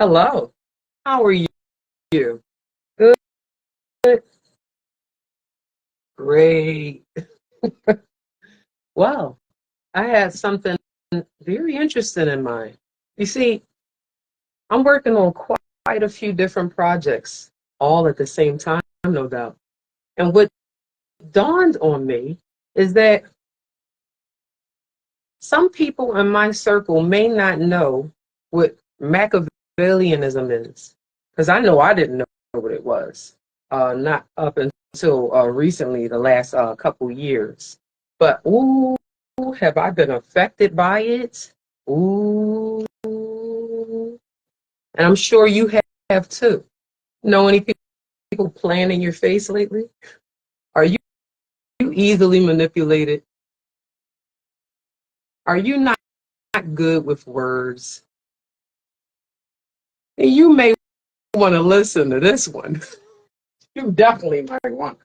Hello. How are you? Good. Great. Well, I had something very interesting in mind. You see, I'm working on quite a few different projects all at the same time, no doubt. And what dawned on me is that some people in my circle may not know what Machiavellianism is. Because I know I didn't know what it was. Not up until recently, the last couple years. But ooh, have I been affected by it? Ooh. And I'm sure you have too. Know any people playing in your face lately? Are you easily manipulated? Are you not good with words? And you may want to listen to this one. You definitely might want.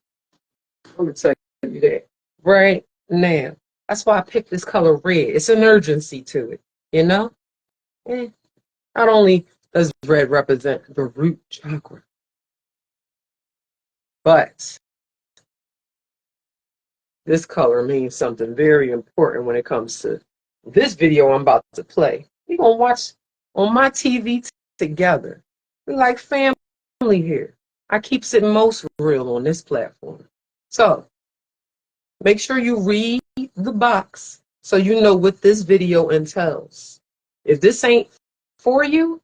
I'm gonna tell you that right now. That's why I picked this color red. It's an urgency to it, you know? Eh, Not only does red represent the root chakra, but this color means something very important when it comes to this video I'm about to play. We're gonna watch on my TV together. We're like family here. I keeps it most real on this platform. So make sure you read the box so you know what this video entails. If this ain't for you,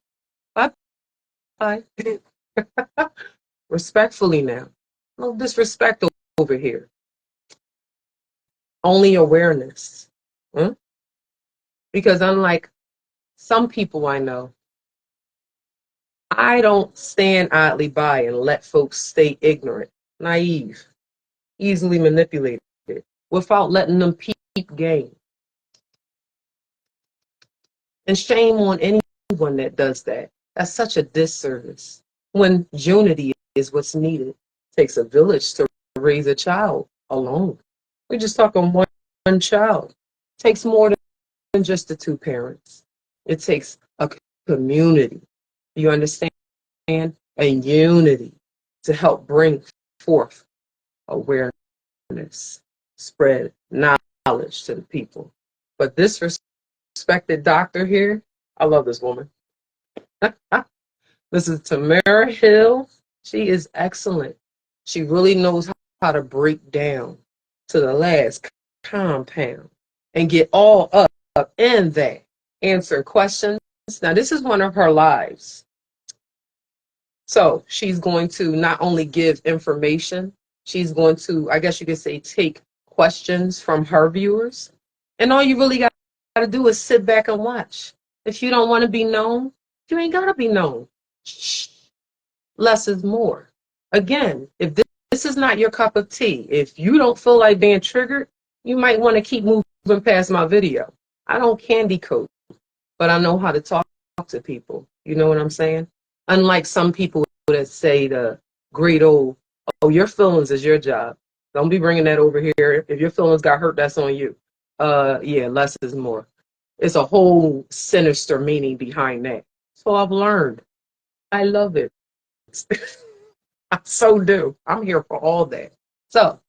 bye-bye. Respectfully now. No disrespect over here. Only awareness. Hmm? Because unlike some people I know, I don't stand idly by and let folks stay ignorant, naive, easily manipulated, without letting them peep game. And shame on anyone that does that. That's such a disservice. When unity is what's needed, it takes a village to raise a child alone. We're just talking one child. It takes more than just the two parents. It takes a community. You understand? A unity to help bring forth awareness, spread knowledge to the people. But this respected doctor here, I love this woman. This is Tamara Hill. She is excellent. She really knows how to break down to the last compound and get all up in that. Answer questions. Now, this is one of her lives. So she's going to not only give information, she's going to, I guess you could say, take questions from her viewers. And all you really got to do is sit back and watch. If you don't want to be known, you ain't got to be known. Shh. Less is more. Again, if this is not your cup of tea, if you don't feel like being triggered, you might want to keep moving past my video. I don't candy coat, but I know how to talk to people. You know what I'm saying? Unlike some people that say the great old, oh, your feelings is your job. Don't be bringing that over here. If your feelings got hurt, that's on you. Yeah, less is more. It's a whole sinister meaning behind that. So I've learned. I love it. I so do. I'm here for all that. So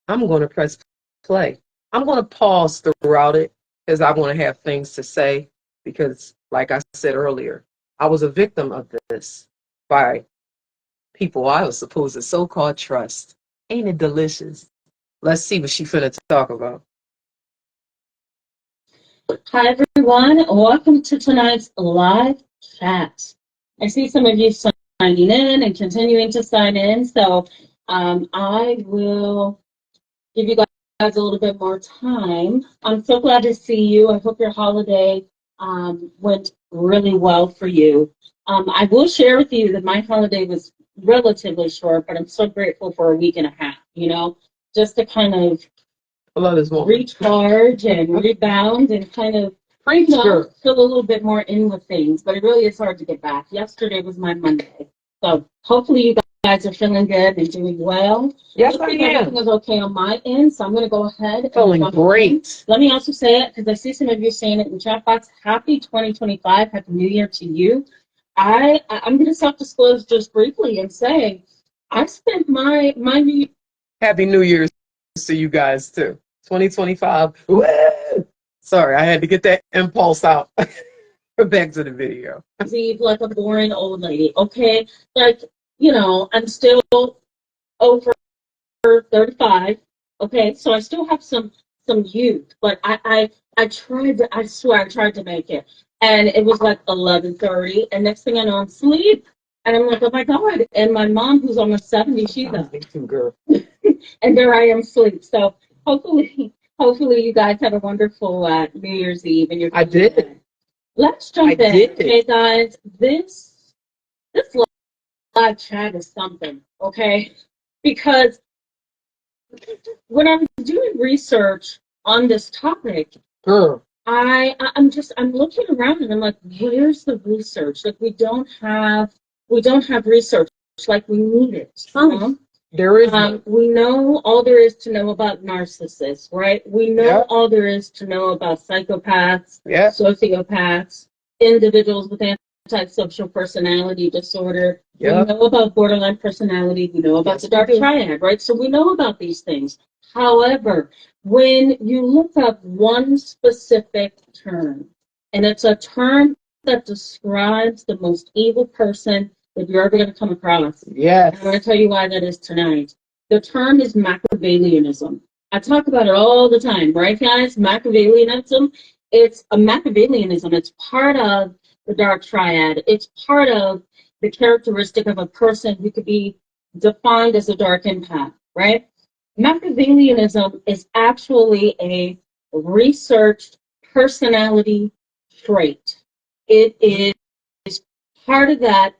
I'm going to press play. I'm going to pause throughout it because I want to have things to say because, like I said earlier, I was a victim of this by people I was supposed to so-called trust. Ain't it delicious? Let's see what she finna talk about. Hi, everyone. Welcome to tonight's live chat. I see some of you signing in and continuing to sign in, so I will give you guys a little bit more time. I'm so glad to see you. I hope your holiday went really well for you. I will share with you that my holiday was relatively short, but I'm so grateful for a week and a half, just to kind of recharge and rebound and kind of feel a little bit more in with things. But it really is hard to get back. Yesterday was my Monday. So hopefully you guys are feeling good and doing well. Yes, I am. Everything is okay on my end, so I'm going to go ahead. Feeling great. Let me also say it, because I see some of you saying it in the chat box. Happy 2025. Happy New Year to you. I'm going to self-disclose just briefly and say I spent my New Happy New Year's to you guys too. 2025. Woo! Sorry, I had to get that impulse out. Back to the video. Year's Eve like a boring old lady. Okay, like I'm still over 35. Okay, so I still have some youth, but I tried to. I swear I tried to make it, and it was like 11:30, and next thing I know I'm asleep, and I'm like, oh my god! And my mom, who's almost 70, she's up, Me too, girl. and there I am asleep. So hopefully you guys have a wonderful New Year's Eve, and I did. let's jump in, did. okay, guys. This live chat is something, okay, because when I'm doing research on this topic, Girl. I'm looking around and I'm like, where's the research? Like we don't have research like we need it. There is none. We know all there is to know about narcissists, right? We know all there is to know about psychopaths, sociopaths, individuals with antisocial personality disorder. We know about borderline personality. We know about the dark triad, right? So we know about these things. However, when you look up one specific term, and it's a term that describes the most evil person that you're ever going to come across. Yes. I'm going to tell you why that is tonight. The term is Machiavellianism. I talk about it all the time, right, guys? Machiavellianism. It's a Machiavellianism. It's part of the dark triad. It's part of the characteristic of a person who could be defined as a dark empath, right? Machiavellianism is actually a researched personality trait. It is part of that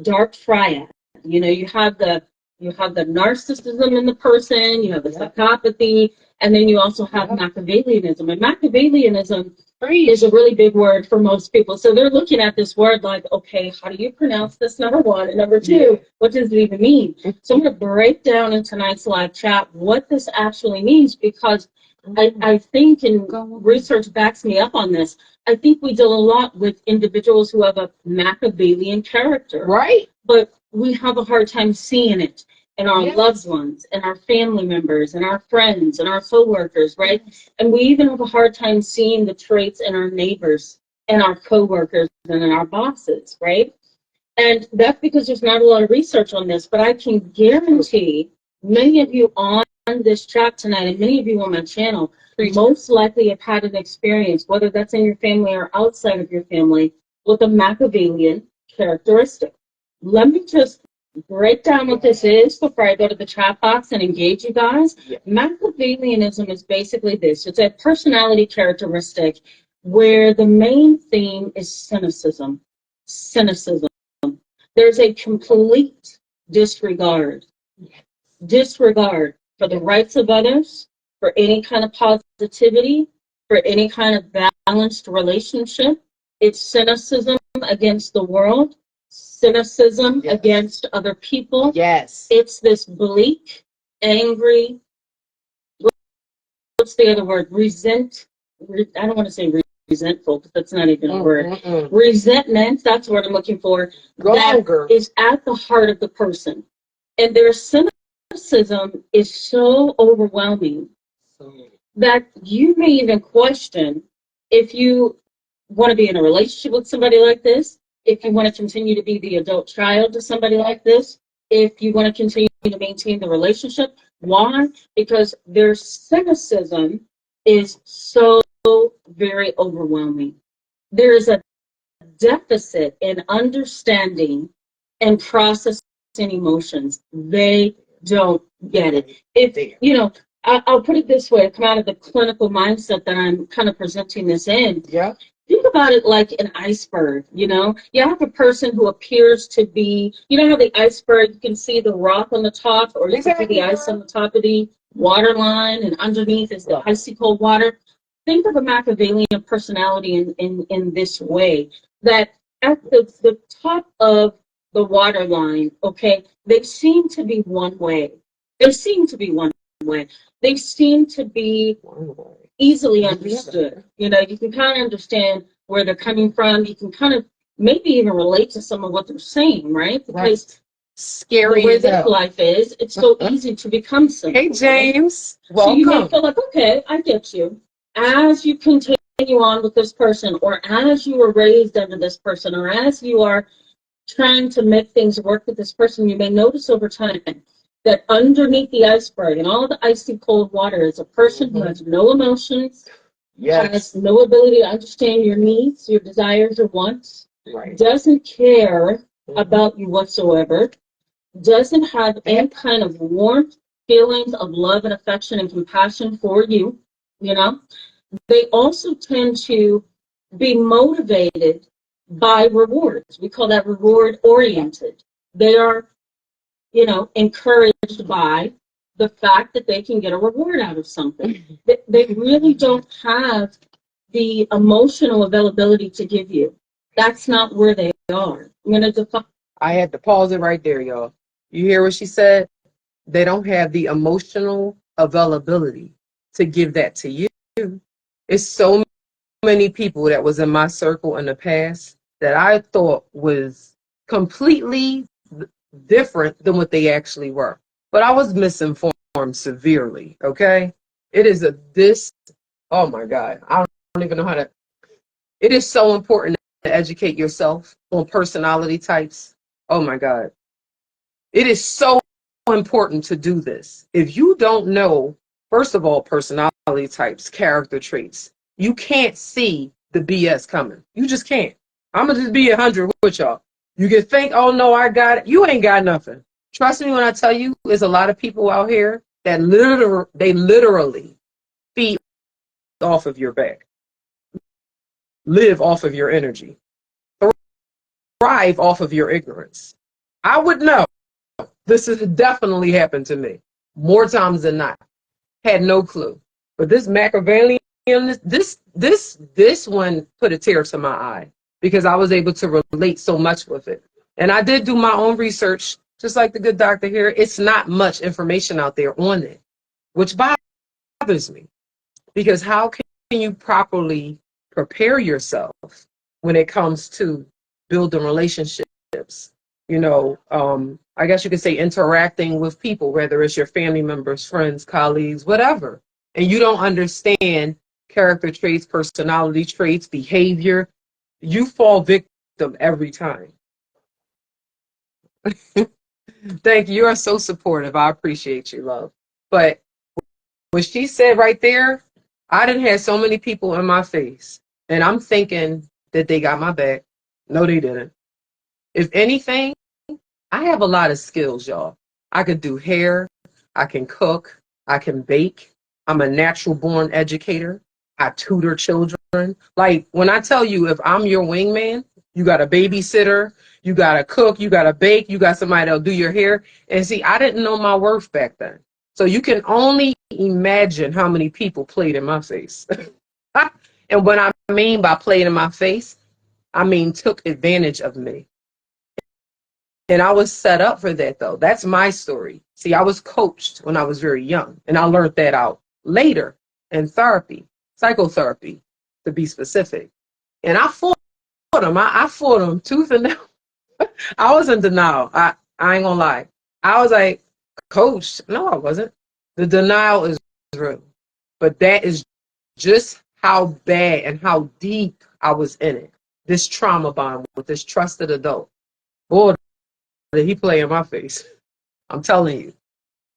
dark triad. You have the narcissism in the person, you have the psychopathy, and then you also have Machiavellianism. And Machiavellianism is a really big word for most people. So they're looking at this word like, okay, how do you pronounce this, number one? And number two, what does it even mean? So I'm going to break down in tonight's live chat what this actually means, because I think, and research backs me up on this, I think we deal a lot with individuals who have a Machiavellian character. Right. But we have a hard time seeing it in our loved ones, and our family members, and our friends, and our coworkers, right? And we even have a hard time seeing the traits in our neighbors, and our coworkers, and in our bosses, right? And that's because there's not a lot of research on this, but I can guarantee many of you on this chat tonight, and many of you on my channel, most likely have had an experience, whether that's in your family or outside of your family, with a Machiavellian characteristic. Let me just break down what this is before I go to the chat box and engage you guys. Machiavellianism is basically this. It's a personality characteristic where the main theme is cynicism. Cynicism. There's a complete disregard for the rights of others, for any kind of positivity, for any kind of balanced relationship. It's cynicism against the world, cynicism against other people. Yes. It's this bleak, angry, what's the other word? I don't want to say resentful, because that's not even a word. Resentment, that's what I'm looking for. That is at the heart of the person. And their cynicism is so overwhelming that you may even question if you want to be in a relationship with somebody like this, if you want to continue to be the adult child to somebody like this, if you want to continue to maintain the relationship. Why? Because their cynicism is so very overwhelming. There is a deficit in understanding and processing emotions. They don't get it. I'll put it this way, come out of the clinical mindset that I'm kind of presenting this in. Think about it like an iceberg, You have a person who appears to be, how the iceberg, you can see the rock on the top, or you can see the ice on the top of the water line, and underneath is the icy cold water. Think of a Machiavellian personality in this way, that at the top of the water line, okay, they seem to be one way. They seem to be one way. They seem to be easily understood. You can kind of understand where they're coming from. You can kind of maybe even relate to some of what they're saying, right? Because right. Scary the way as this hell. life is, it's so easy to become simple. Hey, James. Right? So you may Welcome. feel like, okay, I get you. As you continue on with this person, or as you were raised under this person, or as you are trying to make things work with this person, you may notice over time that underneath the iceberg and all the icy cold water is a person who has no emotions, has no ability to understand your needs, your desires, or wants, Right. doesn't care about you whatsoever, doesn't have any kind of warmth, feelings of love and affection and compassion for you, you know. They also tend to be motivated by rewards. We call that reward oriented. They are, encouraged by the fact that they can get a reward out of something. They really don't have the emotional availability to give you. That's not where they are. I'm going to define. I had to pause it right there, y'all. You hear what she said? They don't have the emotional availability to give that to you. It's so many people that was in my circle in the past that I thought was completely different than what they actually were. But I was misinformed severely, okay? It is oh my God, I don't even know how to. It is so important to educate yourself on personality types. Oh my God. It is so important to do this. If you don't know, first of all, personality types, character traits, you can't see the BS coming. You just can't. I'm going to just be 100 with y'all. You can think, oh no, I got it. You ain't got nothing. Trust me when I tell you, there's a lot of people out here that literally feed off of your back, live off of your energy, thrive off of your ignorance. I would know. This has definitely happened to me more times than not. Had no clue. But this Machiavellian, this one put a tear to my eye because I was able to relate so much with it. And I did do my own research, just like the good doctor here. It's not much information out there on it, which bothers me because how can you properly prepare yourself when it comes to building relationships? I guess you could say interacting with people, whether it's your family members, friends, colleagues, whatever, and you don't understand character traits, personality traits, behavior, you fall victim every time. Thank you. You are so supportive. I appreciate you, love. But what she said right there, I didn't have so many people in my face, and I'm thinking that they got my back. No, they didn't. If anything, I have a lot of skills, y'all. I could do hair, I can cook, I can bake. I'm a natural born educator. I tutor children. Like when I tell you, if I'm your wingman, you got a babysitter, you got to cook, you got to bake, you got somebody that'll do your hair. And see, I didn't know my worth back then. So you can only imagine how many people played in my face. And what I mean by played in my face, I mean took advantage of me. And I was set up for that, though. That's my story. See, I was coached when I was very young, and I learned that out later in therapy, psychotherapy, to be specific. And I fought them. I fought them tooth and nail. I was in denial. I ain't gonna lie. I was like, coach. No, I wasn't. The denial is real. But that is just how bad and how deep I was in it. This trauma bond with this trusted adult. Boy, did he play in my face. I'm telling you,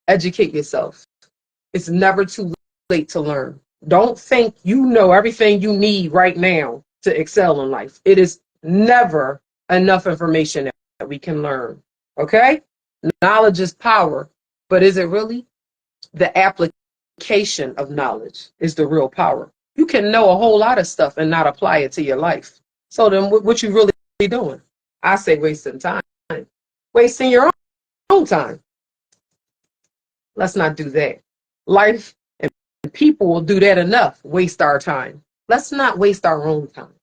educate yourself. It's never too late to learn. Don't think you know everything you need right now to excel in life. It is never enough information that we can learn. Okay? Knowledge is power, but is it really? The application of knowledge is the real power. You can know a whole lot of stuff and not apply it to your life. So then what you really doing? I say wasting time. Wasting your own time. Let's not do that. Life and people will do that enough, waste our time. Let's not waste our own time.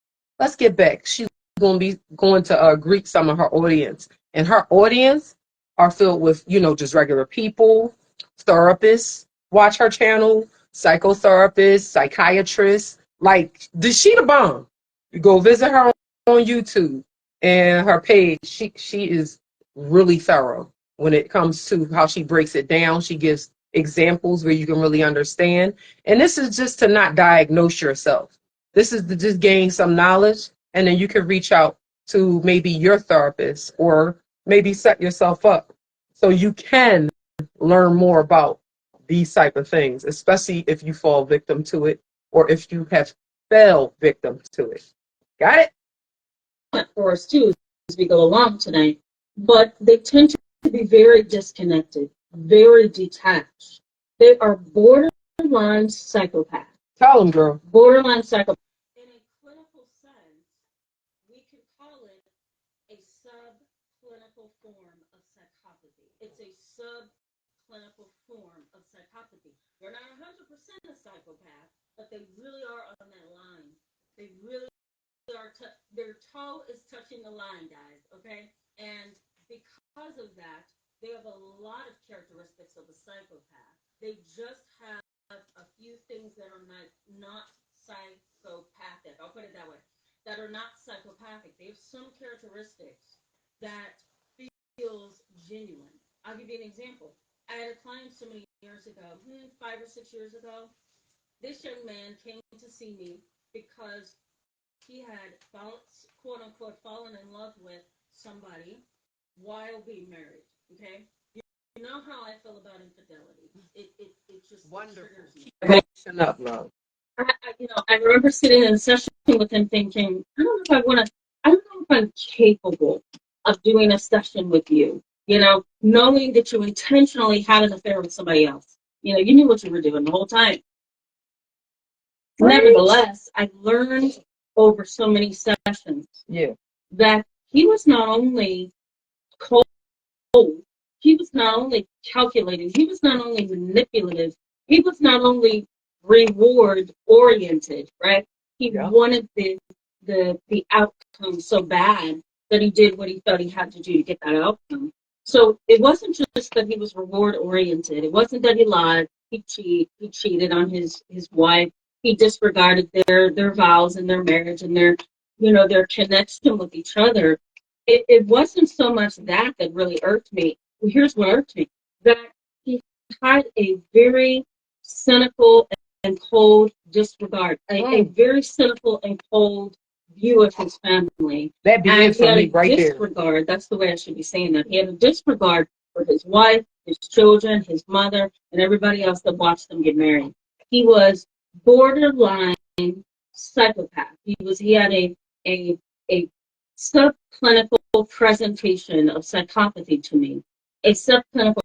Let's get back. She's going to be going to greet some of her audience. And her audience are filled with, just regular people, therapists. Watch her channel, psychotherapists, psychiatrists. Like, she the bomb. You go visit her on YouTube. and her page, she is really thorough when it comes to how she breaks it down. She gives examples where you can really understand. And this is just to not diagnose yourself. This is to just gain some knowledge, and then you can reach out to maybe your therapist, or maybe set yourself up so you can learn more about these type of things, especially if you fall victim to it, or if you have fell victim to it. Got it? For us too as we go along tonight, but they tend to be very disconnected, very detached. They are borderline psychopaths. Tell them, girl. Borderline psychopaths. In a clinical sense, we could call it a subclinical form of psychopathy. It's a subclinical form of psychopathy. They're not 100% a psychopath, but they really are on that line. They really their toe is touching the line, guys, okay? And because of that, they have a lot of characteristics of a psychopath. They just have a few things that are not psychopathic. I'll put it that way. That are not psychopathic. They have some characteristics that feels genuine. I'll give you an example. I had a client so many years ago, 5 or 6 years ago. This young man came to see me because he had quote unquote fallen in love with somebody while being married. Okay, you know how I feel about infidelity. It just Wonderful. triggers me. Keep up, love. I remember sitting in a session with him thinking, I don't know if I'm capable of doing a session with you. Knowing that you intentionally had an affair with somebody else. You knew what you were doing the whole time. Right. Nevertheless, I learned over so many sessions that he was not only cold, he was not only calculating, he was not only manipulative, he was not only reward oriented, right? He wanted the outcome so bad that he did what he thought he had to do to get that outcome. So it wasn't just that he was reward oriented. It wasn't that he lied, he cheated on his wife. He disregarded their vows and their marriage and their connection with each other. It wasn't so much that really irked me. Well, here's what irked me: that he had a very cynical and cold disregard, a very cynical and cold view of his family. That be it for me right there. Disregard. That's the way I should be saying that. He had a disregard for his wife, his children, his mother, and everybody else that watched them get married. He was borderline psychopath. He had a subclinical presentation of psychopathy to me. A subclinical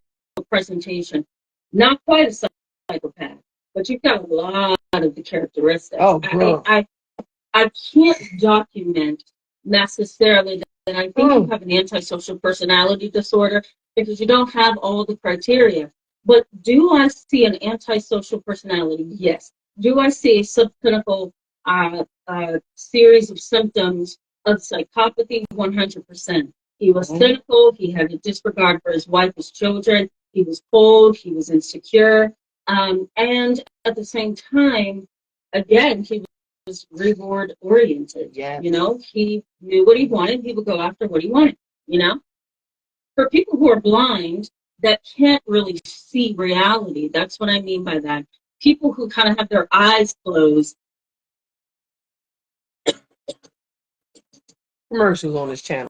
presentation. Not quite a psychopath, but you've got a lot of the characteristics. Oh, girl. I can't document necessarily that I think you have an antisocial personality disorder because you don't have all the criteria. But do I see an antisocial personality? Yes. Do I see a subclinical series of symptoms of psychopathy? 100%. He was cynical. He had a disregard for his wife, his children. He was cold. He was insecure. And at the same time, again, he was reward oriented. Yeah. He knew what he wanted. He would go after what he wanted. For people who are blind that can't really see reality, that's what I mean by that. People who kind of have their eyes closed. Commercials on this channel,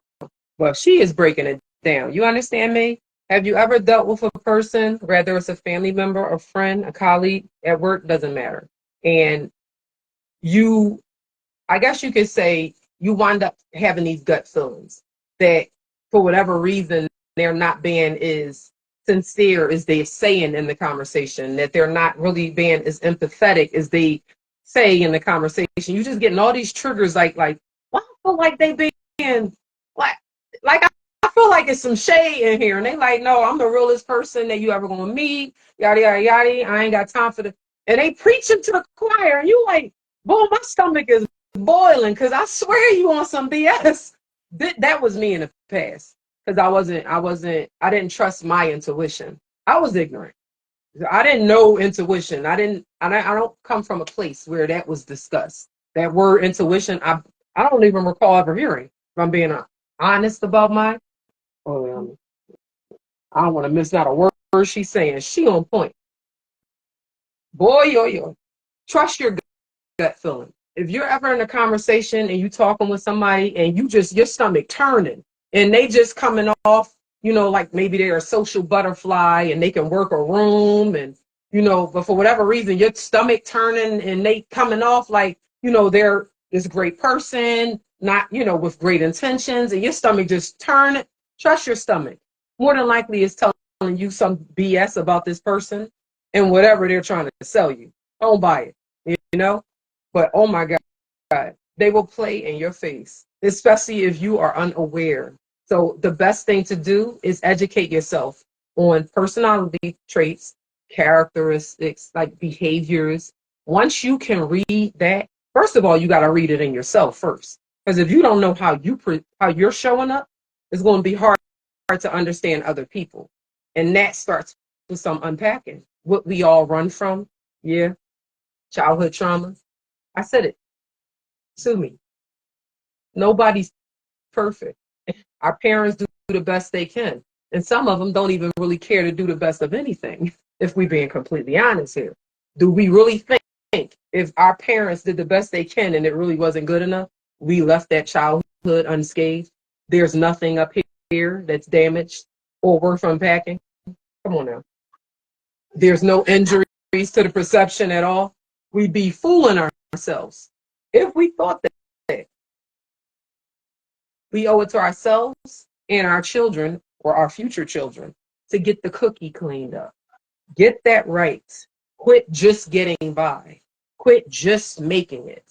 but she is breaking it down. You understand me? Have you ever dealt with a person, whether it's a family member, a friend, a colleague at work, doesn't matter, and I guess you could say you wind up having these gut feelings that for whatever reason they're not being as sincere as they're saying in the conversation, that they're not really being as empathetic as they say in the conversation. You just getting all these triggers like, well, I feel like they being like I feel like it's some shade in here, and they like, no, I'm the realest person that you ever gonna meet, yada yada yada. I ain't got time for the, and they preaching to the choir, and you like, boy, my stomach is boiling because I swear you on some BS. That was me in the past because I didn't trust my intuition. I was ignorant. I didn't know intuition. I don't come from a place where that was discussed. That word intuition, I don't even recall ever hearing, if I'm being honest. honest about my, oh, I don't want to miss not a word she's saying. She on point. Boy, yo. Trust your gut feeling. If you're ever in a conversation and you talking with somebody and you just, your stomach turning and they just coming off, like maybe they're a social butterfly and they can work a room and, but for whatever reason, your stomach turning and they coming off like, they're this great person, not, with great intentions, and your stomach just turn. Trust your stomach. More than likely it's telling you some BS about this person and whatever they're trying to sell you. Don't buy it, But oh my God, they will play in your face, especially if you are unaware. So the best thing to do is educate yourself on personality traits, characteristics, like behaviors. Once you can read that, first of all, you got to read it in yourself first. Because if you don't know how you're showing up, it's going to be hard to understand other people. And that starts with some unpacking. What we all run from, yeah, childhood trauma. I said it. Sue me. Nobody's perfect. Our parents do the best they can. And some of them don't even really care to do the best of anything, if we're being completely honest here. Do we really think if our parents did the best they can and it really wasn't good enough, we left that childhood unscathed? There's nothing up here that's damaged or worth unpacking? Come on now. There's no injuries to the perception at all. We'd be fooling ourselves if we thought that. We owe it to ourselves and our children or our future children to get the cookie cleaned up. Get that right. Quit just getting by. Quit just making it.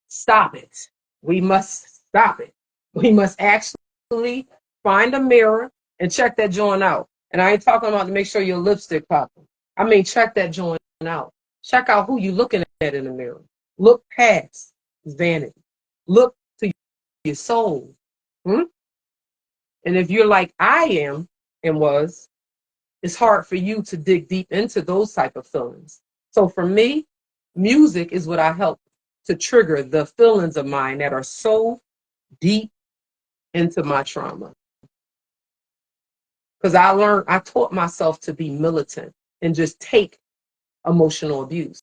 Stop it. We must stop it. We must actually find a mirror and check that joint out. And I ain't talking about to make sure your lipstick popping. I mean, check that joint out. Check out who you looking at in the mirror. Look past vanity. Look to your soul. Hmm? And if you're like I am and was, it's hard for you to dig deep into those type of feelings. So for me, music is what I help to trigger the feelings of mine that are so deep into my trauma. Because I taught myself to be militant and just take emotional abuse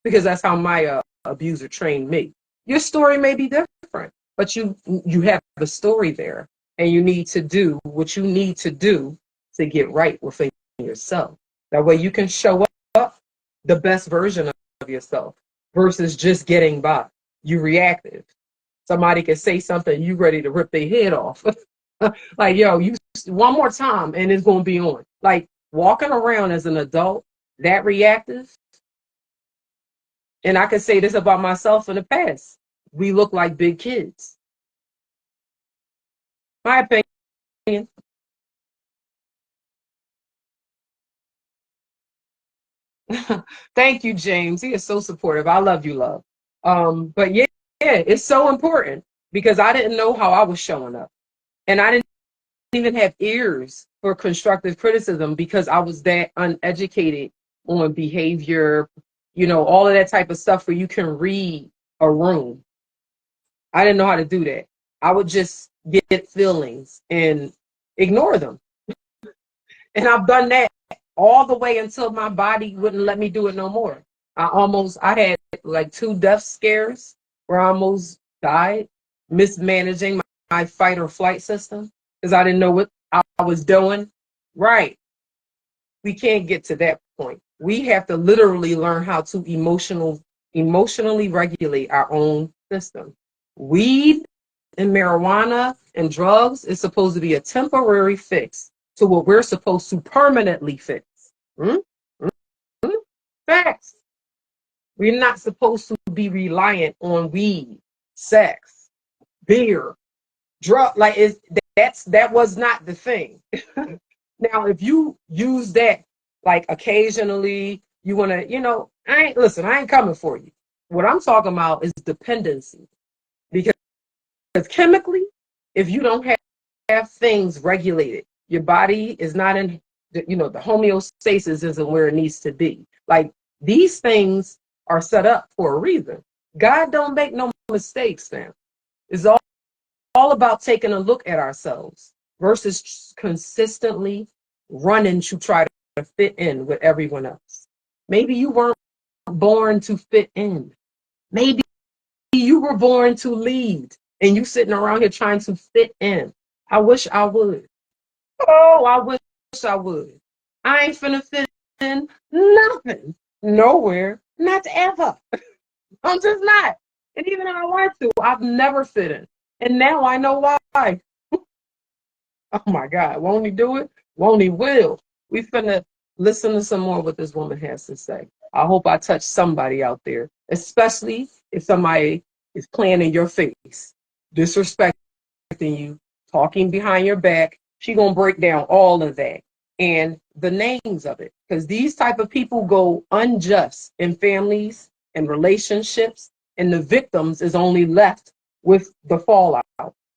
because that's how my abuser trained me. Your story may be different, but you have a story there, and you need to do what you need to do to get right within yourself. That way you can show up the best version of yourself versus just getting by. You reactive. Somebody can say something, you ready to rip their head off. Like, yo, you one more time and it's going to be on. Like walking around as an adult, that reactive. And I can say this about myself in the past. We look like big kids. My opinion. Thank you, James. He is so supportive. I love you, love. But yeah, it's so important because I didn't know how I was showing up. And I didn't even have ears for constructive criticism because I was that uneducated on behavior, all of that type of stuff where you can read a room. I didn't know how to do that. I would just get feelings and ignore them. And I've done that all the way until my body wouldn't let me do it no more. I had like 2 death scares where I almost died, mismanaging my fight or flight system because I didn't know what I was doing. Right. We can't get to that point. We have to literally learn how to emotionally regulate our own system. Weed and marijuana and drugs is supposed to be a temporary fix to what we're supposed to permanently fix. Hmm? Hmm? Facts. We're not supposed to be reliant on weed, sex, beer, drug. Like that was not the thing. Now, if you use that like occasionally, you want to, I ain't coming for you. What I'm talking about is dependency. Because chemically, if you don't have things regulated, your body is not in, the homeostasis isn't where it needs to be. Like these things are set up for a reason. God don't make no mistakes, fam. It's all about taking a look at ourselves versus consistently running to try to fit in with everyone else. Maybe you weren't born to fit in. Maybe you were born to lead and you sitting around here trying to fit in. I wish I would. Oh, I wish I would. I ain't finna fit in nothing, nowhere, not ever. I'm just not. And even if I want to, I've never fit in. And now I know why. Oh my God, won't he do it? Won't he will? We finna listen to some more what this woman has to say. I hope I touch somebody out there, especially if somebody is playing in your face, disrespecting you, talking behind your back. She gonna break down all of that and the names of it, because these type of people go unjust in families and relationships, and the victims is only left with the fallout.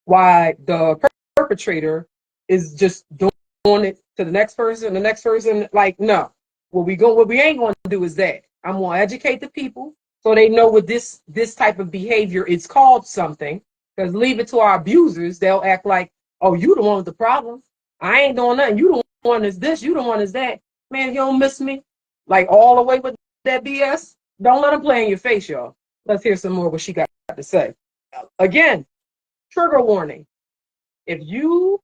Why the perpetrator is just doing it to the next person. Like, no, what we ain't gonna do is that. I'm gonna educate the people so they know what this type of behavior is called something. Because leave it to our abusers, they'll act like, oh, you the one with the problem. I ain't doing nothing. You the one is this, you the one is that. Man, if you don't miss me, like all the way with that BS, don't let them play in your face, y'all. Let's hear some more what she got to say. Again, trigger warning. If you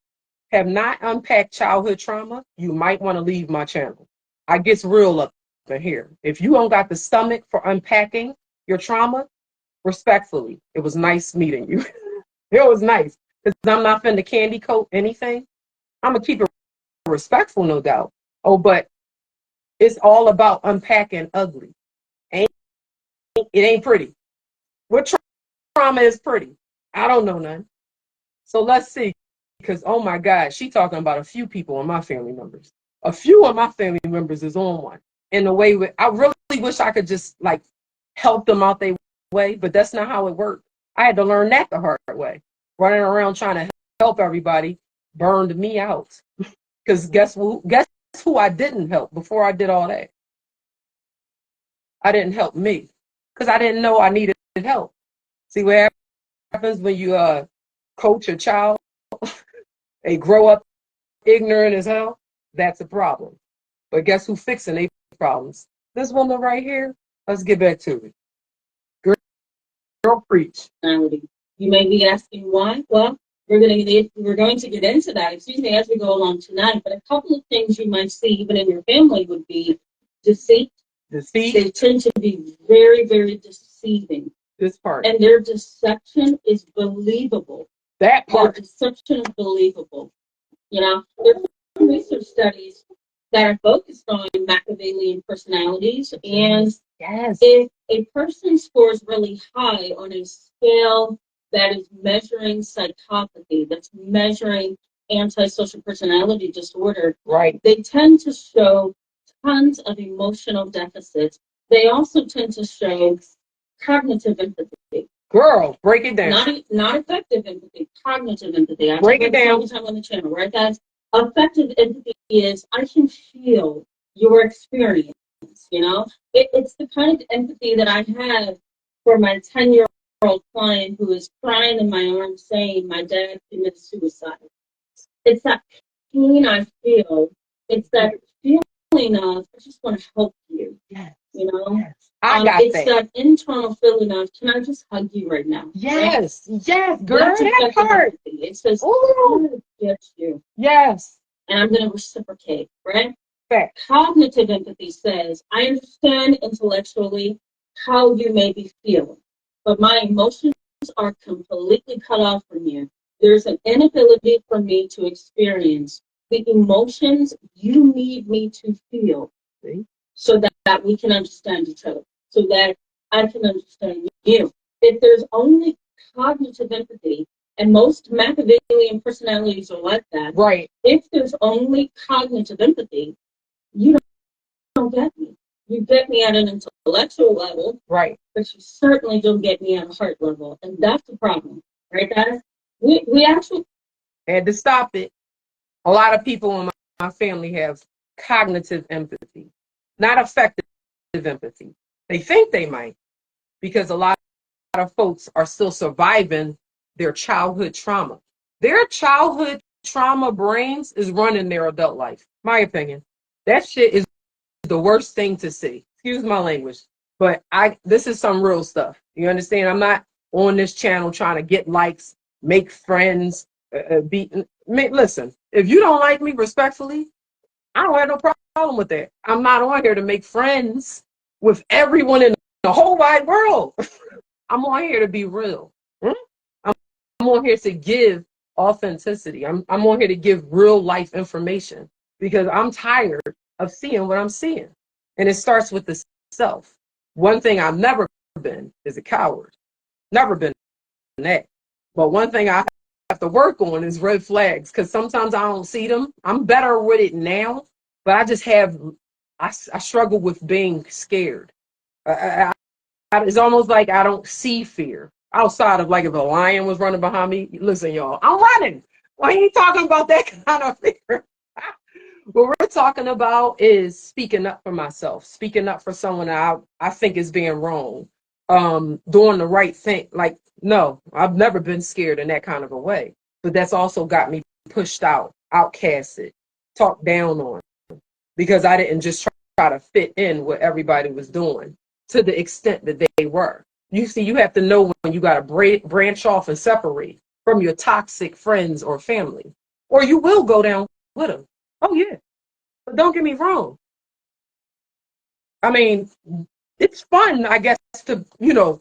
have not unpacked childhood trauma, you might want to leave my channel. I gets real up in here. If you don't got the stomach for unpacking your trauma, respectfully, it was nice meeting you. It was nice. Because I'm not finna candy coat anything. I'm going to keep it respectful, no doubt. Oh, but it's all about unpacking ugly. It ain't pretty. What trauma is pretty? I don't know none. So let's see. Because, oh my God, she talking about a few people in my family members. A few of my family members is on one. In a way, I really wish I could just like help them out their way, but that's not how it worked. I had to learn that the hard way. Running around trying to help everybody burned me out. Because guess who I didn't help before I did all that? I didn't help me because I didn't know I needed help. See what happens when you coach a child, they grow up ignorant as hell? That's a problem. But guess who's fixing their problems? This woman right here. Let's get back to it. Girl, preach. You may be asking why. Well, we're going to get into that, as we go along tonight. But a couple of things you might see even in your family would be deceit. Deceit. They tend to be very, very deceiving. This part. And their deception is believable. That part. Their deception is believable. You know, there are some research studies that are focused on Machiavellian personalities. And yes, if a person scores really high on a scale that is measuring psychopathy, that's measuring antisocial personality disorder, right, they tend to show tons of emotional deficits. They also tend to show cognitive empathy. Girl, break it down. Not effective empathy, cognitive empathy. I break it down all the time on the channel, right, guys? Effective empathy is I can feel your experience. You know, it's the kind of empathy that I have for my 10-year-old client who is crying in my arms saying my dad committed suicide. It's that pain I feel. It's that feeling of I just want to help you. Yes. You know, yes. I got it's that internal feeling of can I just hug you right now? Yes, right? Yes, girl, that's that part. Empathy. It says, I'm going to get you. Yes. And I'm going to reciprocate, right? Fact. Cognitive empathy says, I understand intellectually how you may be feeling, but my emotions are completely cut off from you. There's an inability for me to experience the emotions you need me to feel. See? So that we can understand each other, so that I can understand you. If there's only cognitive empathy, and most Machiavellian personalities are like that, right? If there's only cognitive empathy, you don't get me. You get me at an intellectual level, right? But you certainly don't get me at a heart level, and that's the problem, right, guys? We actually had to stop it. A lot of people in my family have cognitive empathy, not effective empathy. They think they might, because a lot of folks are still surviving their childhood trauma. Their childhood trauma brains is running their adult life. My opinion. That shit is the worst thing to see. Excuse my language. But this is some real stuff. You understand? I'm not on this channel trying to get likes, make friends, listen, if you don't like me respectfully, I don't have no problem with that. I'm not on here to make friends with everyone in the whole wide world. I'm on here to be real. I'm on here to give authenticity. I'm on here to give real life information because I'm tired of seeing what I'm seeing. And it starts with the self. One thing I've never been is a coward. Never been that. But one thing I have to work on is red flags because sometimes I don't see them. I'm better with it now, but I struggle with being scared. It's almost like I don't see fear outside of like if a lion was running behind me. Listen, y'all, I'm running. Why are you talking about that kind of fear? What we're talking about is speaking up for myself, speaking up for someone I think is being wrong, doing the right thing. Like, no, I've never been scared in that kind of a way. But that's also got me pushed out, outcasted, talked down on because I didn't just try to fit in what everybody was doing to the extent that they were. You see, you have to know when you got to branch off and separate from your toxic friends or family, or you will go down with them. Oh, yeah. But don't get me wrong. I mean, it's fun, I guess, to,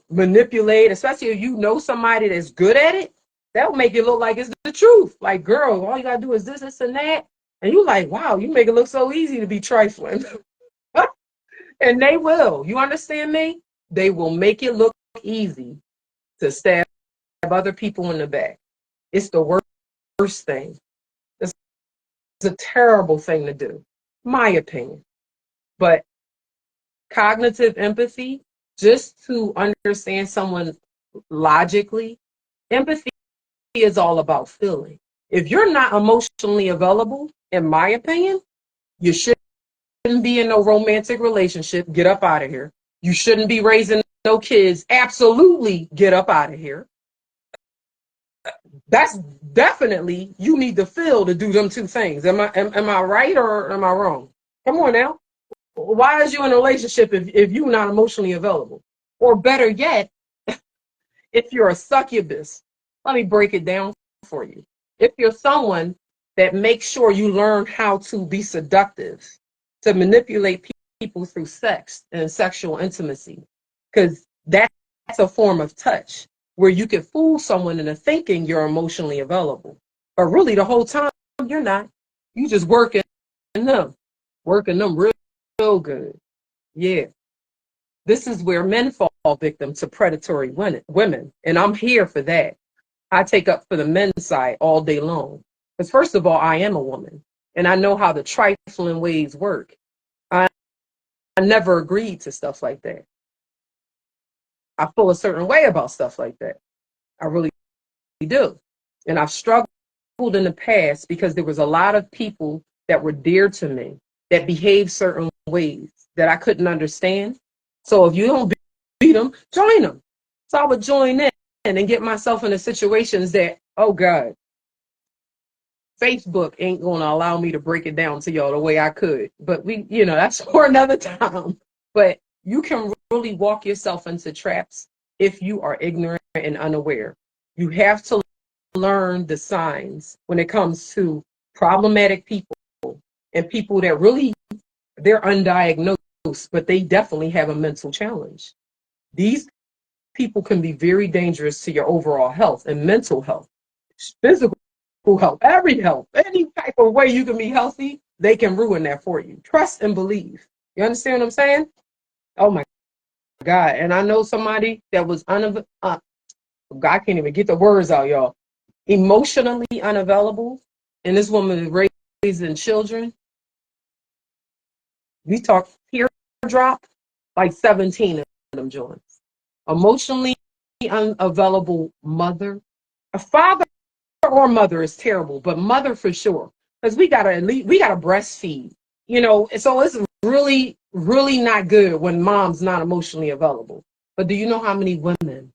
manipulate, especially if you know somebody that's good at it. That'll make it look like it's the truth. Like, girl, all you got to do is this, and that. And you're like, wow, you make it look so easy to be trifling. And they will. You understand me? They will make it look easy to stab other people in the back. It's the worst thing. It's a terrible thing to do, my opinion. But cognitive empathy, just to understand someone logically, empathy is all about feeling. If you're not emotionally available, in my opinion, you shouldn't be in no romantic relationship. Get up out of here. You shouldn't be raising no kids. Absolutely get up out of here. That's definitely, you need to feel to do them two things. Am I right or am I wrong? Come on now. Why is you in a relationship if you're not emotionally available? Or better yet, if you're a succubus, let me break it down for you. If you're someone that makes sure you learn how to be seductive, to manipulate people through sex and sexual intimacy, because that's a form of touch where you can fool someone into thinking you're emotionally available. But really the whole time you're not. You just working them real good. Yeah. This is where men fall victim to predatory women. And I'm here for that. I take up for the men's side all day long. Because first of all, I am a woman. And I know how the trifling ways work. I never agreed to stuff like that. I feel a certain way about stuff like that. I really do. And I've struggled in the past because there was a lot of people that were dear to me that behaved certain ways that I couldn't understand. So if you don't beat them, join them. So I would join in and get myself into situations that, oh God, Facebook ain't going to allow me to break it down to y'all the way I could. But that's for another time. But you can really walk yourself into traps if you are ignorant and unaware. You have to learn the signs when it comes to problematic people and people that really, they're undiagnosed, but they definitely have a mental challenge. These people can be very dangerous to your overall health and mental health, physical health, every health, any type of way you can be healthy, they can ruin that for you. Trust and believe. You understand what I'm saying? Oh my God. And I know somebody that was God, I can't even get the words out, y'all. Emotionally unavailable, and this woman is raising children. We talk teardrop, like 17 of them joints. Emotionally unavailable mother. A father or mother is terrible, but mother for sure. Because we gotta breastfeed. So it's really, really not good when mom's not emotionally available. But do you know how many women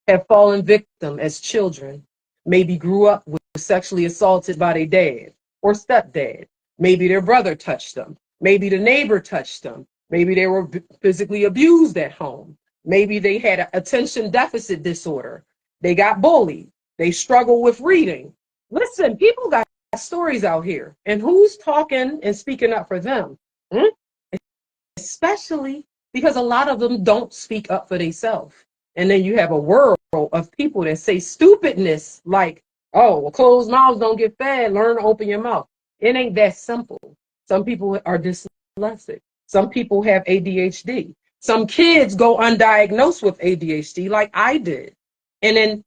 have fallen victim as children maybe grew up with sexually assaulted by their dad or stepdad. Maybe their brother touched them. Maybe the neighbor touched them. Maybe they were physically abused at home. Maybe they had an attention deficit disorder. They got bullied. They struggle with reading. Listen, people got stories out here. And who's talking and speaking up for them? Hmm? Especially because a lot of them don't speak up for themselves. And then you have a world of people that say stupidness like, oh, well, closed mouths don't get fed. Learn to open your mouth. It ain't that simple. Some people are dyslexic. Some people have ADHD. Some kids go undiagnosed with ADHD like I did. And then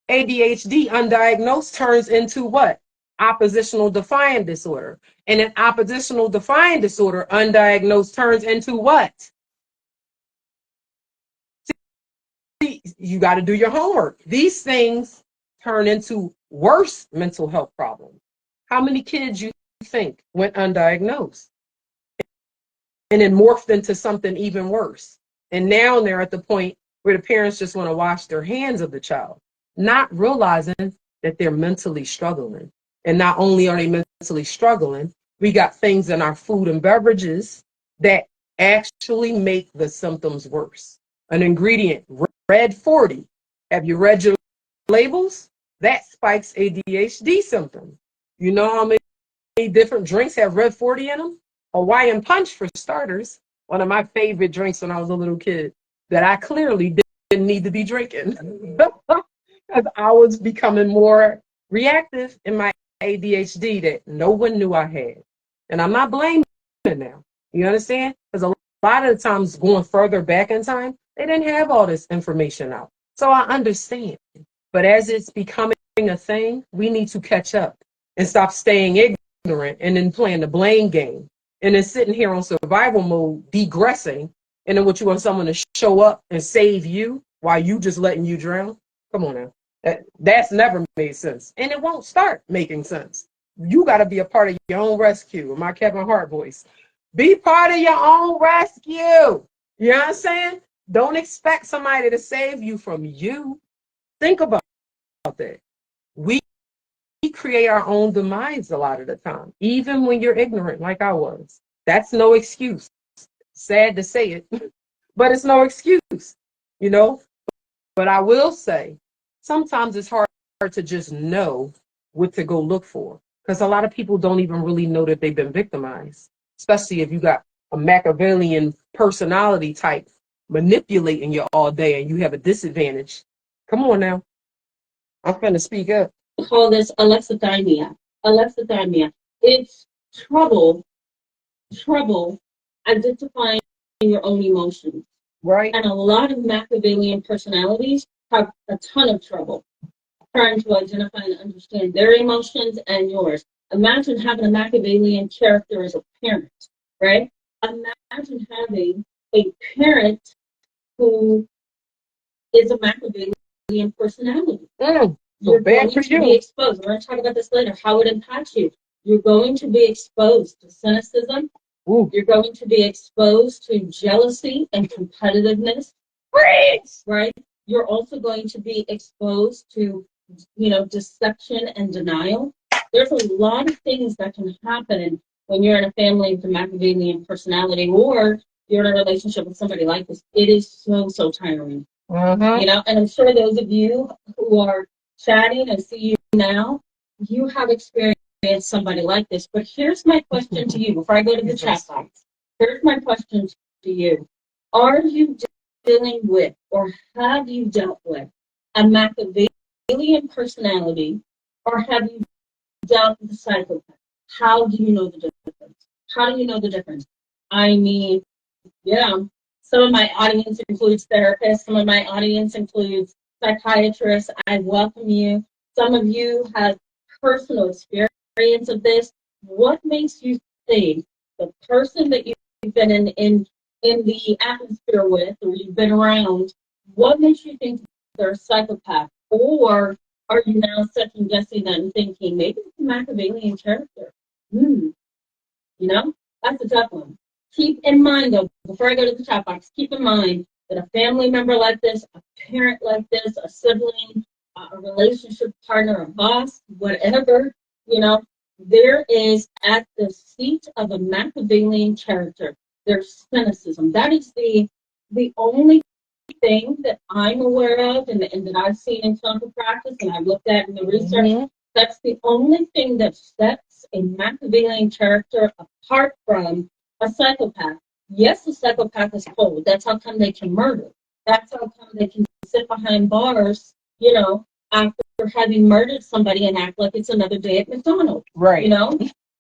ADHD undiagnosed turns into what? Oppositional defiant disorder. And an oppositional defiant disorder undiagnosed turns into what? See, you got to do your homework. These things turn into worse mental health problems. How many kids you think went undiagnosed and then morphed into something even worse? And now they're at the point where the parents just want to wash their hands of the child, not realizing that they're mentally struggling. And not only are they mentally struggling, we got things in our food and beverages that actually make the symptoms worse. An ingredient, red 40. Have you read your labels? That spikes ADHD symptoms. You know how many different drinks have red 40 in them? Hawaiian Punch, for starters, one of my favorite drinks when I was a little kid that I clearly didn't need to be drinking because I was becoming more reactive in my ADHD that no one knew I had. And I'm not blaming it now. You understand? Because a lot of the times going further back in time, they didn't have all this information out. So I understand. But as it's becoming a thing, we need to catch up and stop staying ignorant and then playing the blame game and then sitting here on survival mode, degressing, and then what you want someone to show up and save you while you just letting you drown? Come on now. That's never made sense. And it won't start making sense. You got to be a part of your own rescue. My Kevin Hart voice. Be part of your own rescue. You know what I'm saying? Don't expect somebody to save you from you. Think about that. We create our own demise a lot of the time, even when you're ignorant, like I was. That's no excuse. Sad to say it, but it's no excuse, you know? But I will say, sometimes it's hard to just know what to go look for because a lot of people don't even really know that they've been victimized, especially if you got a Machiavellian personality type manipulating you all day and you have a disadvantage. Come on now. I'm going to speak up. Call this alexithymia. Alexithymia. It's trouble identifying your own emotions. Right. And a lot of Machiavellian personalities have a ton of trouble trying to identify and understand their emotions and yours. Imagine having a Machiavellian character as a parent, right? Imagine having a parent who is a Machiavellian personality. You're going to be exposed. We're going to talk about this later, how it impacts you. You're going to be exposed to cynicism. You're going to be exposed to jealousy and competitiveness. Right? You're also going to be exposed to, deception and denial. There's a lot of things that can happen when you're in a family with a Machiavellian personality or you're in a relationship with somebody like this. It is so tiring. And I'm sure those of you who are chatting and see you now, you have experienced somebody like this. But here's my question to you before I go to the chat box. Here's my question to you. Are you dealing with or have you dealt with a Machiavellian personality or have you dealt with a psychopath? How do you know the difference? How do you know the difference? I mean, some of my audience includes therapists. Some of my audience includes psychiatrists. I welcome you. Some of you have personal experience of this. What makes you think the person that you've been in the atmosphere with or you've been around, what makes you think they're a psychopath? Or are you now second guessing that and thinking maybe it's a Machiavellian character? That's a tough one. Keep in mind, though, before I go to the chat box, keep in mind that a family member like this, a parent like this, a sibling, a relationship partner, a boss, whatever, there is at the seat of a Machiavellian character, there's cynicism. That is the only thing that I'm aware of and that I've seen in clinical practice and I've looked at in the research. Mm-hmm. That's the only thing that sets a Machiavellian character apart from a psychopath. Yes, a psychopath is cold. That's how come they can murder. That's how come they can sit behind bars, after having murdered somebody and act like it's another day at McDonald's. Right.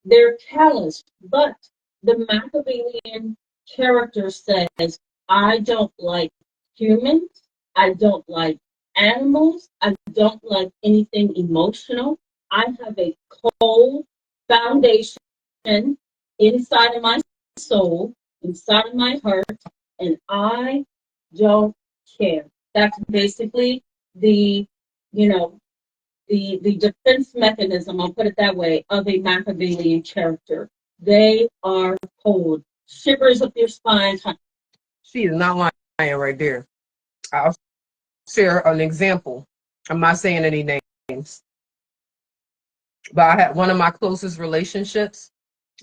They're callous. But the Machiavellian character says, I don't like humans. I don't like animals. I don't like anything emotional. I have a cold foundation inside of my soul, inside of my heart, and I don't care. That's basically the, the defense mechanism, I'll put it that way, of a Machiavellian character. They are cold. Shivers up your spine. She is not lying right there. I'll share an example. I'm not saying any names, but I had one of my closest relationships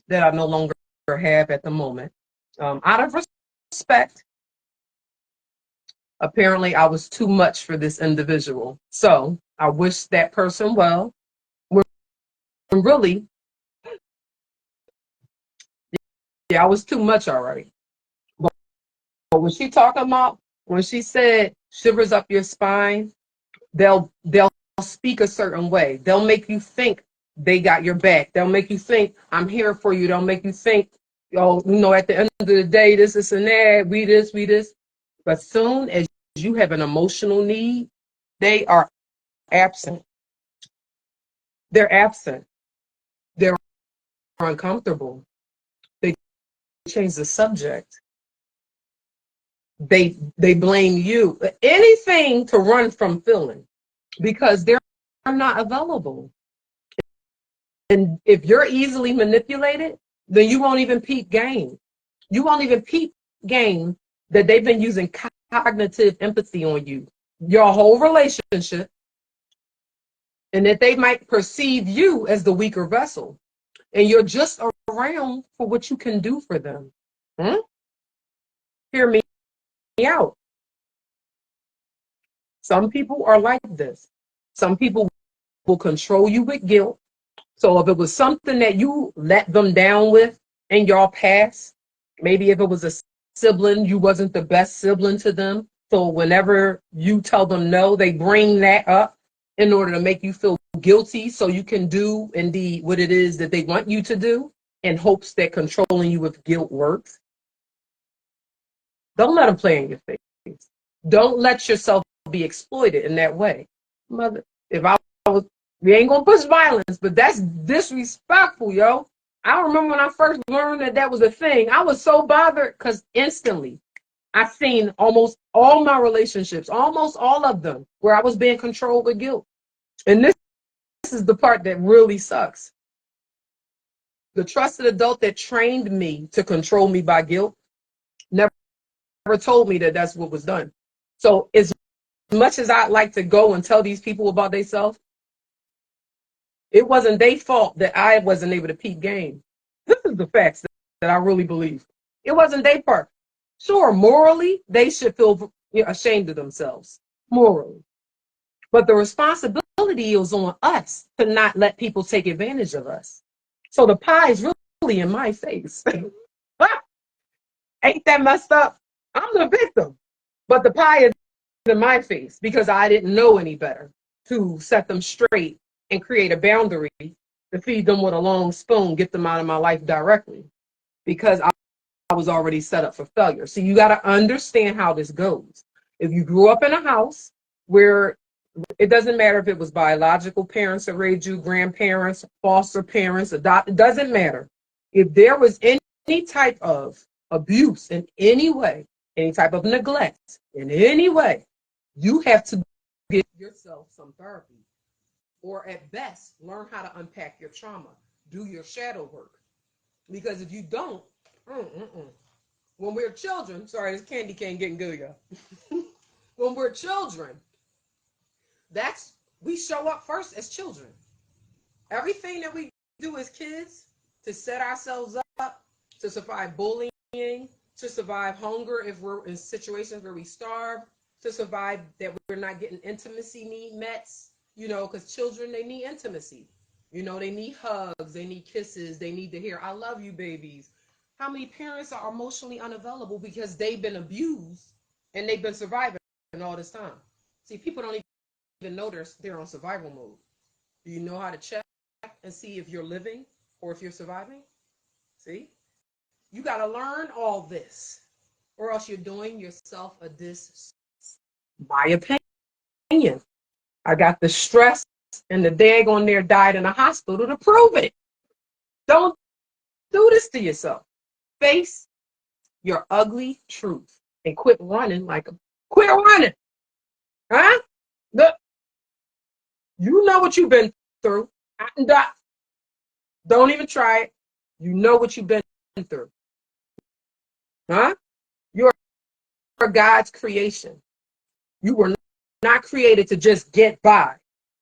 that I no longer have at the moment. Out of respect, apparently I was too much for this individual. So I wish that person well. When really, yeah, I was too much already. But when she talking about, when she said shivers up your spine, they'll speak a certain way. They'll make you think they got your back. They'll make you think I'm here for you. They'll make you think, at the end of the day, this and that, we this. But soon as you have an emotional need, they are absent. They're absent. They're uncomfortable. They change the subject. They blame you. Anything to run from feeling because they're not available. And if you're easily manipulated, then you won't even peep game. You won't even peep game that they've been using cognitive empathy on you, your whole relationship, and that they might perceive you as the weaker vessel. And you're just around for what you can do for them. Hear me out. Some people are like this. Some people will control you with guilt. So if it was something that you let them down with in your past, maybe if it was a sibling, you wasn't the best sibling to them. So whenever you tell them no, they bring that up in order to make you feel guilty so you can do indeed what it is that they want you to do in hopes that controlling you with guilt works. Don't let them play in your face. Don't let yourself be exploited in that way. Mother, if I was, we ain't gonna push violence, but that's disrespectful, yo. I remember when I first learned that was a thing. I was so bothered because instantly I've seen almost all my relationships, almost all of them, where I was being controlled with guilt. And this is the part that really sucks. The trusted adult that trained me to control me by guilt never told me that that's what was done. So as much as I'd like to go and tell these people about themselves, it wasn't their fault that I wasn't able to peep game. This is the facts that I really believe. It wasn't their part. Sure, morally, they should feel ashamed of themselves, morally. But the responsibility is on us to not let people take advantage of us. So the pie is really in my face. Ain't that messed up? I'm the victim. But the pie is in my face because I didn't know any better to set them straight and create a boundary to feed them with a long spoon, get them out of my life directly because I was already set up for failure. So you got to understand how this goes. If you grew up in a house where it doesn't matter if it was biological parents that raised you, grandparents, foster parents, adopt, it doesn't matter. If there was any type of abuse in any way, any type of neglect in any way, you have to give yourself some therapy. Or at best, learn how to unpack your trauma. Do your shadow work. Because if you don't, when we're children, sorry, this candy cane getting good, y'all. When we're children, that's we show up first as children. Everything that we do as kids to set ourselves up to survive bullying, to survive hunger if we're in situations where we starve, to survive that we're not getting intimacy need met, because children, they need intimacy. They need hugs, they need kisses, they need to hear, I love you, babies. How many parents are emotionally unavailable because they've been abused and they've been surviving all this time? See, people don't even know they're on survival mode. Do you know how to check and see if you're living or if you're surviving? See? You got to learn all this, or else you're doing yourself a disservice. My opinion. I got the stress and the daggone there died in a hospital to prove it. Don't do this to yourself. Face your ugly truth and quit running quit running. Huh? Look, you know what you've been through. Don't even try it. You know what you've been through. Huh? You're God's creation. You were not created to just get by.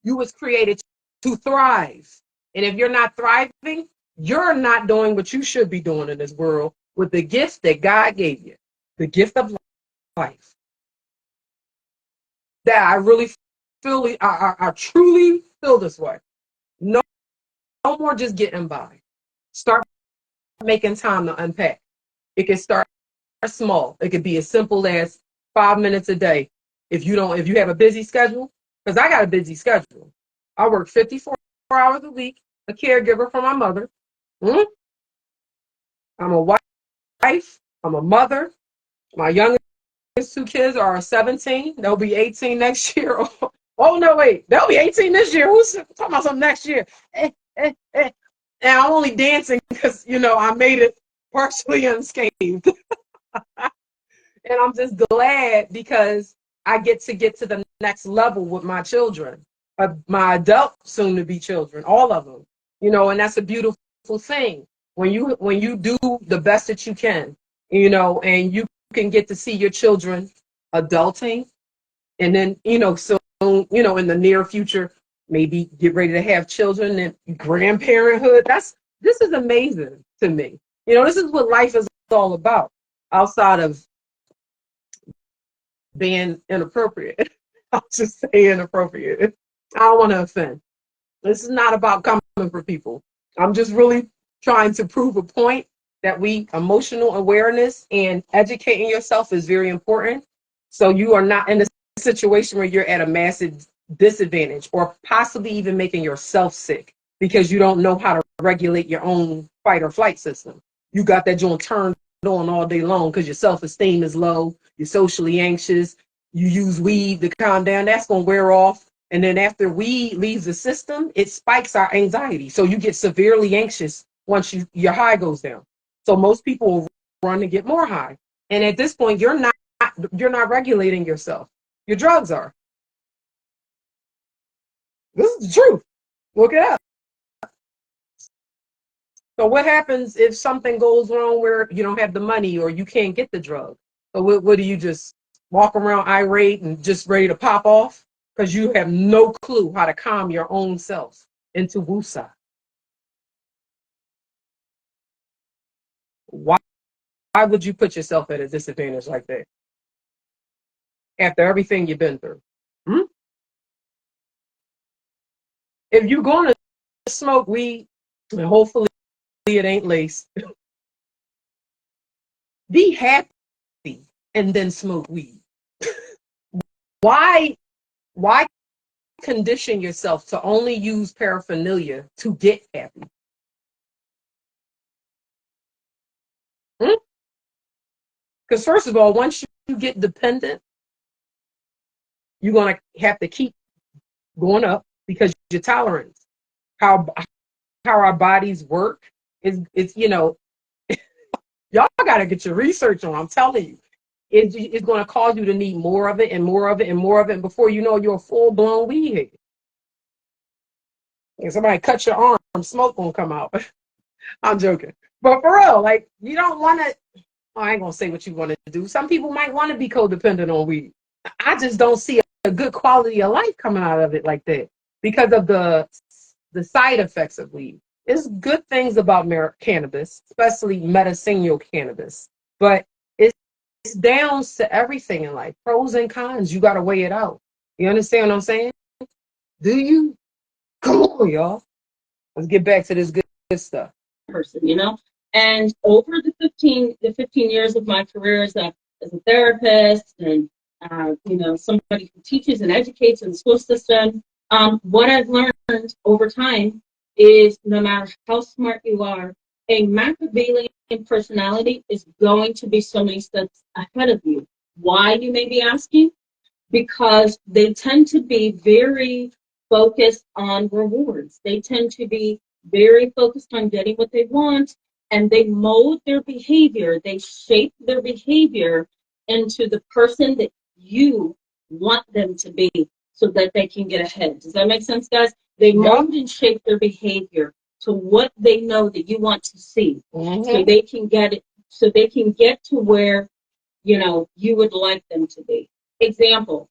You was created to thrive. And if you're not thriving, you're not doing what you should be doing in this world with the gifts that God gave you. The gift of life. That I really feel, I truly feel this way. No more just getting by. Start making time to unpack. It can start small. It could be as simple as 5 minutes a day. If you have a busy schedule, because I got a busy schedule. I work 54 hours a week, a caregiver for my mother. I'm a wife. I'm a mother. My youngest 2 kids are 17. They'll be 18 next year. Oh, no, wait. They'll be 18 this year. Who's talking about something next year? And I'm only dancing because, I made it partially unscathed. And I'm just glad because I get to the next level with my children, my adult soon to be children, all of them, and that's a beautiful thing when you do the best that you can, and you can get to see your children adulting, and then, so, in the near future, maybe get ready to have children and grandparenthood. This is amazing to me. This is what life is all about outside of being inappropriate. I'll just say inappropriate. I don't want to offend. This is not about coming for people. I'm just really trying to prove a point that emotional awareness and educating yourself is very important. So you are not in a situation where you're at a massive disadvantage or possibly even making yourself sick because you don't know how to regulate your own fight or flight system. You got that joint turned on all day long because your self-esteem is low, you're socially anxious, you use weed to calm down, that's going to wear off. And then after weed leaves the system, it spikes our anxiety. So you get severely anxious once your high goes down. So most people will run to get more high. And at this point, you're not regulating yourself. Your drugs are. This is the truth. Look it up. So what happens if something goes wrong where you don't have the money or you can't get the drug? So what do you just walk around irate and just ready to pop off? Because you have no clue how to calm your own self into wusa. Why would you put yourself at a disadvantage like that after everything you've been through? Hmm? If you're going to smoke weed, and hopefully it ain't laced, be happy and then smoke weed. Why condition yourself to only use paraphernalia to get happy? Because first of all, once you get dependent, you're going to have to keep going up because your tolerance, how our bodies work is y'all got to get your research on. I'm telling you, it's going to cause you to need more of it and more of it and more of it. And before you know, you're a full blown weed head. And somebody cut your arm, smoke gonna come out. I'm joking, but for real, like you don't want to. I ain't gonna say what you want to do. Some people might want to be codependent on weed. I just don't see a good quality of life coming out of it like that because of the side effects of weed. There's good things about cannabis, especially medicinal cannabis, but it's down to everything in life. Pros and cons, you got to weigh it out. You understand what I'm saying? Do you? Come on, y'all. Let's get back to this good stuff. Person, and over the 15 years of my career as a therapist and somebody who teaches and educates in the school system, what I've learned over time is no matter how smart you are, a Machiavellian personality is going to be so many steps ahead of you. Why, you may be asking? Because they tend to be very focused on rewards. They tend to be very focused on getting what they want, and they mold their behavior. They shape their behavior into the person that you want them to be so that they can get ahead. Does that make sense, guys? They mold and shape their behavior to what they know that you want to see, so they can get it, so they can get to where you would like them to be. Example,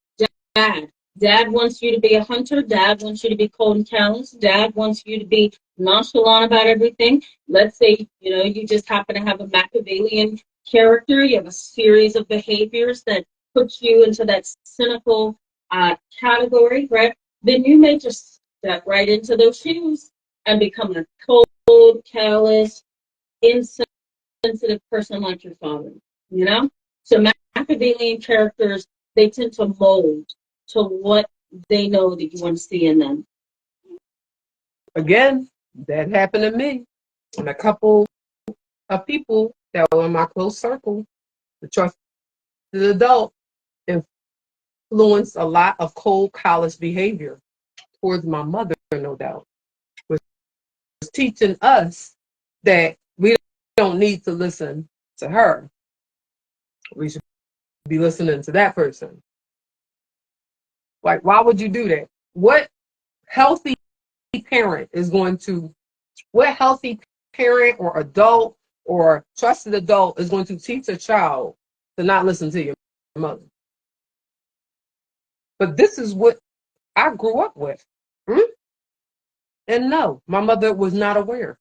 dad. Dad wants you to be a hunter. Dad wants you to be cold and callous. Dad wants you to be nonchalant about everything. Let's say, you just happen to have a Machiavellian character. You have a series of behaviors that puts you into that cynical category, right? Then you may just step right into those shoes and become a cold, callous, insensitive person like your father, So Machiavellian characters, they tend to mold to what they know that you want to see in them. Again, that happened to me and a couple of people that were in my close circle. The trusted adult influenced a lot of cold, callous behavior towards my mother, no doubt. Was teaching us that we don't need to listen to her. We should be listening to that person. Like, why would you do that? What healthy parent is going to, what healthy parent or adult or trusted adult is going to teach a child to not listen to your mother? But this is what I grew up with. And no, my mother was not aware.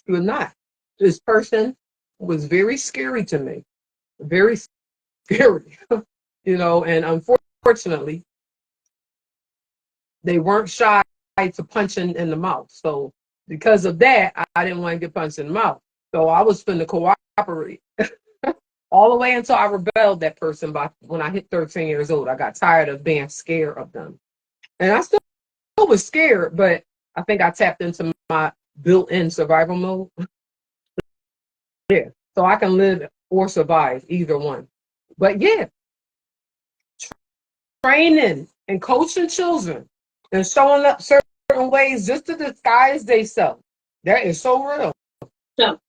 She was not. This person was very scary to me. Very scary. And unfortunately, they weren't shy to punching in the mouth. So because of that, I didn't want to get punched in the mouth. So I was finna cooperate all the way until I rebelled that person when I hit 13 years old. I got tired of being scared of them. And I still was scared, but I think I tapped into my built-in survival mode. Yeah. So I can live or survive, either one. But yeah, training and coaching children and showing up certain ways just to disguise themselves. That is so real. So,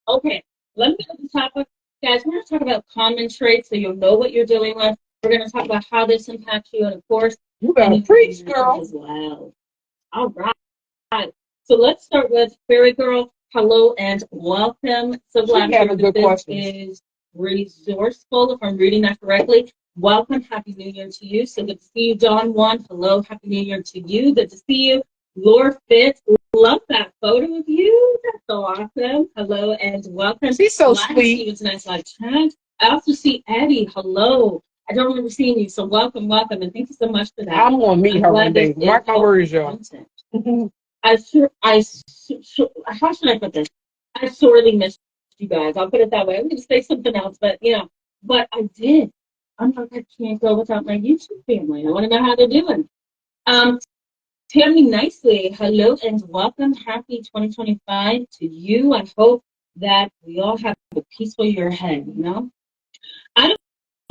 okay, let me go to the topic. Guys, we're going to talk about common traits so you'll know what you're dealing with. We're going to talk about how this impacts you, and of course, you better preach, girl. As well. All right. So let's start with Fairy Girl. Hello and welcome. So glad this is resourceful, if I'm reading that correctly. Welcome. Happy New Year to you. So good to see you, Dawn One. Hello. Happy New Year to you. Good to see you. Lord Fitz. Love that photo of you. That's so awesome. Hello and welcome. She's so sweet. It's nice live chat. I also see Eddie. Hello. I don't remember seeing you, so welcome, and thank you so much for that. I'm gonna meet her one day. Mark my words, y'all. how should I put this? I sorely missed you guys. I'll put it that way. I'm going to say something else, but I did. I'm like, I can't go without my YouTube family. I want to know how they're doing. Tammy Nicely, hello and welcome. Happy 2025 to you. I hope that we all have a peaceful year ahead. I don't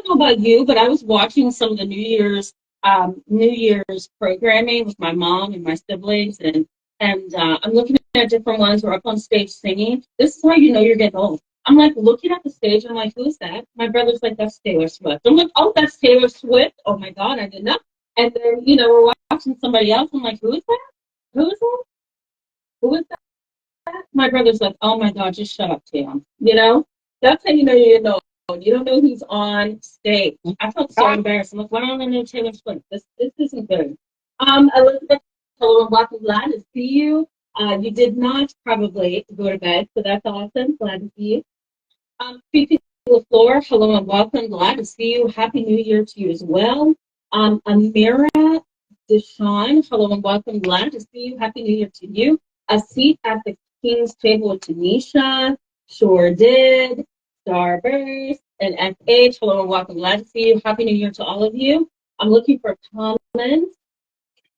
know about you, but I was watching some of the New Year's programming with my mom and my siblings, and I'm looking at different ones who are up on stage singing. This is how you know you're getting old. I'm like looking at the stage, and I'm like, who is that? My brother's like, that's Taylor Swift. I'm like, oh, that's Taylor Swift. Oh my God, I didn't know. And then, we're watching somebody else. I'm like, who is that? Who is that? Who is that? My brother's like, oh my God, just shut up, Tam. That's how you know you're getting old. You don't know who's on stage. I felt so embarrassed. I'm like, why don't I know Taylor Swift? This isn't good. Elizabeth, hello and welcome. Glad to see you. You did not probably go to bed, so that's awesome. Glad to see you. Fifi LaFleur, hello and welcome. Glad to see you. Happy New Year to you as well. Amira Deshawn, hello and welcome. Glad to see you. Happy New Year to you. A seat at the King's table with Tanisha. Sure did. Starburst and FH, hello and welcome. Glad to see you. Happy New Year to all of you. I'm looking for comments.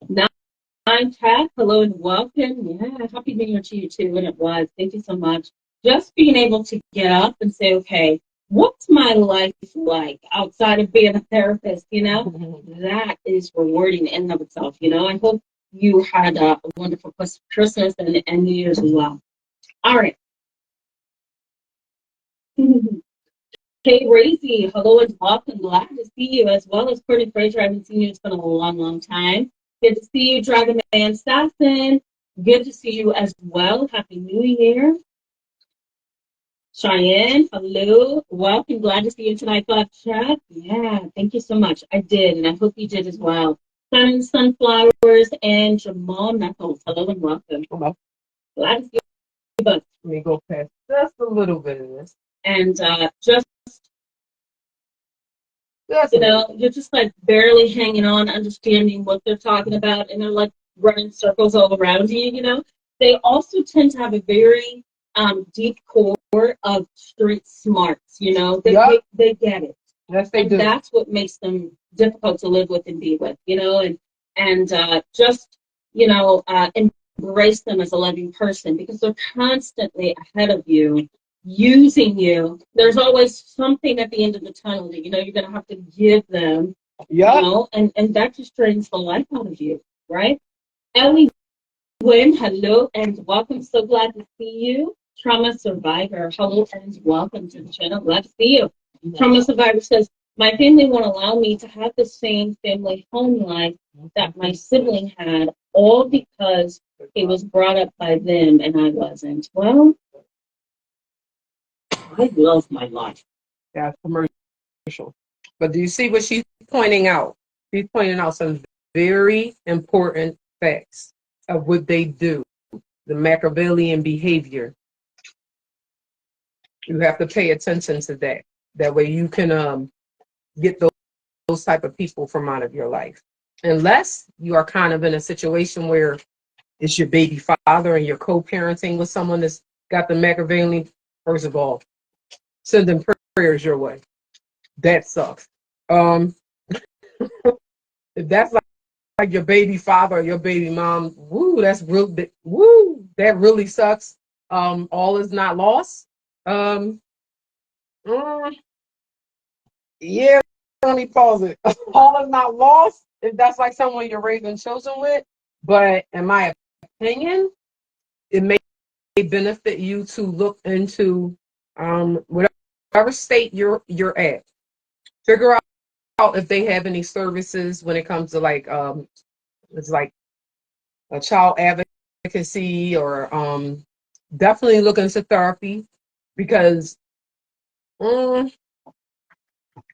Nine Cat, hello and welcome. Yeah, Happy New Year to you too. And it was. Thank you so much. Just being able to get up and say, okay, what's my life like outside of being a therapist? That is rewarding in and of itself. I hope you had a wonderful Christmas and New Year's as well. All right. Kay Razy, hello and welcome. Glad to see you, as well as Courtney Fraser. I haven't seen you. It's been a long, long time. Good to see you, Dragon Man Stassen. Good to see you as well. Happy New Year. Cheyenne, hello. Welcome. Glad to see you tonight, Bob Chat. Yeah, thank you so much. I did, and I hope you did as well. Sunflowers and Jamal Knuckles. Hello and welcome. Hello. Glad to see you both. Let me go past just a little bit of this. And just you're just like barely hanging on, understanding what they're talking about, and they're like running circles all around you. They also tend to have a very deep core of street smarts. They get it. Yes, they do. That's what makes them difficult to live with and be with. And just embrace them as a loving person, because they're constantly ahead of you, using you. There's always something at the end of the tunnel that you're going to have to give them. And that just drains the life out of you, right? Ellie Wynn, hello and welcome. So glad to see you. Trauma survivor, hello and welcome to the channel. Glad to see you. Trauma survivor says, my family won't allow me to have the same family home life that my sibling had, all because it was brought up by them and I wasn't. Well, I love my life. That's commercial. But do you see what she's pointing out? She's pointing out some very important facts of what they do, the Machiavellian behavior. You have to pay attention to that. That way you can get those type of people from out of your life. Unless you are kind of in a situation where it's your baby father and you're co-parenting with someone that's got the Machiavellian, first of all, sending prayers your way. That sucks. If that's like your baby father or your baby mom, that's real. That really sucks. All is not lost. Yeah, let me pause it. All is not lost if that's like someone you're raising children with. But in my opinion, it may benefit you to look into whatever state you're at. Figure out if they have any services when it comes to it's like a child advocacy, or definitely look into therapy, because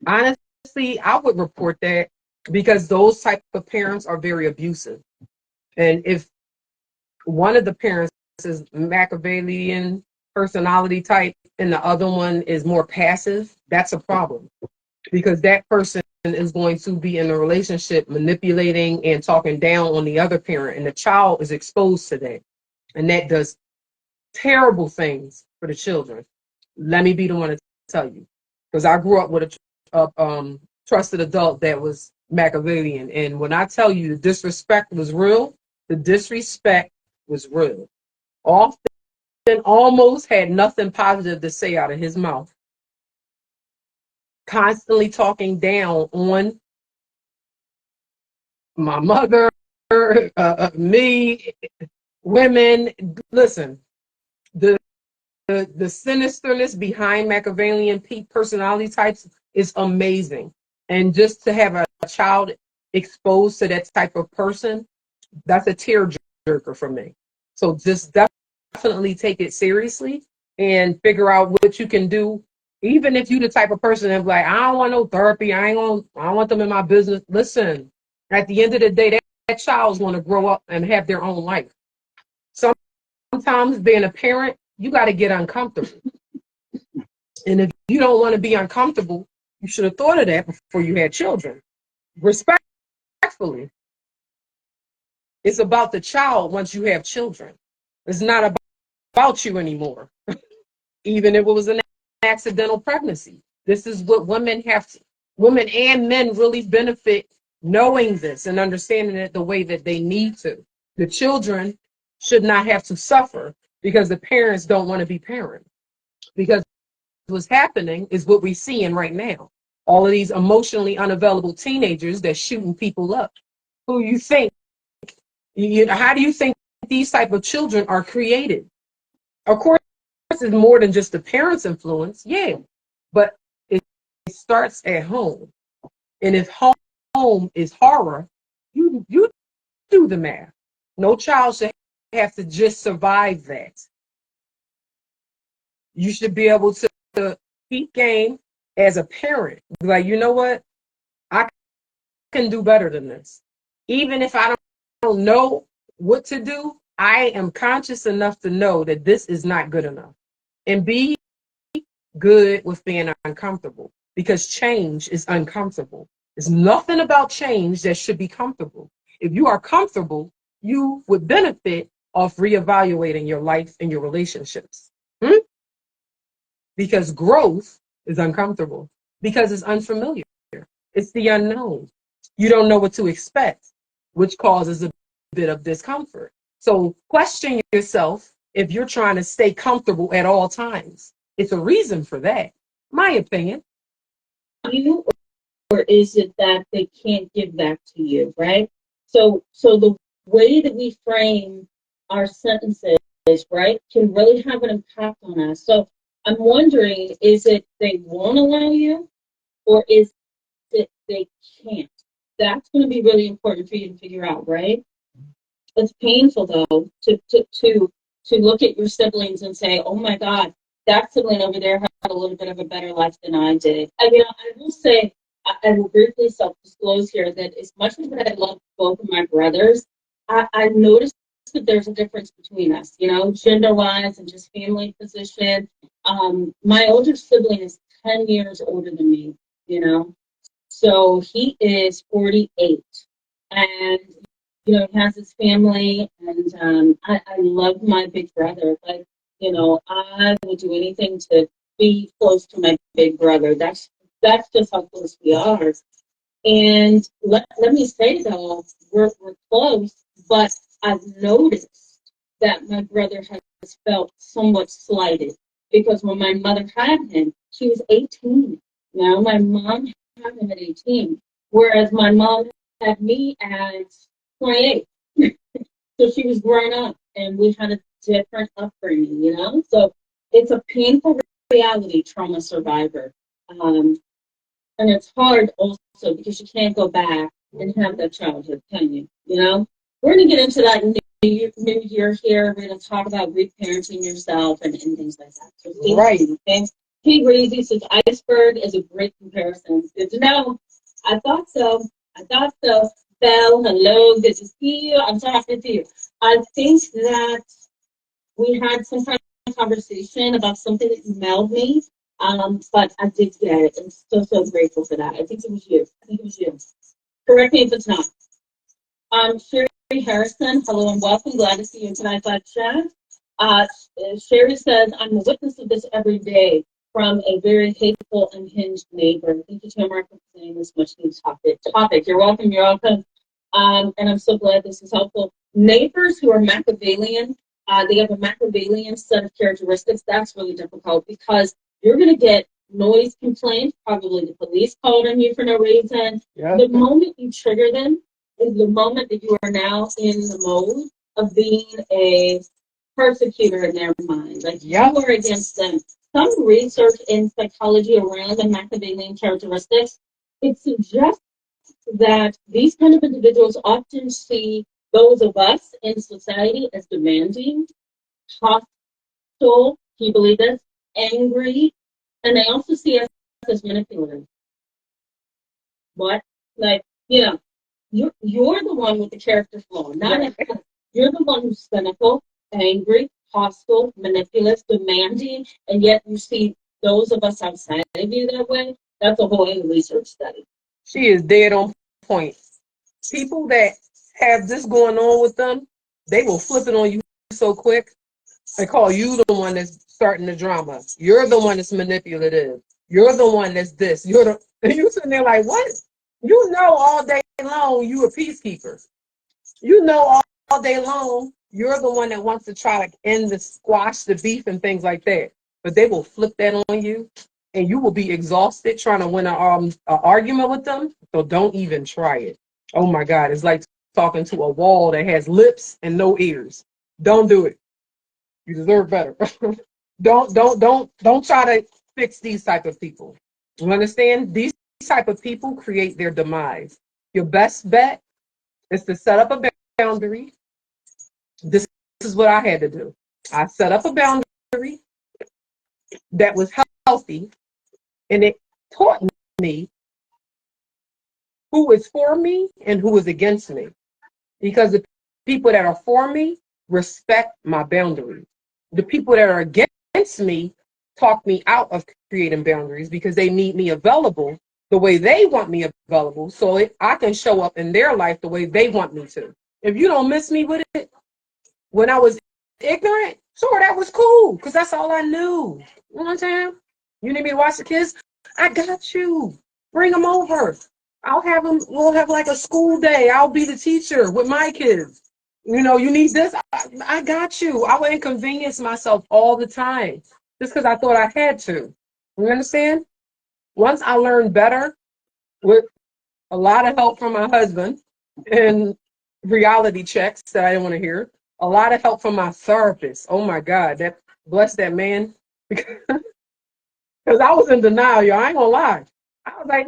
honestly, I would report that, because those type of parents are very abusive. And if one of the parents is Machiavellian personality type and the other one is more passive, that's a problem, because that person is going to be in a relationship manipulating and talking down on the other parent, and the child is exposed to that, and that does terrible things for the children. Let me be the one to tell you, because I grew up with a trusted adult that was Machiavellian, and when I tell you the disrespect was real, the disrespect was real. Often almost had nothing positive to say out of his mouth. Constantly talking down on my mother, me, women. Listen, the sinisterness behind Machiavellian personality types is amazing. And just to have a child exposed to that type of person, that's a tearjerker for me. So just definitely take it seriously and figure out what you can do Even if you the type of person that's like, I don't want no therapy, I don't want them in my business. Listen, at the end of the day, that child's going to grow up and have their own life. Sometimes being a parent, you got to get uncomfortable. And if you don't want to be uncomfortable, you should have thought of that before you had children. Respectfully, it's about the child once you have children. It's not about you anymore, even if it was an accidental pregnancy. This is what women and men really benefit knowing this and understanding it the way that they need to. The children should not have to suffer because the parents don't want to be parents. Because what's happening is what we're seeing right now. All of these emotionally unavailable teenagers that's shooting people up. Who you think? How do you think these type of children are created? Of course, it's more than just the parents' influence, yeah, but it starts at home. And if home is horror, you do the math. No child should have to just survive that. You should be able to keep game as a parent. Like, you know what? I can do better than this. Even if I don't know what to do, I am conscious enough to know that this is not good enough. And be good with being uncomfortable because change is uncomfortable. There's nothing about change that should be comfortable. If you are comfortable, you would benefit off reevaluating your life and your relationships. Because growth is uncomfortable, because it's unfamiliar. It's the unknown. You don't know what to expect, which causes a bit of discomfort. So question yourself if you're trying to stay comfortable at all times. It's a reason for that, my opinion. You, or is it that they can't give that to you, right? So the way that we frame our sentences, right, can really have an impact on us. So I'm wondering, is it they won't allow you, or is it they can't? That's going to be really important for you to figure out, right? It's painful though to look at your siblings and say, "Oh my God, that sibling over there had a little bit of a better life than I did." I mean, I will say, I will briefly self-disclose here that as much as I love both of my brothers, I noticed that there's a difference between us, you know, gender-wise and just family position. My older sibling is 10 years older than me, you know, so he is 48, and you know, he has his family, and I love my big brother. Like, you know, I would do anything to be close to my big brother. That's just how close we are. And let me say though, we're close, but I've noticed that my brother has felt somewhat slighted because when my mother had him, she was 18. Now my mom had him at 18, whereas my mom had me at 28. So she was grown up and we had a different upbringing, you know? So it's a painful reality, trauma survivor. Um, and it's hard also because you can't go back and have that childhood, can you? You know? We're going to get into that new year here. We're going to talk about reparenting yourself and things like that. So stay Right. tuned, okay? Kate Raisy says iceberg is a great comparison. Good to know. I thought so. I thought so. Belle, hello, good to see you. I'm so happy to see you. I think that we had some kind of conversation about something that you mailed me, but I did get it. I'm so grateful for that. I think it was you. I think it was you. Correct me if it's not. Sherry Harrison, hello and welcome. Glad to see you in tonight's live chat. Sherry says, I'm a witness of this every day from a very hateful, unhinged neighbor. Thank you, Tamara, for saying this much news topic. You're welcome. You're welcome. And I'm so glad this is helpful. Neighbors who are Machiavellian, they have a Machiavellian set of characteristics. That's really difficult because you're going to get noise complaints, probably the police called on you for no reason. Yeah. The moment you trigger them is the moment that you are now in the mode of being a persecutor in their mind. Like, yep, you are against them. Some research in psychology around the Machiavellian characteristics, it suggests that these kind of individuals often see those of us in society as demanding, hostile, can you believe this? Angry, And they also see us as manipulative. What? Like, you know, you're the one with the character flaw, not Right. you're the one who's cynical, angry, hostile, manipulative, demanding, and yet you see those of us outside of you that way. That's a whole other research study. She is dead on point. People that have this going on with them, they will flip it on you so quick. They call you the one that's starting the drama. You're the one that's manipulative. You're the one that's this. You're the and you sitting there like, what? You know all day long you a peacekeeper. You know all day long you're the one that wants to try to end the squash the beef and things like that. But they will flip that on you and you will be exhausted trying to win an argument with them. So don't even try it. Oh my God. It's like talking to a wall that has lips and no ears. Don't do it. You deserve better. Don't try to fix these type of people. You understand? These type of people create their demise. Your best bet is to set up a boundary. This is what I had to do. I set up a boundary that was healthy, and it taught me who is for me and who is against me. Because the people that are for me respect my boundaries. The people that are against me talk me out of creating boundaries because they need me available the way they want me available so I can show up in their life the way they want me to. If you don't miss me with it, when I was ignorant, sure, that was cool because that's all I knew. You know what I'm saying? You need me to watch the kids? I got you. Bring them over. I'll have them, we'll have like a school day. I'll be the teacher with my kids. You know, you need this? I got you. I would inconvenience myself all the time just because I thought I had to. You understand? Once I learned better with a lot of help from my husband and reality checks that I didn't want to hear, a lot of help from my therapist. Oh my God, that bless that man. Because I was in denial, y'all. I ain't gonna lie. I was like,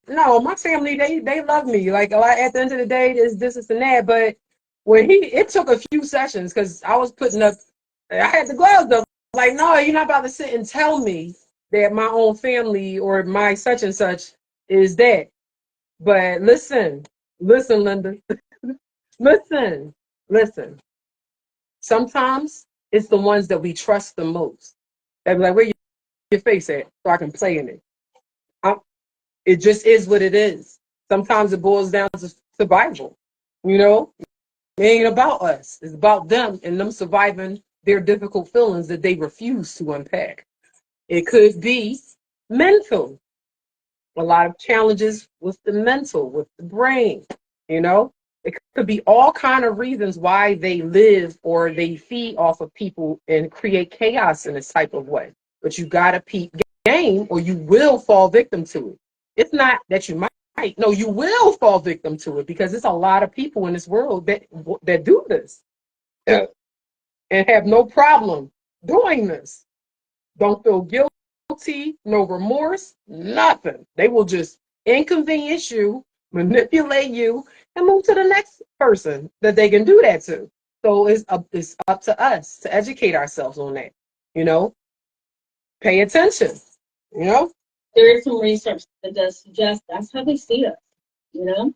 no, my family, they love me. Like at the end of the day, this and that. But when it took a few sessions because I was putting up, I had the gloves up. Like, no, you're not about to sit and tell me that my own family or my such and such is that. But listen, Linda, listen, listen. Sometimes it's the ones that we trust the most. They be like, where your face at? So I can play in it. It just is what it is. Sometimes it boils down to survival. You know, it ain't about us. It's about them and them surviving their difficult feelings that they refuse to unpack. It could be mental. A lot of challenges with the mental, with the brain. You know, it could be all kind of reasons why they live or they feed off of people and create chaos in this type of way. But you got to peep game or you will fall victim to it. It's not that you might. No, you will fall victim to it because there's a lot of people in this world that do this and have no problem doing this. Don't feel guilty, no remorse, nothing. They will just inconvenience you, manipulate you, and move to the next person that they can do that to. So it's up to us to educate ourselves on that. You know, pay attention. You know, There is some research that does suggest that's how they see us, you know?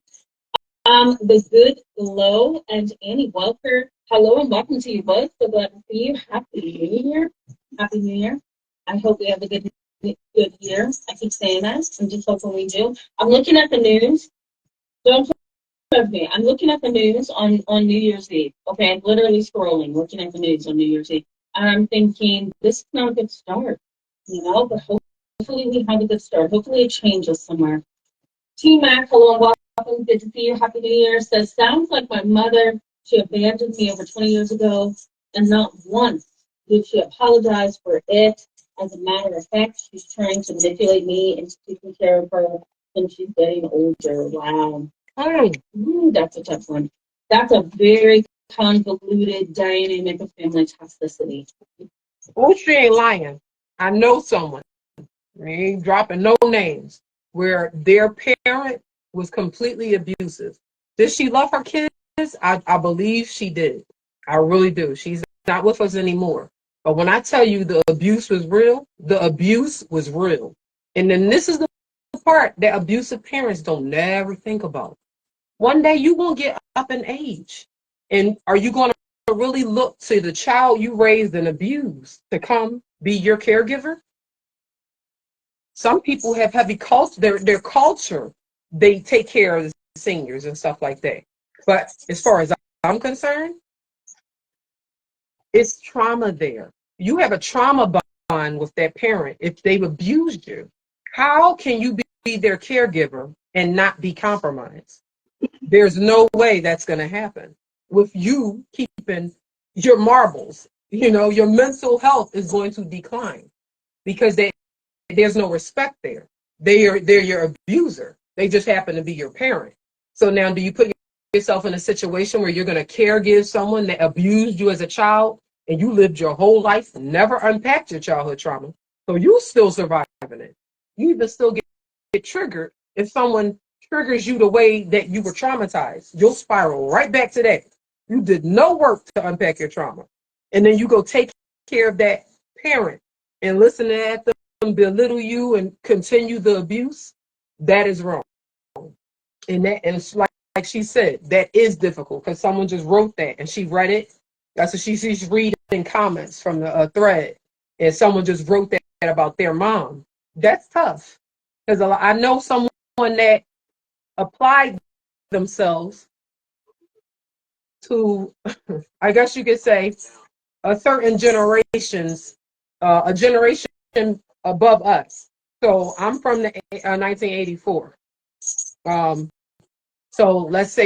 The good low and Annie Welker. Hello and welcome to you both. So glad to see you. Happy New Year. Happy New Year. I hope we have a good year. I keep saying that. I'm just hoping we do. I'm looking at the news. Don't trust me. I'm looking at the news on New Year's Eve. Okay, I'm literally scrolling, looking at the news on New Year's Eve. And I'm thinking, this is not a good start, you know, but hopefully we have a good start. Hopefully it changes somewhere. T Mac, hello and welcome. Good to see you. Happy New Year. Says, sounds like my mother. She abandoned me over 20 years ago, and not once did she apologize for it. As a matter of fact, she's trying to manipulate me into taking care of her when she's getting older. Wow. That's a tough one. That's a very convoluted dynamic of family toxicity. oh, she ain't lying. I know someone. I ain't dropping no names where their parent was completely abusive. Did she love her kids? I believe she did. I really do. She's not with us anymore. But when I tell you the abuse was real, the abuse was real. And then this is the part that abusive parents don't never think about. One day you won't get up in age. And are you going to really look to the child you raised and abused to come be your caregiver? Some people have heavy culture, their culture, they take care of the seniors and stuff like that. But as far as I'm concerned, it's trauma there. You have a trauma bond with that parent if they've abused you. How can you be their caregiver and not be compromised? There's no way that's going to happen with you keeping your marbles. You know, your mental health is going to decline because there's no respect there. They're your abuser. They just happen to be your parent. So now, do you put yourself in a situation where you're going to care give someone that abused you as a child, and you lived your whole life, never unpacked your childhood trauma, so you still surviving it? You even still get triggered if someone triggers you the way that you were traumatized. You'll spiral right back to that. You did no work to unpack your trauma, and then you go take care of that parent and listen to them belittle you and continue the abuse. That is wrong. And it's like she said, that is difficult because someone just wrote that and she read it. That's what she's reading comments from the thread, and someone just wrote that about their mom. That's tough because I know someone that applied themselves to, I guess you could say, a certain generations, a generation above us. So I'm from the 1984. So let's say,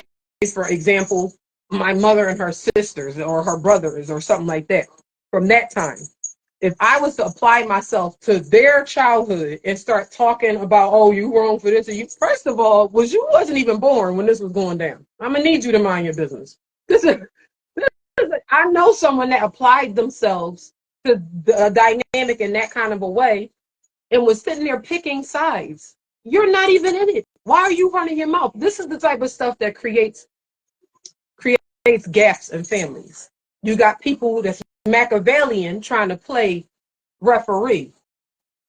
for example, my mother and her sisters or her brothers or something like that from that time. If I was to apply myself to their childhood and start talking about, oh, you wrong for this, or you, first of all, you wasn't even born when this was going down. I'm gonna need you to mind your business. I know someone that applied themselves to the dynamic in that kind of a way and was sitting there picking sides. You're not even in it. Why are you running your mouth? This is the type of stuff that creates gaps in families. You got people that's Machiavellian trying to play referee.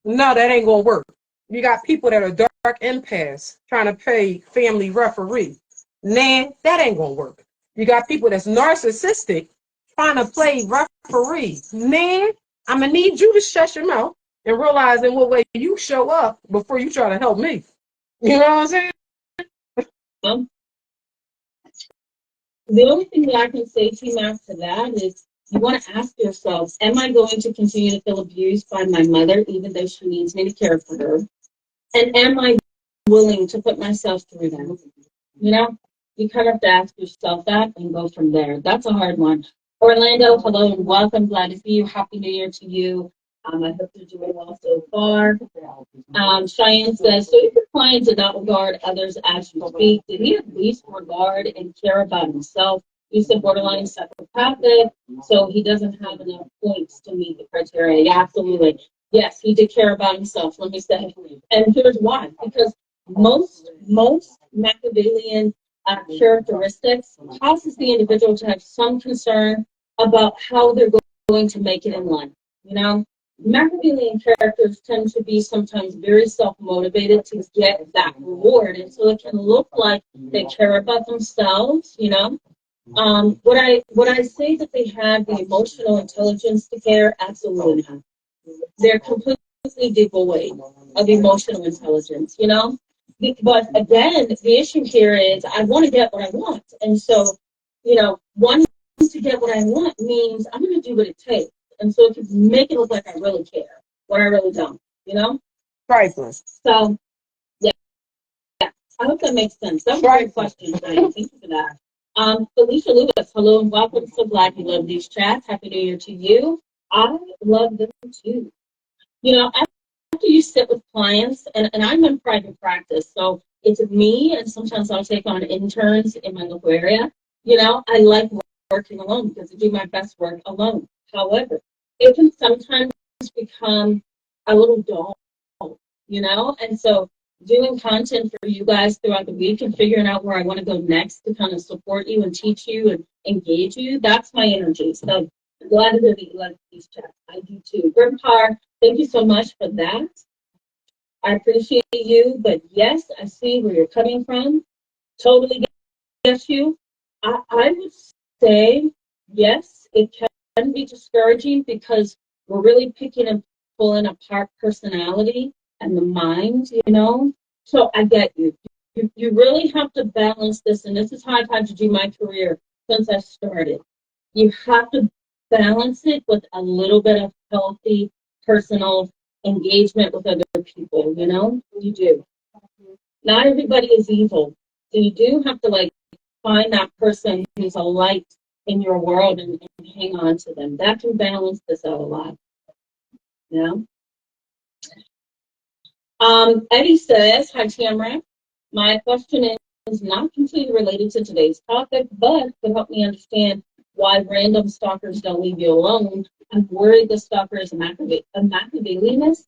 No, that ain't gonna work. You got people that are dark empaths trying to play family referee. Nah, that ain't gonna work. You got people that's narcissistic trying to play referee. Nah, I'm gonna need you to shut your mouth and realize in what way you show up before you try to help me. You know what I'm saying? Um, the only thing that I can say to you after that is you want to ask yourself, am I going to continue to feel abused by my mother even though she needs me to care for her? And am I willing to put myself through that? You know, you kind of have to ask yourself that and go from there. That's a hard one. Orlando, hello and welcome. Glad to see you. Happy New Year to you. I hope you're doing well so far. Cheyenne says, so if your client did not regard others as you speak, did he at least regard and care about himself? You said borderline psychopathic, so he doesn't have enough points to meet the criteria. Yeah, absolutely. Yes, he did care about himself. Let me say, and here's why: because most Machiavellian characteristics causes the individual to have some concern about how they're going to make it in life. You know, Machiavellian characters tend to be sometimes very self-motivated to get that reward, and so it can look like they care about themselves. You know, would I say that they have the emotional intelligence to care? Absolutely not. They're completely devoid of emotional intelligence. You know, but again, the issue here is I want to get what I want, and so you know, wanting to get what I want means I'm going to do what it takes. And so it can make it look like I really care when I really don't, you know? Priceless. So, yeah, I hope that makes sense. That was a great question, Diane. Thank you for that. Felicia Lewis, hello and welcome. So glad you love these chats. Happy New Year to you. I love them too. You know, after you sit with clients, and I'm in private practice, so it's me, and sometimes I'll take on interns in my local area. You know, I like working alone because I do my best work alone. However, it can sometimes become a little dull, you know? And so doing content for you guys throughout the week and figuring out where I want to go next to kind of support you and teach you and engage you, that's my energy. So Glad to hear that you like these chats. I do too. Grandpa, thank you so much for that. I appreciate you, but yes, I see where you're coming from. Totally get you. I would say yes, it can be discouraging because we're really picking and pulling apart personality and the mind, you know. So I get you. You really have to balance this, and this is how I've had to do my career since I started. You have to balance it with a little bit of healthy personal engagement with other people, you know? You do. Not everybody is evil. So you do have to like find that person who's a light in your world and hang on to them. That can balance this out a lot. You know? Eddie says, hi Tamara. My question is not completely related to today's topic, but could help me understand why random stalkers don't leave you alone. I'm worried the stalker is a Machiavellianist,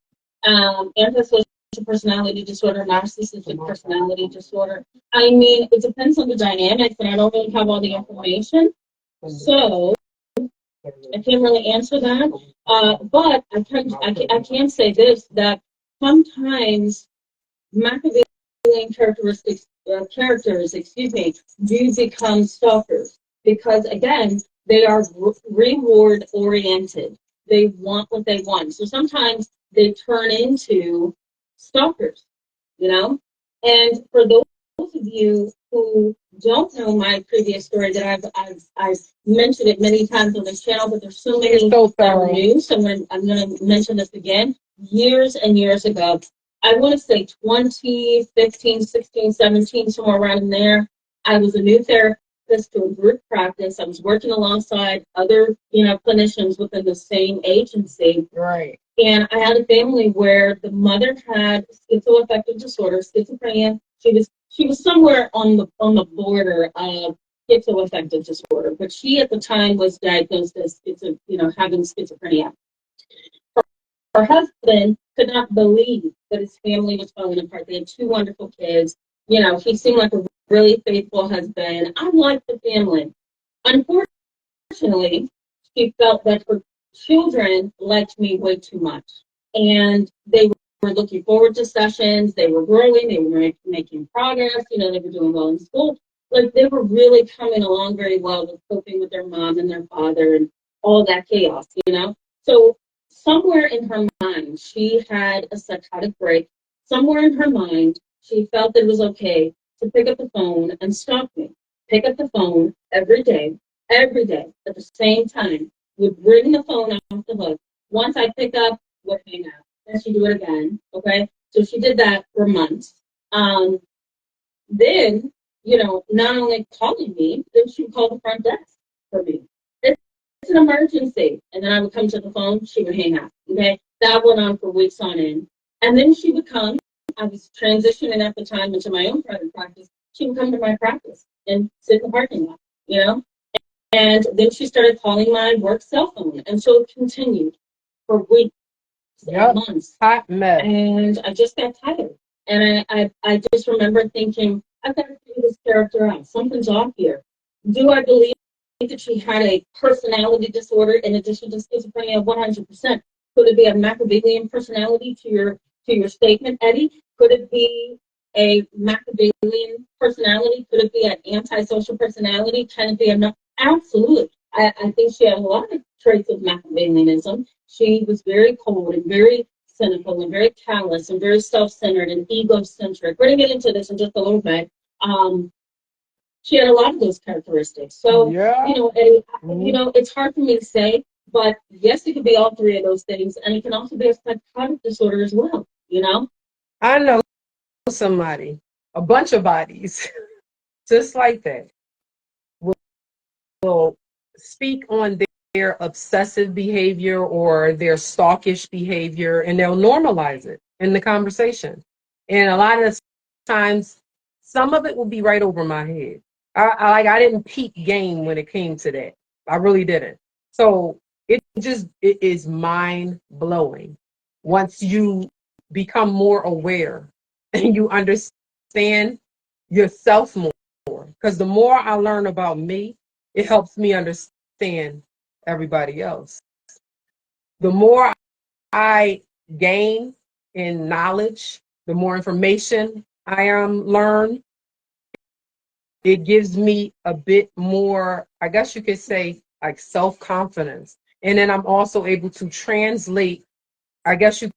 antisocial personality disorder, narcissistic personality disorder. I mean, it depends on the dynamics, and I don't really have all the information. So I can't really answer that. But I can say this, that sometimes Machiavellian characters, excuse me, do become stalkers because again, they are reward oriented. They want what they want. So sometimes they turn into stalkers, you know? And for those of you who don't know my previous story that I've mentioned it many times on this channel, but there's so many that are new. So I'm going to mention this again. Years and years ago, I want to say 2015, 16, 17, somewhere around in there. I was a new therapist to a group practice. I was working alongside other, clinicians within the same agency. Right. And I had a family where the mother had schizoaffective disorder, schizophrenia. She was somewhere on the border of schizoaffective disorder, but she at the time was diagnosed as having schizophrenia. Her husband could not believe that his family was falling apart. They had two wonderful kids. He seemed like a really faithful husband. I liked the family. Unfortunately, she felt that her children liked me way too much. And they were looking forward to sessions. They were growing. They were making progress. They were doing well in school. Like they were really coming along very well with coping with their mom and their father and all that chaos. So somewhere in her mind, she had a psychotic break. Somewhere in her mind, she felt it was okay to pick up the phone and stalk me. Pick up the phone every day at the same time, would bring the phone off the hook. Once I pick up, would hang up. Then she'd do it again. Okay. So she did that for months. Then, not only calling me, then she would call the front desk for me. It's an emergency. And then I would come to the phone, she would hang up. Okay. That went on for weeks on end. And then she would come. I was transitioning at the time into my own private practice. She would come to my practice and sit in the parking lot. And then she started calling my work cell phone. And so it continued for weeks and months. Hot mess. And I just got tired. And I just remember thinking, I've got to figure this character out. Something's off here. Do I believe that she had a personality disorder in addition to schizophrenia? 100%. Could it be a Machiavellian personality to your statement, Eddie? Could it be a Machiavellian personality? Could it be an antisocial personality? Can it be a Absolutely. I think she had a lot of traits of Machiavellianism. She was very cold and very cynical and very callous and very self-centered and egocentric. We're going to get into this in just a little bit. She had a lot of those characteristics. So, it's hard for me to say, but yes, it could be all three of those things. And it can also be a psychotic disorder as well. I know somebody, a bunch of bodies, just like that, will speak on their obsessive behavior or their stalkish behavior, and they'll normalize it in the conversation. And a lot of times, some of it will be right over my head. I didn't peak game when it came to that. I really didn't. So it is mind blowing once you become more aware and you understand yourself more. Because the more I learn about me, it helps me understand everybody else. The more I gain in knowledge, the more information I learn, it gives me a bit more, I guess you could say, like self-confidence. And then I'm also able to translate, I guess you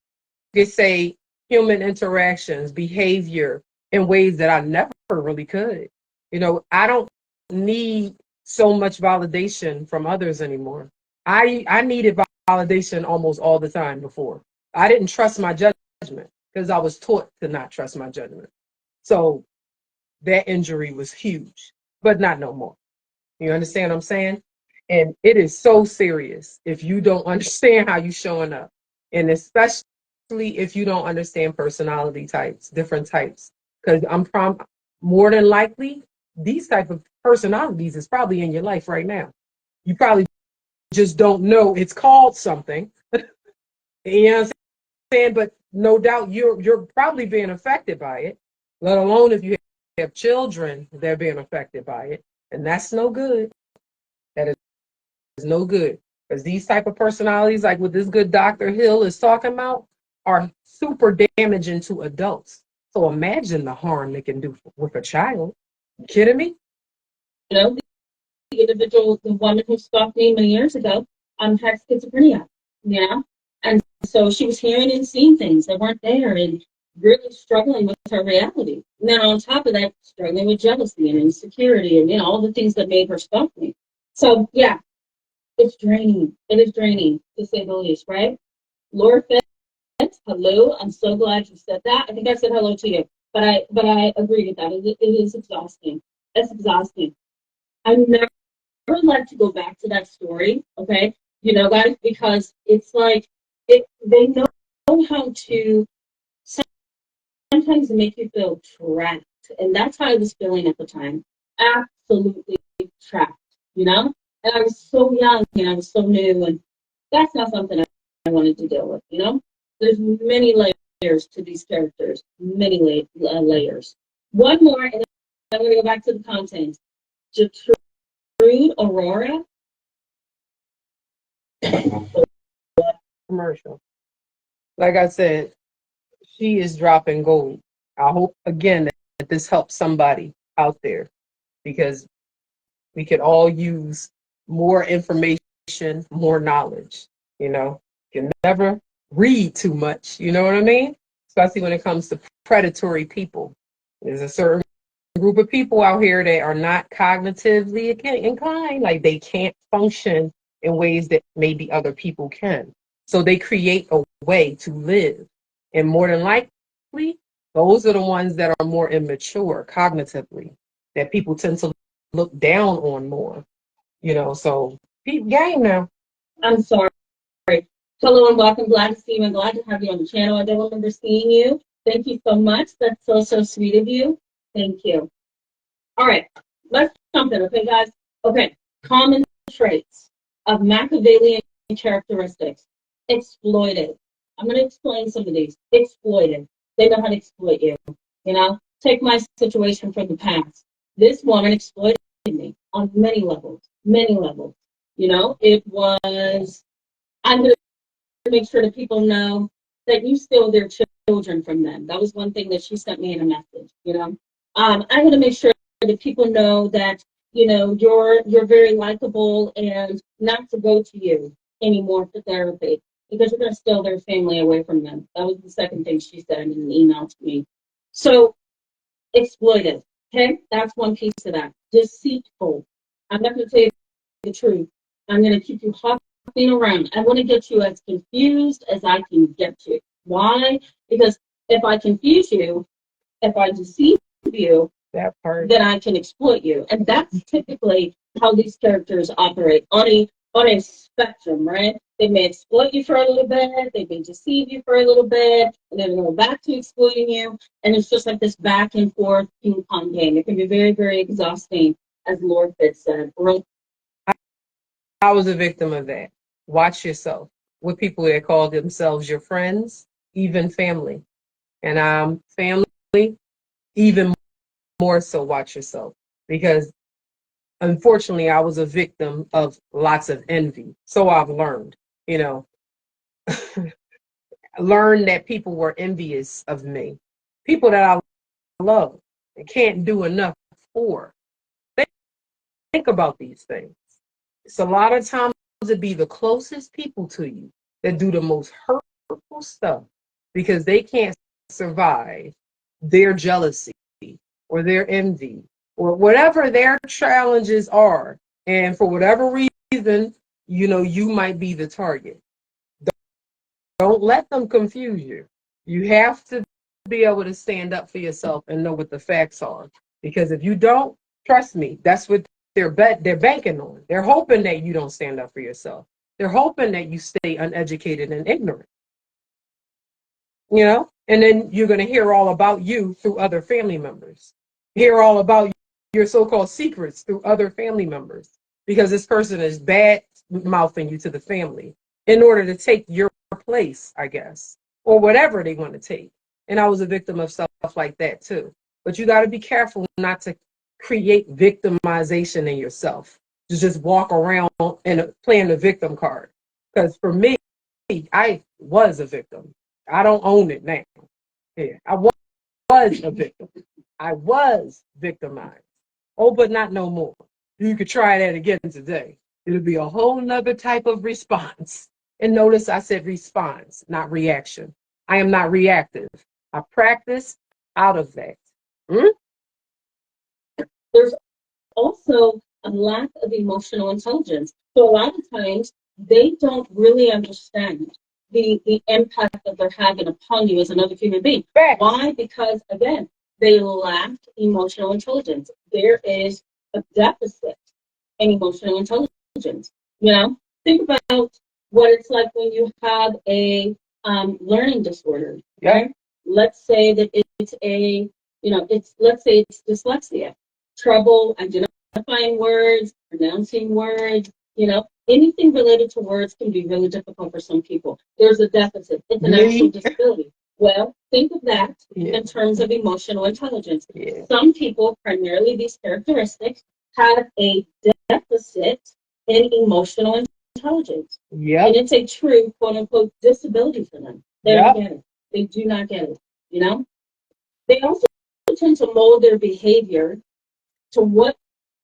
could say, human interactions, behavior in ways that I never really could. You know, I don't need so much validation from others anymore. I needed validation almost all the time before. I didn't trust my judgment because I was taught to not trust my judgment. So that injury was huge, but not no more. You understand what I'm saying? And it is so serious if you don't understand how you showing up. And especially if you don't understand personality types, different types. Because more than likely, these type of personalities is probably in your life right now. You probably just don't know it's called something. You know what I'm saying? But no doubt you're probably being affected by it, let alone if you have children, they're being affected by it. And that's no good. That is no good. Because these type of personalities, like what this good Dr. Hill is talking about, are super damaging to adults. So imagine the harm they can do with a child. You kidding me? You know, the individual, the woman who stalked me many years ago, had schizophrenia, you know? And so she was hearing and seeing things that weren't there and really struggling with her reality. And then on top of that, struggling with jealousy and insecurity and, you know, all the things that made her stalk me. So, yeah, it's draining. It is draining, to say the least, right? Laura Fitz, hello. I'm so glad you said that. I think I said hello to you, but I agree with that. It is exhausting. It's exhausting. I never like to go back to that story, okay? You know, guys, because it's like they know how to sometimes make you feel trapped. And that's how I was feeling at the time. Absolutely trapped, you know? And I was so young and I was so new, and that's not something I wanted to deal with, you know? There's many layers to these characters, many layers. One more, and then I'm going to go back to the content. Gertrude Aurora. Commercial. Like I said, she is dropping gold. I hope again that this helps somebody out there because we could all use more information, more knowledge. You know, you can never read too much. You know what I mean? Especially when it comes to predatory people. There's a certain group of people out here that are not cognitively inclined, like they can't function in ways that maybe other people can. So they create a way to live. And more than likely, those are the ones that are more immature cognitively, that people tend to look down on more, you know. So keep game now. I'm sorry. Hello and welcome. Glad to see you and glad to have you on the channel. I don't remember seeing you. Thank you so much. That's so sweet of you. Thank you. All right, let's jump in, okay, guys? Okay, common traits of Machiavellian characteristics. Exploited. I'm going to explain some of these. Exploited. They know how to exploit you. You know, take my situation from the past. This woman exploited me on many levels. Many levels. You know, it was. I'm going to make sure that people know that you steal their children from them. That was one thing that she sent me in a message. You know, I'm going to make sure that people know that you know you're very likable and not to go to you anymore for therapy because you're going to steal their family away from them. That was the second thing she said in an email to me. So exploitive. Okay, that's one piece of that. Deceitful. I'm not going to tell you the truth. I'm going to keep you hopping around. I want to get you as confused as I can get you. Why? Because if I confuse you, if I deceive you, That part. then I can exploit you. And that's typically how these characters operate on a spectrum, right? They may exploit you for a little bit, they may deceive you for a little bit, and then go back to exploiting you. And it's just like this back and forth ping pong game. It can be very, very exhausting, as Lord Fitz said. I was a victim of that. Watch yourself with people that call themselves your friends, even family. And family, even more so watch yourself because unfortunately, I was a victim of lots of envy. So I've learned, you know, learned that people were envious of me, people that I love and can't do enough for. Think about these things. It's a lot of times it be the closest people to you that do the most hurtful stuff because they can't survive their jealousy or their envy or whatever their challenges are. And for whatever reason, you might be the target. Don't let them confuse you. You have to be able to stand up for yourself and know what the facts are. Because if you don't, trust me, that's what they're banking on. They're hoping that you don't stand up for yourself. They're hoping that you stay uneducated and ignorant. And then you're going to hear all about you through other family members. Hear all about your so-called secrets through other family members because this person is bad mouthing you to the family in order to take your place, I guess, or whatever they want to take. And I was a victim of stuff like that too. But you got to be careful not to create victimization in yourself. To just walk around and playing the victim card. Because for me, I was a victim. I don't own it now. Yeah, I was a victim. I was victimized. Oh, but not no more. You could try that again today. It'll be a whole nother type of response. And notice I said response, not reaction. I am not reactive. I practice out of that. Hmm? There's also a lack of emotional intelligence. So a lot of times they don't really understand the impact that they're having upon you as another human being. Facts. Why? Because again, they lack emotional intelligence. There is a deficit in emotional intelligence. Think about what it's like when you have a learning disorder, right? Let's say that it's let's say it's dyslexia, trouble identifying words, pronouncing words, anything related to words can be really difficult for some people. There's a deficit. It's an actual disability. Well, think of that in terms of emotional intelligence. Some people, primarily these characteristics, have a deficit in emotional intelligence. And it's a true, quote unquote, disability for them. They don't get it. They do not get it. They also tend to mold their behavior to what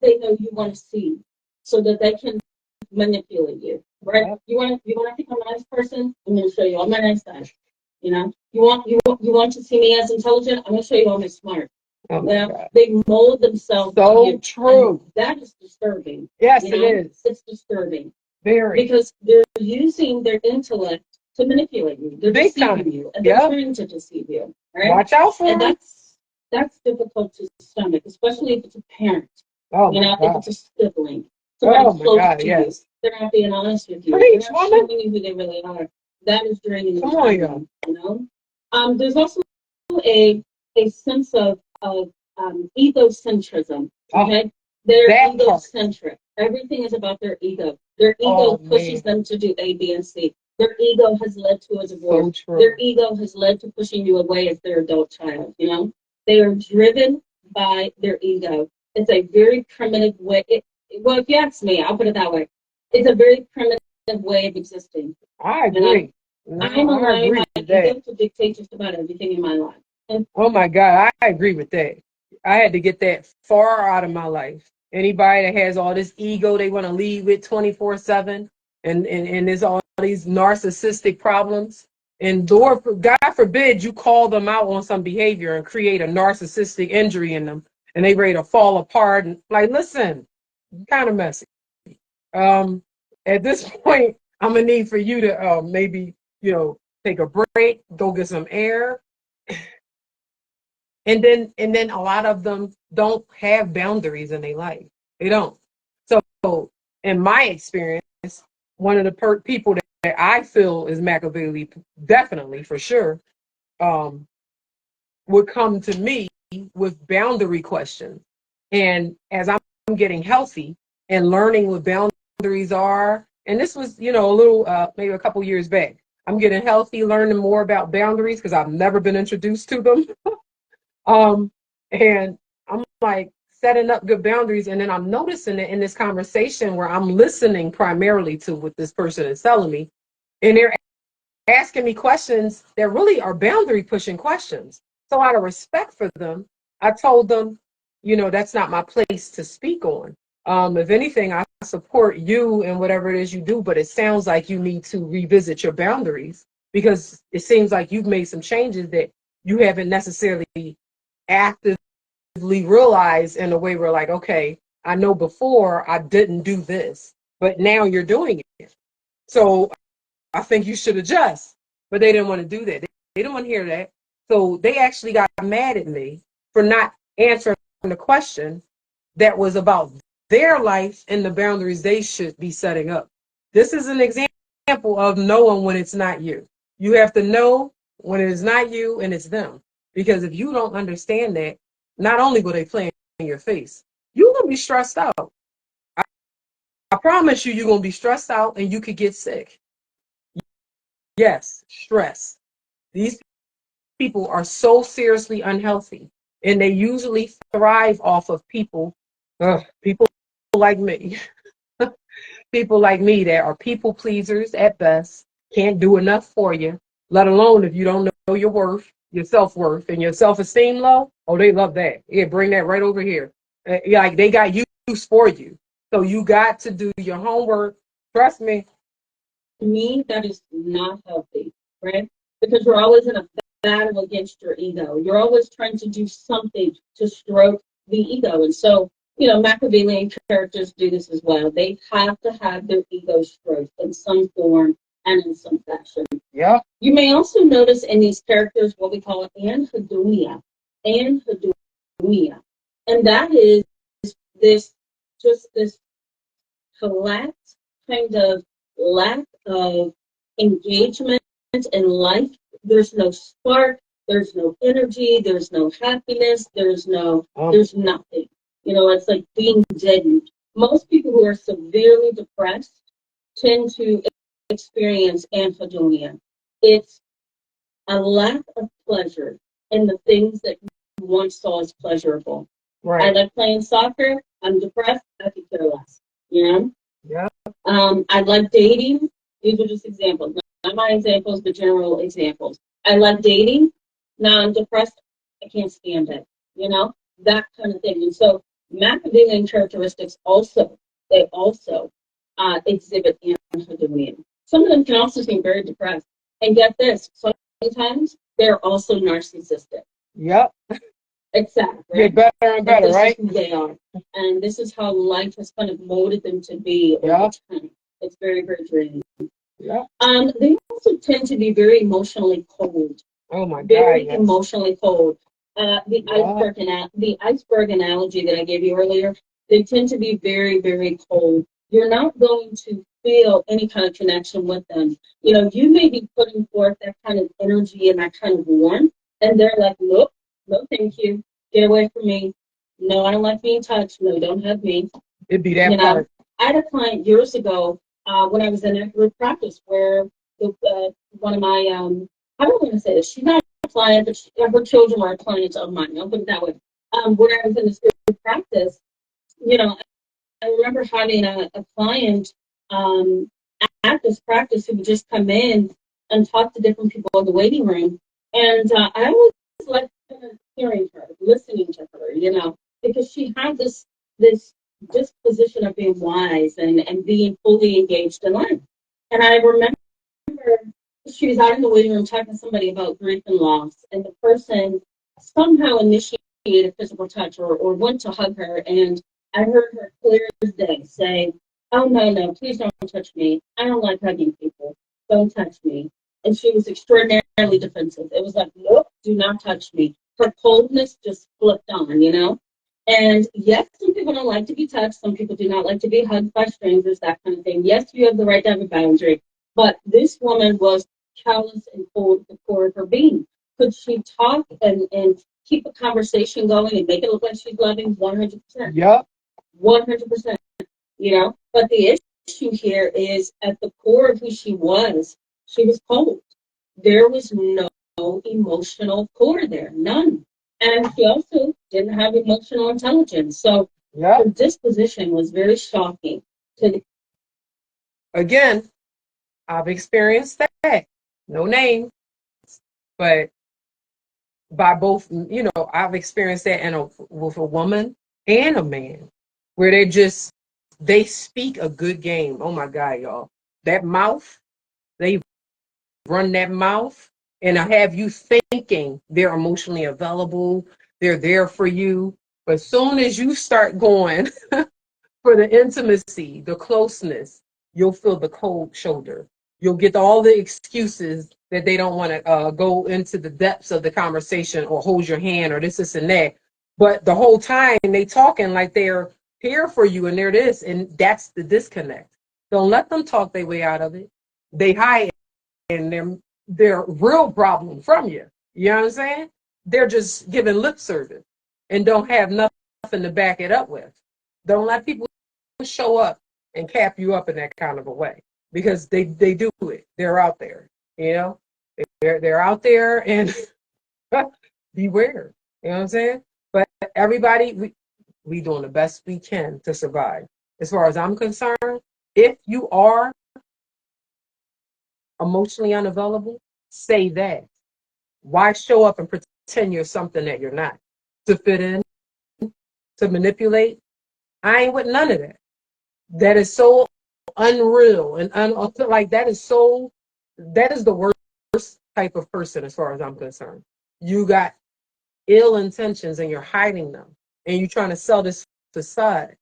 they know you want to see so that they can manipulate you, right? You want to think I'm a nice person? I'm going to show you all my nice side. You want to see me as intelligent? I'm going to show you all my smart. They mold themselves. So true. That is disturbing. Yes, it is. It's disturbing. Very. Because they're using their intellect to manipulate you. They're deceiving you. And they're trying to deceive you. Right? Watch out for them. And that's difficult to stomach, especially if it's a parent. Oh, if it's a sibling. Somebody close to you. They're not being honest with you. They're not showing you who they really are. That is draining. Come on, y'all. There's also a sense of egocentrism. Okay, they're egocentric. Everything is about their ego. Their ego pushes them to do A, B, and C. Their ego has led to a divorce. Their ego has led to pushing you away as their adult child. They are driven by their ego. It's a very primitive way. Well, if you ask me, I'll put it that way. It's a very primitive way of existing. I agree. I'm allowing my ego to dictate just about everything in my life. Oh my God, I agree with that. I had to get that far out of my life. Anybody that has all this ego they want to lead with 24/7 and there's all these narcissistic problems. And God forbid you call them out on some behavior and create a narcissistic injury in them and they ready to fall apart. And like, listen, kind of messy. At this point, I'm gonna need for you to maybe, take a break, go get some air. And then a lot of them don't have boundaries in their life. They don't. So in my experience, one of the people that I feel is Machiavelli, definitely for sure, would come to me with boundary questions. And as I'm getting healthy and learning what boundaries are, and this was, a little, maybe a couple years back, I'm getting healthy, learning more about boundaries because I've never been introduced to them. And I'm like, setting up good boundaries. And then I'm noticing it in this conversation where I'm listening primarily to what this person is telling me. And they're asking me questions that really are boundary pushing questions. So out of respect for them, I told them, that's not my place to speak on. If anything, I support you in whatever it is you do, but it sounds like you need to revisit your boundaries because it seems like you've made some changes that you haven't necessarily actively realized in a way where like, okay, I know before I didn't do this, but now you're doing it. So I think you should adjust. But they didn't want to do that. They didn't want to hear that. So they actually got mad at me for not answering the question that was about their life and the boundaries they should be setting up. This is an example of knowing when it's not you. You have to know when it is not you and it's them. Because if you don't understand that, not only will they play in your face, you're going to be stressed out. I promise you, you're going to be stressed out and you could get sick. Yes, stress. These people are so seriously unhealthy, and they usually thrive off of people like me, people like me that are people pleasers at best, can't do enough for you, let alone if you don't know your worth, your self-worth, and your self-esteem low. Oh, they love that. Yeah, bring that right over here. Like they got use for you. So you got to do your homework. Trust me. To me, that is not healthy, right? Because you're always in a battle against your ego. You're always trying to do something to stroke the ego. And so, Machiavellian characters do this as well. They have to have their ego stroked in some form and in some fashion. Yeah. You may also notice in these characters what we call anhedonia. Anhedonia. And that is this collapse kind of lack of engagement in life. There's no spark, there's no energy, there's no happiness, there's nothing. It's like being deadened. Most people who are severely depressed tend to experience anhedonia. It's a lack of pleasure in the things that you once saw as pleasurable. Right. I like playing soccer. I'm depressed. I could care less. Yeah. I like dating. These are just examples. Not my examples, but general examples. I like dating. Now I'm depressed. I can't stand it. That kind of thing. And so Machiavellian characteristics they also exhibit anhedonia. Some of them can also seem very depressed. And get this, sometimes they're also narcissistic. Yep. Exactly. Right? Get better and better, right? This is who they are. And this is how life has kind of molded them to be over time. It's very, very draining. Yeah. They also tend to be very emotionally cold. Oh my God. Very emotionally cold. The iceberg analogy that I gave you earlier, they tend to be very, very cold. You're not going to feel any kind of connection with them. You may be putting forth that kind of energy and that kind of warmth, and they're like, nope, no, thank you. Get away from me. No, I don't like being touched. No, don't hug me. It'd be that part. I had a client years ago when I was in a group practice where one of my, I don't want to say this, she's not a client, but her children were clients of mine. I'll put it that way. When I was in this group practice, I remember having a client at this practice who would just come in and talk to different people in the waiting room. And I always liked hearing her, listening to her, because she had this disposition of being wise and being fully engaged in life. And I remember she was out in the waiting room talking to somebody about grief and loss, and the person somehow initiated physical touch or went to hug her, and I heard her clear as day say, "Oh, no, please don't touch me. I don't like hugging people. Don't touch me." And she was extraordinarily defensive. It was like, nope, do not touch me. Her coldness just flipped on, And yes, some people don't like to be touched. Some people do not like to be hugged by strangers, that kind of thing. Yes, you have the right to have a boundary. But this woman was callous and cold at the core of her being. Could she talk and keep a conversation going and make it look like she's loving? 100%. Yep. 100%. But the issue here is at the core of who she was cold. There was no emotional core there, none. And she also didn't have emotional intelligence. So her disposition was very shocking to the. Again, I've experienced that. No names, but by both, I've experienced that with a woman and a man, where they speak a good game. Oh my God, y'all. That mouth, they run that mouth, and I have you thinking they're emotionally available, they're there for you. But as soon as you start going for the intimacy, the closeness, you'll feel the cold shoulder. You'll get all the excuses that they don't want to go into the depths of the conversation or hold your hand or this, and that. But the whole time they talking like they're here for you and they're this, and that's the disconnect. Don't let them talk their way out of it. They hide in their real problem from you. You know what I'm saying? They're just giving lip service and don't have nothing to back it up with. Don't let people show up and cap you up in that kind of a way, because they do it. They're out there, you know. They're out there, and beware. You know what I'm saying? But everybody, we doing the best we can to survive. As far as I'm concerned, if you are emotionally unavailable, say that. Why show up and pretend you're something that you're not? To fit in, to manipulate? I ain't with none of that. That is so unreal and like that is the worst type of person as far as I'm concerned. You got ill intentions and you're hiding them, and you're trying to sell this facade.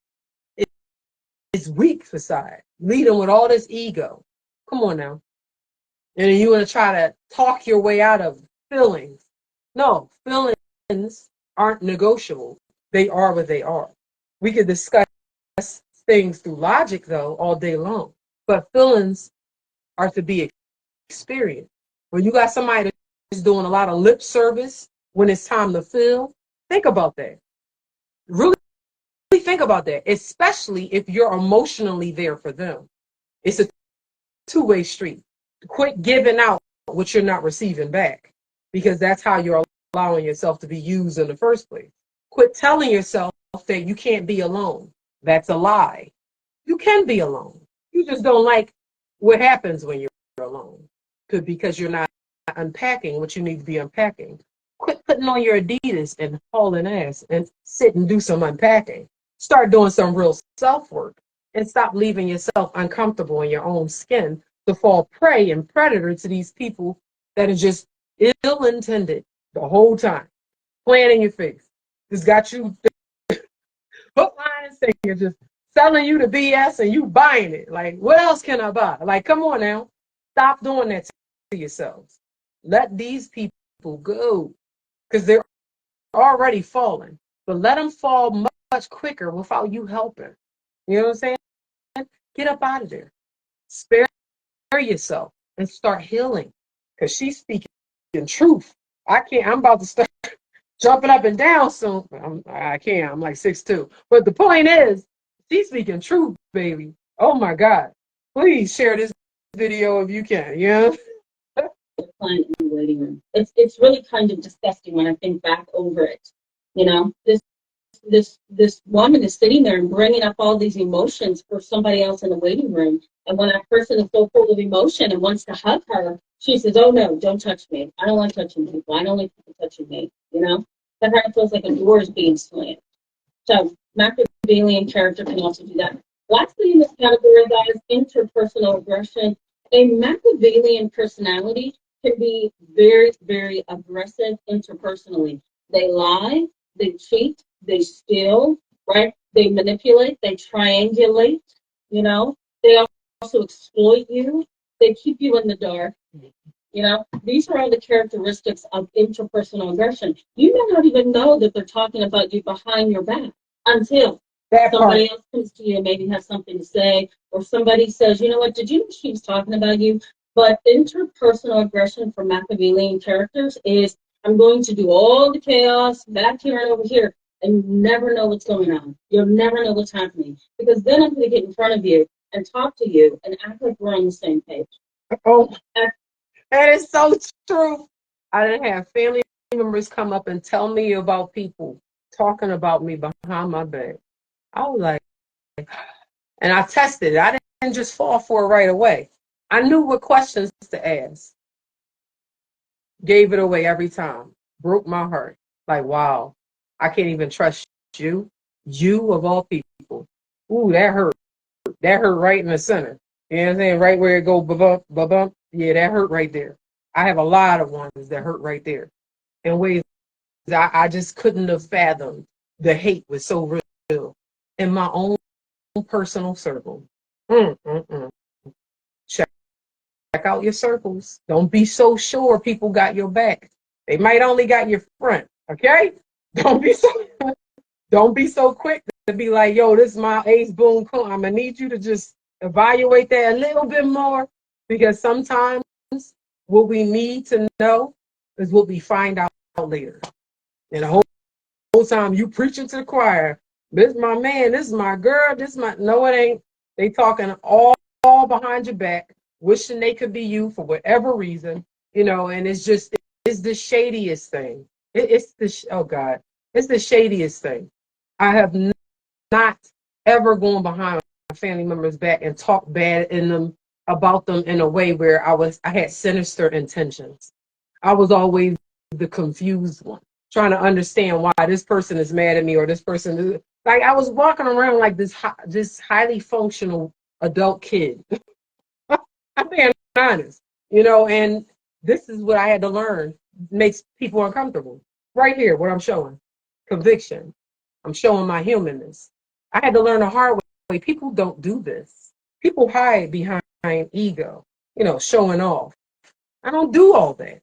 It's weak facade. Lead them with all this ego. Come on now. And then you want to try to talk your way out of feelings. No, feelings aren't negotiable. They are what they are. We could discuss things through logic, though, all day long. But feelings are to be experienced. When you got somebody that's doing a lot of lip service when it's time to feel, think about that. Really think about that, especially if you're emotionally there for them. It's a two-way street. Quit giving out what you're not receiving back, because that's how you're allowing yourself to be used in the first place. Quit telling yourself that you can't be alone. That's a lie. You can be alone. You just don't like what happens when you're alone. Because you're not unpacking what you need to be unpacking. Quit putting on your Adidas and hauling ass and sit and do some unpacking. Start doing some real self work and stop leaving yourself uncomfortable in your own skin to fall prey and predator to these people that are just ill intended the whole time, playing in your face. Just got you hook, line, and sinker, just selling you the BS and you buying it. Like, what else can I buy? Like, come on now. Stop doing that to yourselves. Let these people go, because they're already falling. But let them fall much quicker without you helping. You know what I'm saying? Get up out of there. Spare yourself and start healing, because she's speaking truth. I'm about to start jumping up and down soon. I can't. I'm like 6'2". But the point is, she's speaking truth, baby. Oh my God. Please share this video if you can. Yeah. Client in the waiting room. It's really kind of disgusting when I think back over it. You know, this woman is sitting there and bringing up all these emotions for somebody else in the waiting room. And when that person is so full of emotion and wants to hug her, she says, "Oh no, don't touch me. I don't like touching people. I don't like people touching me." You know, that kind of feels like a door is being slammed. So Machiavellian character can also do that. Lastly, in this category, guys, interpersonal aggression. A Machiavellian personality can be very, very aggressive interpersonally. They lie, they cheat, they steal, right? They manipulate, they triangulate, you know. They also exploit you. They keep you in the dark. You know, these are all the characteristics of interpersonal aggression. You may not even know that they're talking about you behind your back until somebody else comes to you and maybe has something to say, or somebody says, "You know what, did you know she was talking about you?" But interpersonal aggression for Machiavellian characters is, I'm going to do all the chaos back here and over here, and you never know what's going on. You'll never know what's happening, because then I'm going to get in front of you and talk to you and act like we're on the same page. Oh, that is so true. I didn't have family members come up and tell me about people talking about me behind my back. I was like, and I tested it. I didn't just fall for it right away. I knew what questions to ask. Gave it away every time. Broke my heart. Like, wow, I can't even trust you. You of all people. Ooh, that hurt. That hurt right in the center. You know what I'm saying? Right where it go ba-bump, ba-bump. Yeah, that hurt right there. I have a lot of ones that hurt right there in ways I just couldn't have fathomed. The hate was so real in my own personal circle. Mm, mm, mm. Check out your circles. Don't be so sure people got your back. They might only got your front. Okay? Don't be so don't be so quick to be like, yo, this is my ace boom cool. I'm gonna need you to just evaluate that a little bit more, because sometimes what we need to know is what we find out later. And the whole time you preaching to the choir, this is my man, this is my girl, this is my, no, it ain't. They talking all behind your back, wishing they could be you for whatever reason, and it's the shadiest thing. It's the, oh God, it's the shadiest thing. I have not ever gone behind my family members' back and talked bad about them in a way where I had sinister intentions. I was always the confused one, trying to understand why this person is mad at me, or this person is like, I was walking around like this highly functional adult kid. I'm being honest, and this is what I had to learn. Makes people uncomfortable. Right here, what I'm showing, conviction. I'm showing my humanness. I had to learn the hard way. People don't do this. People hide behind ego, showing off. I don't do all that.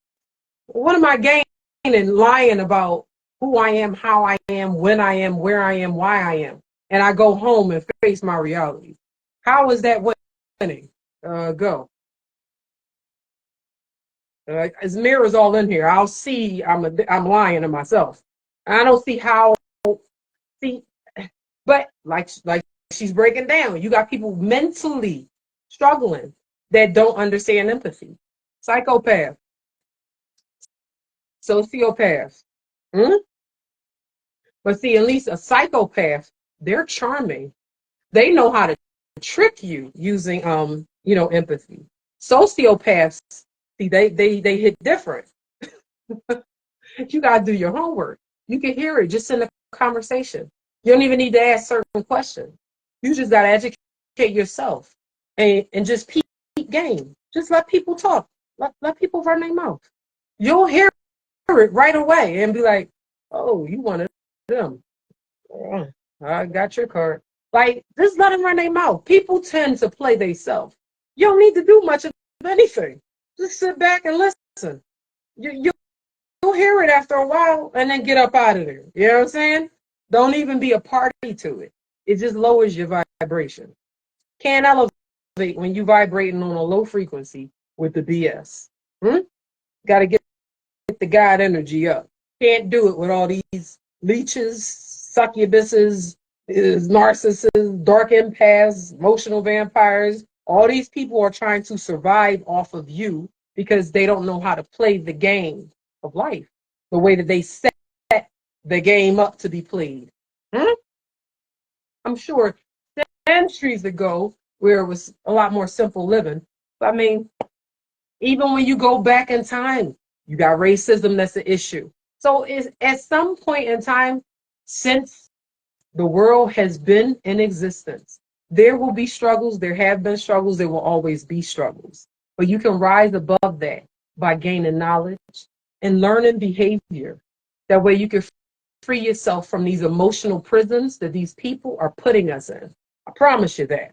What am I gaining lying about who I am, how I am, when I am, where I am, why I am? And I go home and face my reality. How is that winning? Go. As mirrors all in here, I'll see I'm lying to myself. I don't see how. See, but like she's breaking down. You got people mentally struggling that don't understand empathy. Psychopath, sociopath. Hmm? But see, at least a psychopath, they're charming. They know how to trick you using empathy. Sociopaths, see, they hit different. You gotta do your homework. You can hear it just in the conversation. You don't even need to ask certain questions. You just gotta educate yourself and just peep game. Just let people talk. Let people run their mouth. You'll hear it right away and be like, oh, you wanted them. Oh, I got your card. Like, just let them run their mouth. People tend to play themselves. You don't need to do much of anything. Just sit back and listen. You'll hear it after a while and then get up out of there. You know what I'm saying? Don't even be a party to it. It just lowers your vibration. Can't elevate when you vibrating on a low frequency with the BS. Got to get the God energy up. Can't do it with all these leeches, succubuses, narcissists, dark empaths, emotional vampires. All these people are trying to survive off of you because they don't know how to play the game of life the way that they set the game up to be played. I'm sure centuries ago where it was a lot more simple living. I mean, even when you go back in time, you got racism that's an issue. So at some point in time, since the world has been in existence, there will be struggles, there have been struggles, there will always be struggles. But you can rise above that by gaining knowledge and learning behavior. That way you can free yourself from these emotional prisons that these people are putting us in. I promise you that.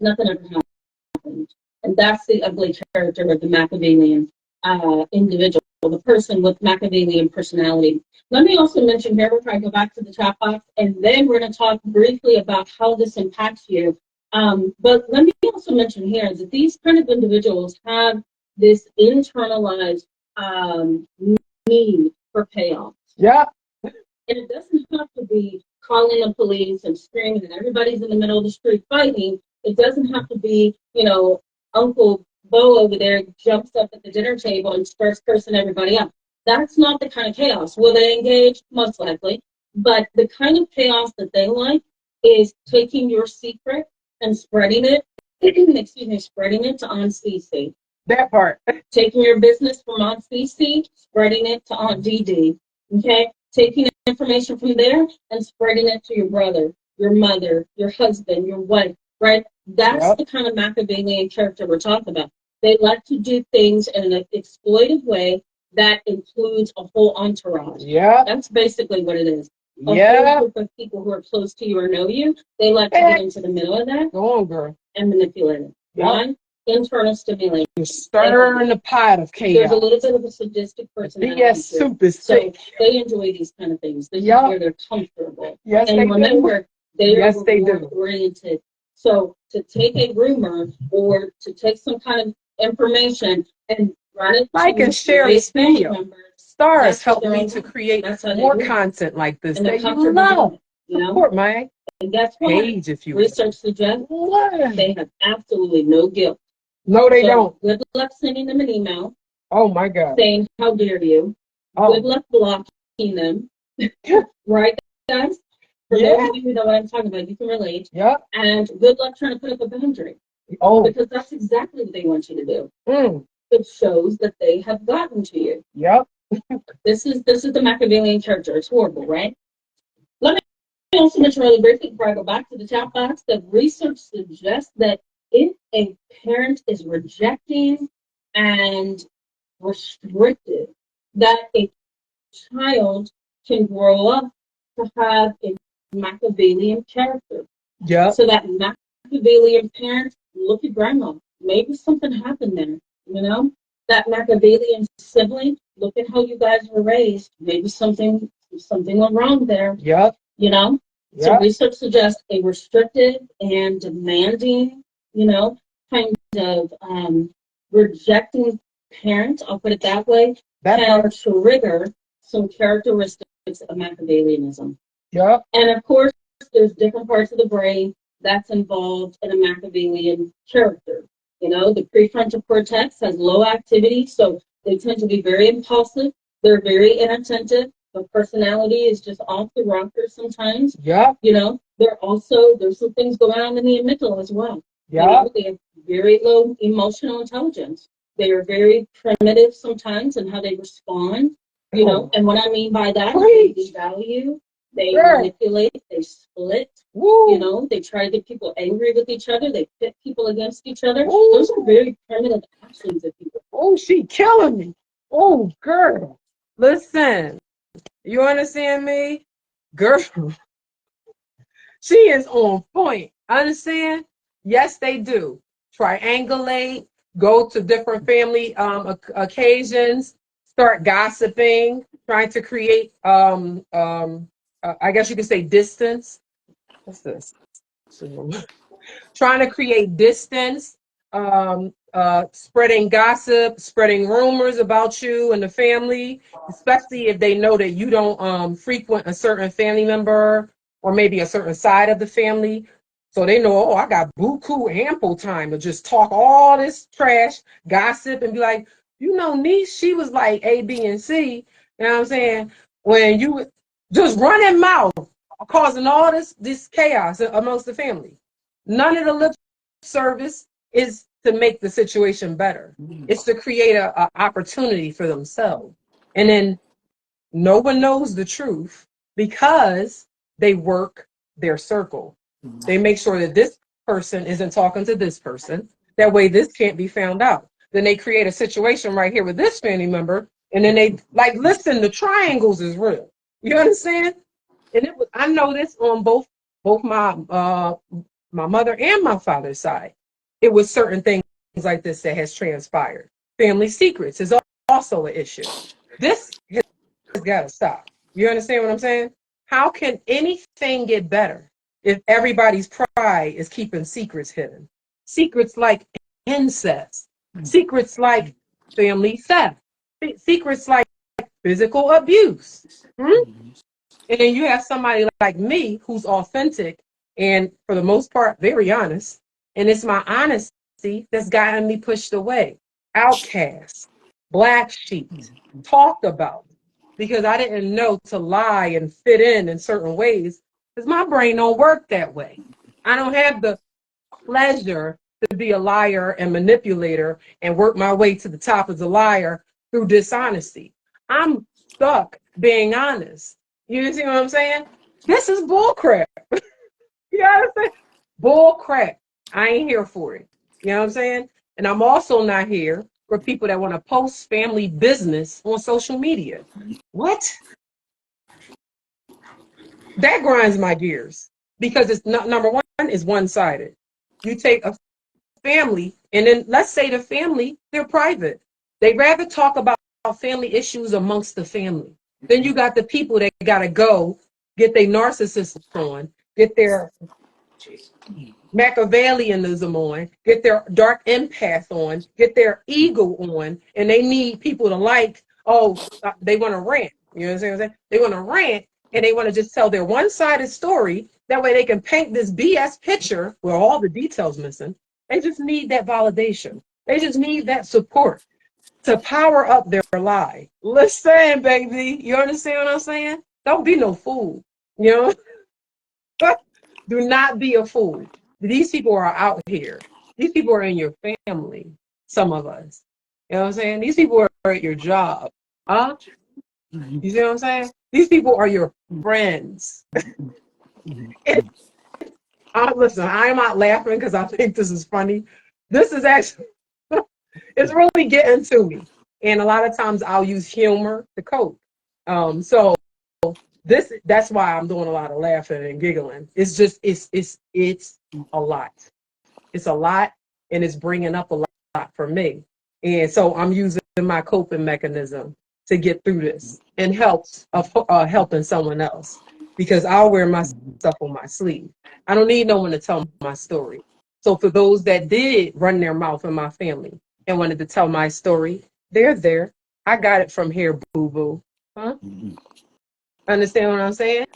Nothing ever happened. And that's the ugly character of the Machiavellian individual, the person with Machiavellian personality. Let me also mention here, we're trying to go back to the chat box, and then we're going to talk briefly about how this impacts you. But let me also mention here that these kind of individuals have this internalized need for payoff. Yeah. And it doesn't have to be calling the police and screaming and everybody's in the middle of the street fighting. It doesn't have to be, Uncle Bo over there jumps up at the dinner table and starts cursing everybody out. That's not the kind of chaos. Will they engage? Most likely. But the kind of chaos that they like is taking your secret and spreading it, excuse me, spreading it to Aunt CC. That part. Taking your business from Aunt CC, spreading it to Aunt DD. Okay? Taking information from there and spreading it to your brother, your mother, your husband, your wife, right? That's Yep. the kind of Machiavellian character we're talking about. They like to do things in an exploitive way that includes a whole entourage. Yeah. That's basically what it is. A Yeah. whole group of people who are close to you or know you, they like to get into the middle of that. Go on, girl. And manipulate it. Yep. Why? Internal stimulation. You're stirring the pot of chaos. There's a little bit of a sadistic personality. Yes, soup is thick. So they enjoy these kind of things. This is where they're comfortable. Yes, and they remember, do. They yes, are they do. oriented. So to take a rumor or to take some kind of information and run it like and share this video. Stars help me to create more content like this that you love. Support my page if you research suggests they have absolutely no guilt. No, they don't. Good luck sending them an email. Oh my God. Saying how dare you. Good luck blocking them. Right, guys? For those of you who know what I'm talking about, you can relate. Yeah. And good luck trying to put up a boundary. Oh. Because that's exactly what they want you to do. It shows that they have gotten to you. Yep. This is the Machiavellian character. It's horrible, right? Let me also mention really briefly before I go back to the chat box that research suggests that if a parent is rejecting and restricted, that a child can grow up to have a Machiavellian character. Yeah. So that Machiavellian parent, look at grandma. Maybe something happened there, you know? That Machiavellian sibling, look at how you guys were raised. Maybe something went wrong there. Yep. You know? Yep. So research suggests a restricted and demanding, kind of rejecting parent, I'll put it that way, can trigger some characteristics of Machiavellianism. Yep. And of course, there's different parts of the brain that's involved in a Machiavellian character. The prefrontal cortex has low activity, so they tend to be very impulsive. They're very inattentive. The personality is just off the rocker sometimes. Yeah. There's some things going on in the amygdala as well. Yeah. They have very low emotional intelligence. They are very primitive sometimes in how they respond. And what I mean by that, they devalue, they manipulate, they split. Woo. They try to get people angry with each other. They pit people against each other. Ooh. Those are very primitive actions of people. Oh, she killing me. Oh, girl. Listen, you understand me? Girl, she is on point. Understand? Yes, they do. Triangulate, go to different family occasions, start gossiping, trying to create, I guess you could say distance. What's this? Trying to create distance, spreading gossip, spreading rumors about you and the family, especially if they know that you don't frequent a certain family member or maybe a certain side of the family. So they know, I got buku ample time to just talk all this trash, gossip, and be like, niece, she was like A, B, and C. You know what I'm saying? When you just running mouth, causing all this chaos amongst the family. None of the lip service is to make the situation better. It's to create a opportunity for themselves. And then no one knows the truth because they work their circle. They make sure that this person isn't talking to this person. That way this can't be found out. Then they create a situation right here with this family member. And then they listen, the triangles is real. You understand? And I know this on both my mother and my father's side. It was certain things like this that has transpired. Family secrets is also an issue. This has got to stop. You understand what I'm saying? How can anything get better if everybody's pride is keeping secrets hidden? Secrets like incest, secrets like family theft, secrets like physical abuse. And then you have somebody like me who's authentic and for the most part, very honest. And it's my honesty that's gotten me pushed away. Outcast, black sheep, talked about, because I didn't know to lie and fit in certain ways, because my brain don't work that way. I don't have the pleasure to be a liar and manipulator and work my way to the top as a liar through dishonesty. I'm stuck being honest. You see what I'm saying? This is bullcrap. You know what I'm saying? Bull crap. I ain't here for it. You know what I'm saying? And I'm also not here for people that want to post family business on social media. What? That grinds my gears because it's not, number one, is one sided. You take a family, and then let's say the family, they're private. They rather talk about family issues amongst the family. Then you got the people that got to go get their narcissist on, get their Machiavellianism on, get their dark empath on, get their ego on, and they need people to like, they want to rant. You know what I'm saying? They want to rant and they want to just tell their one-sided story. That way they can paint this BS picture where all the details missing. They just need that validation. They just need that support to power up their lie. Listen, baby, you understand what I'm saying? Don't be no fool. You know? Do not be a fool. These people are out here. These people are in your family, some of us. You know what I'm saying? These people are at your job. Huh? You see what I'm saying? These people are your friends. Listen, I'm not laughing because I think this is funny. This is actually, it's really getting to me. And a lot of times I'll use humor to cope. So that's why I'm doing a lot of laughing and giggling. It's just, it's a lot. It's a lot, and it's bringing up a lot for me. And so I'm using my coping mechanism to get through this and helping someone else, because I'll wear my stuff on my sleeve. I don't need no one to tell my story. So for those that did run their mouth in my family and wanted to tell my story, they're there. I got it from here, boo boo. Huh? Understand what I'm saying?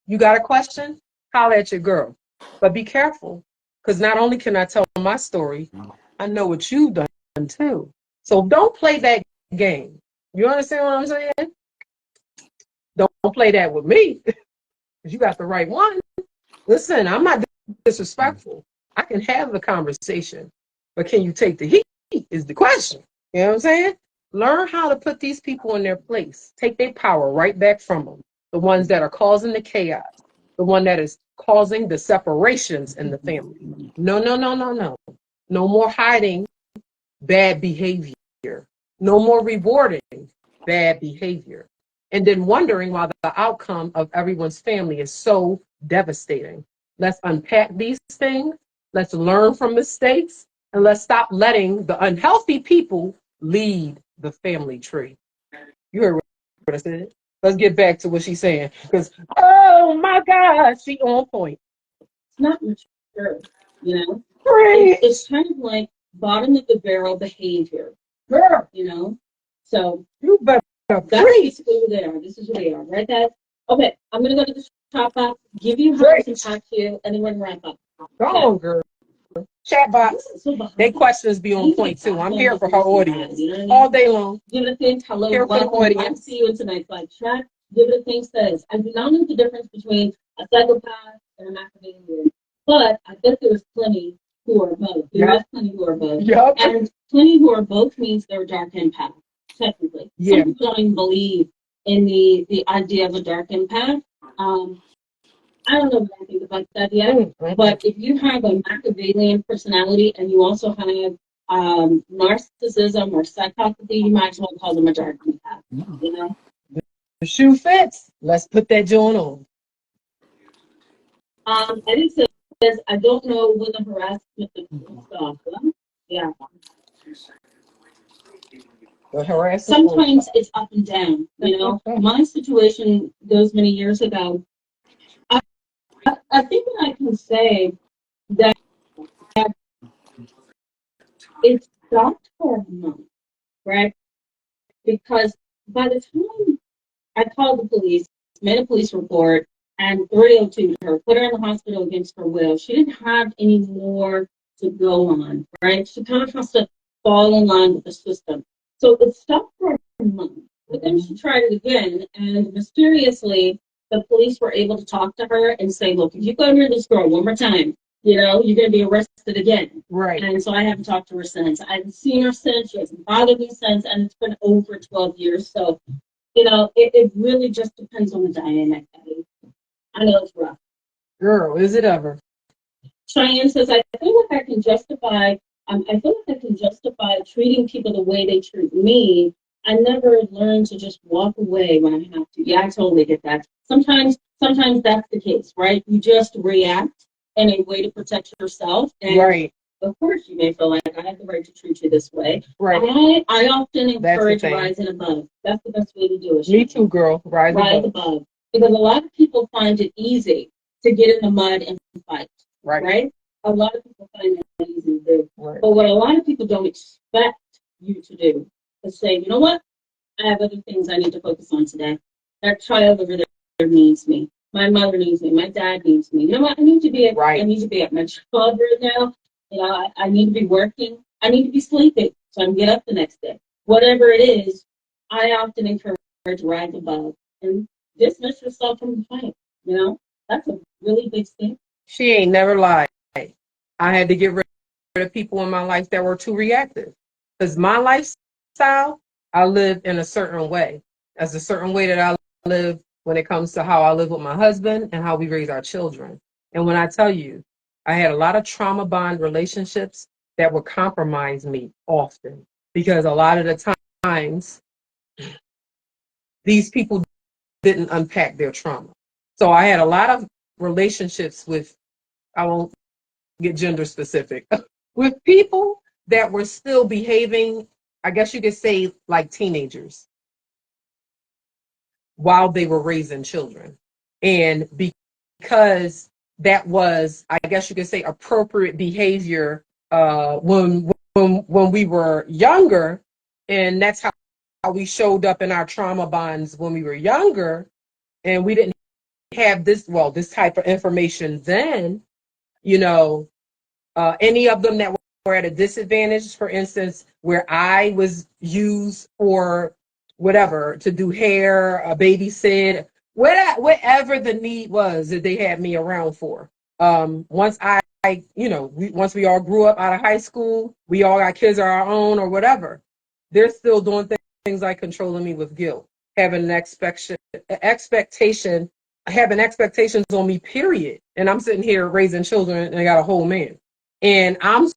You got a question? Holler at your girl. But be careful, because not only can I tell my story, I know what you've done too. So don't play that game. You understand what I'm saying? Don't play that with me, because you got the right one. Listen, I'm not disrespectful. I can have the conversation, but can you take the heat is the question. You know what I'm saying? Learn how to put these people in their place. Take their power right back from them. The ones that are causing the chaos, the one that is causing the separations in the family. No, no, no, no, no. No more hiding bad behavior. No more rewarding bad behavior. And then wondering why the outcome of everyone's family is so devastating. Let's unpack these things. Let's learn from mistakes. And let's stop letting the unhealthy people lead the family tree. You heard what I said? Let's get back to what she's saying. Because, oh my God, she on point. It's not mature, you know? It's kind of like bottom of the barrel behavior, Girl, you know? So you better that's preach. basically who they are. This is who they are, right, guys? Okay, I'm going to go to the chat box, give you how to talk to you, and then we're going to wrap up. Go on, girl. Chat box. Their questions be on point too. I'm here for her audience all day long. Give it a think. Hello, Here for the welcome. I audience. see you in tonight's live chat. Give it a think. Says I do not know the difference between a psychopath and a Machiavellian, but I bet there's plenty who are both. There's plenty who are both, and plenty who are both means they're dark empath. Technically, some people don't even believe in the idea of a dark empath. I don't know what I think about that yet, but if you have a Machiavellian personality and you also have narcissism or psychopathy, you might as well call them a dark empath, you know? The shoe fits. Let's put that joint on. Eddie says, I don't know when the harassment is stop. Well, yeah. Sometimes it's up and down, you know? My situation those many years ago, I think that I can say that it stopped for a month, right? Because by the time I called the police, made a police report, and 302 her, put her in the hospital against her will, she didn't have any more to go on, right? She kind of has to fall in line with the system. So it stopped for a month. But then she tried it again, and mysteriously, the police were able to talk to her and say, look, if you go near this girl one more time, you're going to be arrested again. Right. And so I haven't talked to her since. I haven't seen her since. She hasn't bothered me since. And it's been over 12 years. So, it really just depends on the dynamic. I know it's rough. Girl, is it ever? Cheyenne says, I feel like I can justify treating people the way they treat me. I never learned to just walk away when I have to. Yeah, I totally get that. Sometimes that's the case, right? You just react in a way to protect yourself. And right. Of course, you may feel like I have the right to treat you this way. Right. I often encourage rising above. That's the best way to do it. Me too, girl. Rise above. Because a lot of people find it easy to get in the mud and fight. Right? A lot of people find that easy to do. Right. But what a lot of people don't expect you to do is say, you know what? I have other things I need to focus on today. That child over there needs me. My mother needs me. My dad needs me. You know what? I need to be at my job right now. I need to be working. I need to be sleeping so I can get up the next day. Whatever it is, I often encourage rise above and dismiss yourself from the fight. That's a really big thing. She ain't never lied. I had to get rid of people in my life that were too reactive. Because my lifestyle, I live in a certain way. There's a certain way that I live when it comes to how I live with my husband and how we raise our children. And when I tell you, I had a lot of trauma bond relationships that would compromise me often because a lot of the times these people didn't unpack their trauma. So I had a lot of relationships with, I won't get gender specific, with people that were still behaving, I guess you could say, like teenagers while they were raising children. And because that was, I guess you could say, appropriate behavior when we were younger, and that's how we showed up in our trauma bonds when we were younger, and we didn't have this type of information then, you know, any of them that were at a disadvantage, for instance, where I was used for whatever, to do hair, babysit, whatever the need was that they had me around for. Once once we all grew up out of high school, we all got kids of our own or whatever. They're still doing things like controlling me with guilt, having an expectation, having expectations on me, period. And I'm sitting here raising children and I got a whole man. And I'm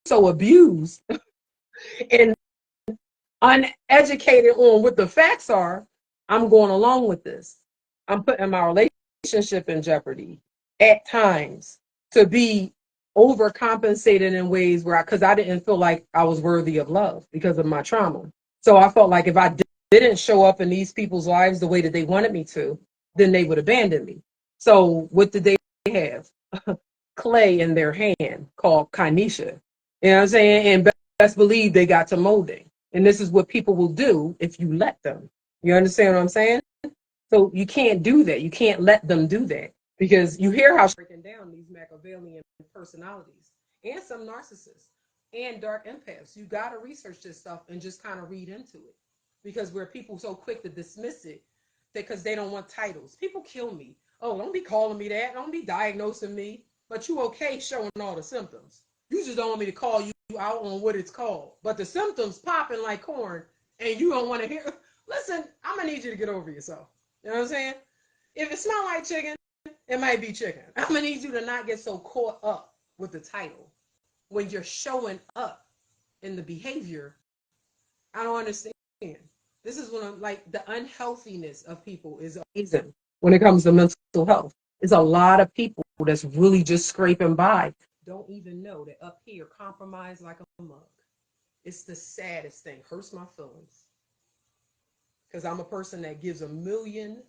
so abused and uneducated on what the facts are, I'm going along with this. I'm putting my relationship in jeopardy at times to be overcompensated in ways where because I didn't feel like I was worthy of love because of my trauma. So I felt like if I didn't show up in these people's lives the way that they wanted me to, then they would abandon me. So what did they have? Clay in their hand called kinesia. You know what I'm saying? And best believe they got to molding. And this is what people will do if you let them. You understand what I'm saying? So you can't do that. You can't let them do that because you hear how she's breaking down these Machiavellian personalities and some narcissists and dark empaths. You got to research this stuff and just kind of read into it because we're people so quick to dismiss it because they don't want titles. People kill me. Oh, don't be calling me that. Don't be diagnosing me. But you okay showing all the symptoms. You just don't want me to call you out on what it's called. But the symptoms popping like corn and you don't want to hear. Listen, I'm going to need you to get over yourself. You know what I'm saying? If it smells like chicken, it might be chicken. I'm going to need you to not get so caught up with the title. When you're showing up in the behavior, I don't understand. This is when I'm like the unhealthiness of people is amazing when it comes to mental health. There's a lot of people that's really just scraping by. Don't even know that up here compromised like a mug. It's the saddest thing. Hurts my feelings. Because I'm a person that gives a million.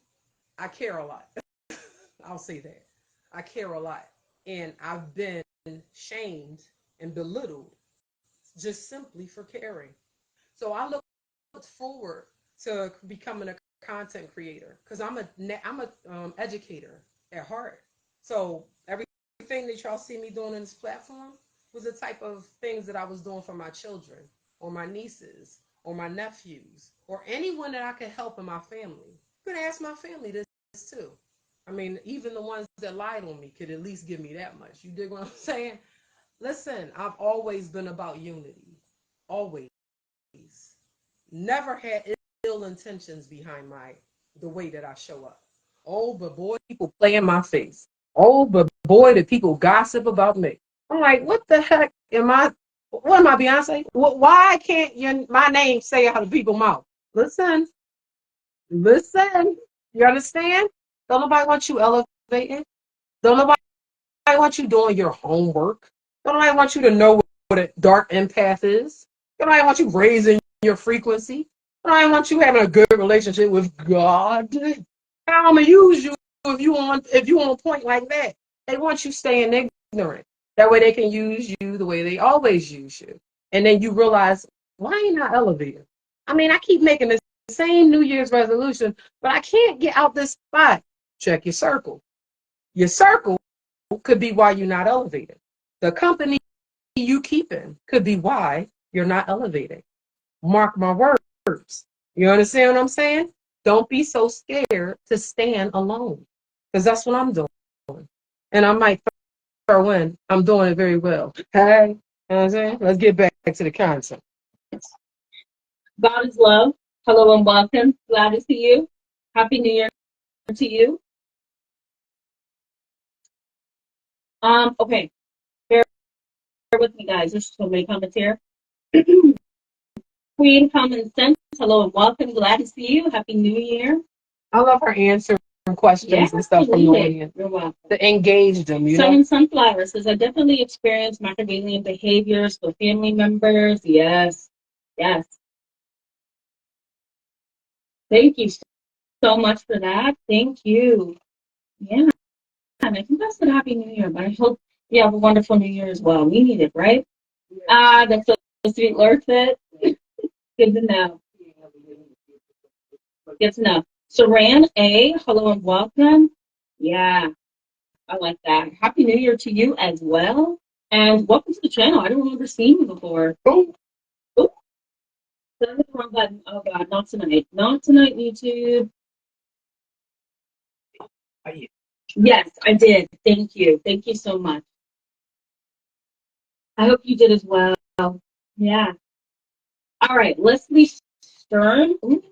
I care a lot. I'll say that. I care a lot. And I've been shamed and belittled just simply for caring. So I look forward to becoming a content creator because I'm a educator at heart. So everything that y'all see me doing in this platform was the type of things that I was doing for my children or my nieces or my nephews or anyone that I could help in my family. You could ask my family this too. I mean, even the ones that lied on me could at least give me that much. You dig what I'm saying? Listen, I've always been about unity. Always. Never had ill intentions behind the way that I show up. Oh, but boy, people play in my face. Oh, but boy, the people gossip about me. I'm like, what the heck am I? What am I, Beyonce? Why can't my name say out of people's mouth? Listen, listen. You understand? Don't nobody want you elevating. Don't nobody want you doing your homework. Don't nobody want you to know what a dark empath is. Don't nobody want you raising your frequency. Don't nobody want you having a good relationship with God. How I'm gonna use you if you on a point like that. They want you staying ignorant. That way they can use you the way they always use you. And then you realize, why ain't I elevating? I mean, I keep making the same New Year's resolution, but I can't get out this spot. Check your circle. Your circle could be why you're not elevated. The company you keep in could be why you're not elevating. Mark my words. You understand what I'm saying? Don't be so scared to stand alone, because that's what I'm doing. And I might throw in, I'm doing it very well. Hey, you know what I'm saying? Let's get back to the concept. God is love. Hello and welcome. Glad to see you. Happy New Year to you. Okay. Bear with me, guys. There's so many comments here. Queen Common Sense. Hello and welcome. Glad to see you. Happy New Year. I love her answering questions and stuff from the audience. You're welcome. To engage them, you know? Sun and Sunflower says, I definitely experienced Machiavellian behaviors with family members. Yes. Yes. Thank you so much for that. Thank you. Yeah. And I think that's a happy New Year, but I hope you have a wonderful New Year as well. We need it, right? That's so sweet, Lord Fit. Good to know. Good to know. Saran A, hello and welcome. Yeah, I like that. Happy New Year to you as well. And welcome to the channel. I don't remember seeing you before. Oh, that was the wrong button. Oh God, not tonight. Not tonight, YouTube. Yes, I did. Thank you. Thank you so much. I hope you did as well. Yeah. All right, Leslie Stern. Ooh.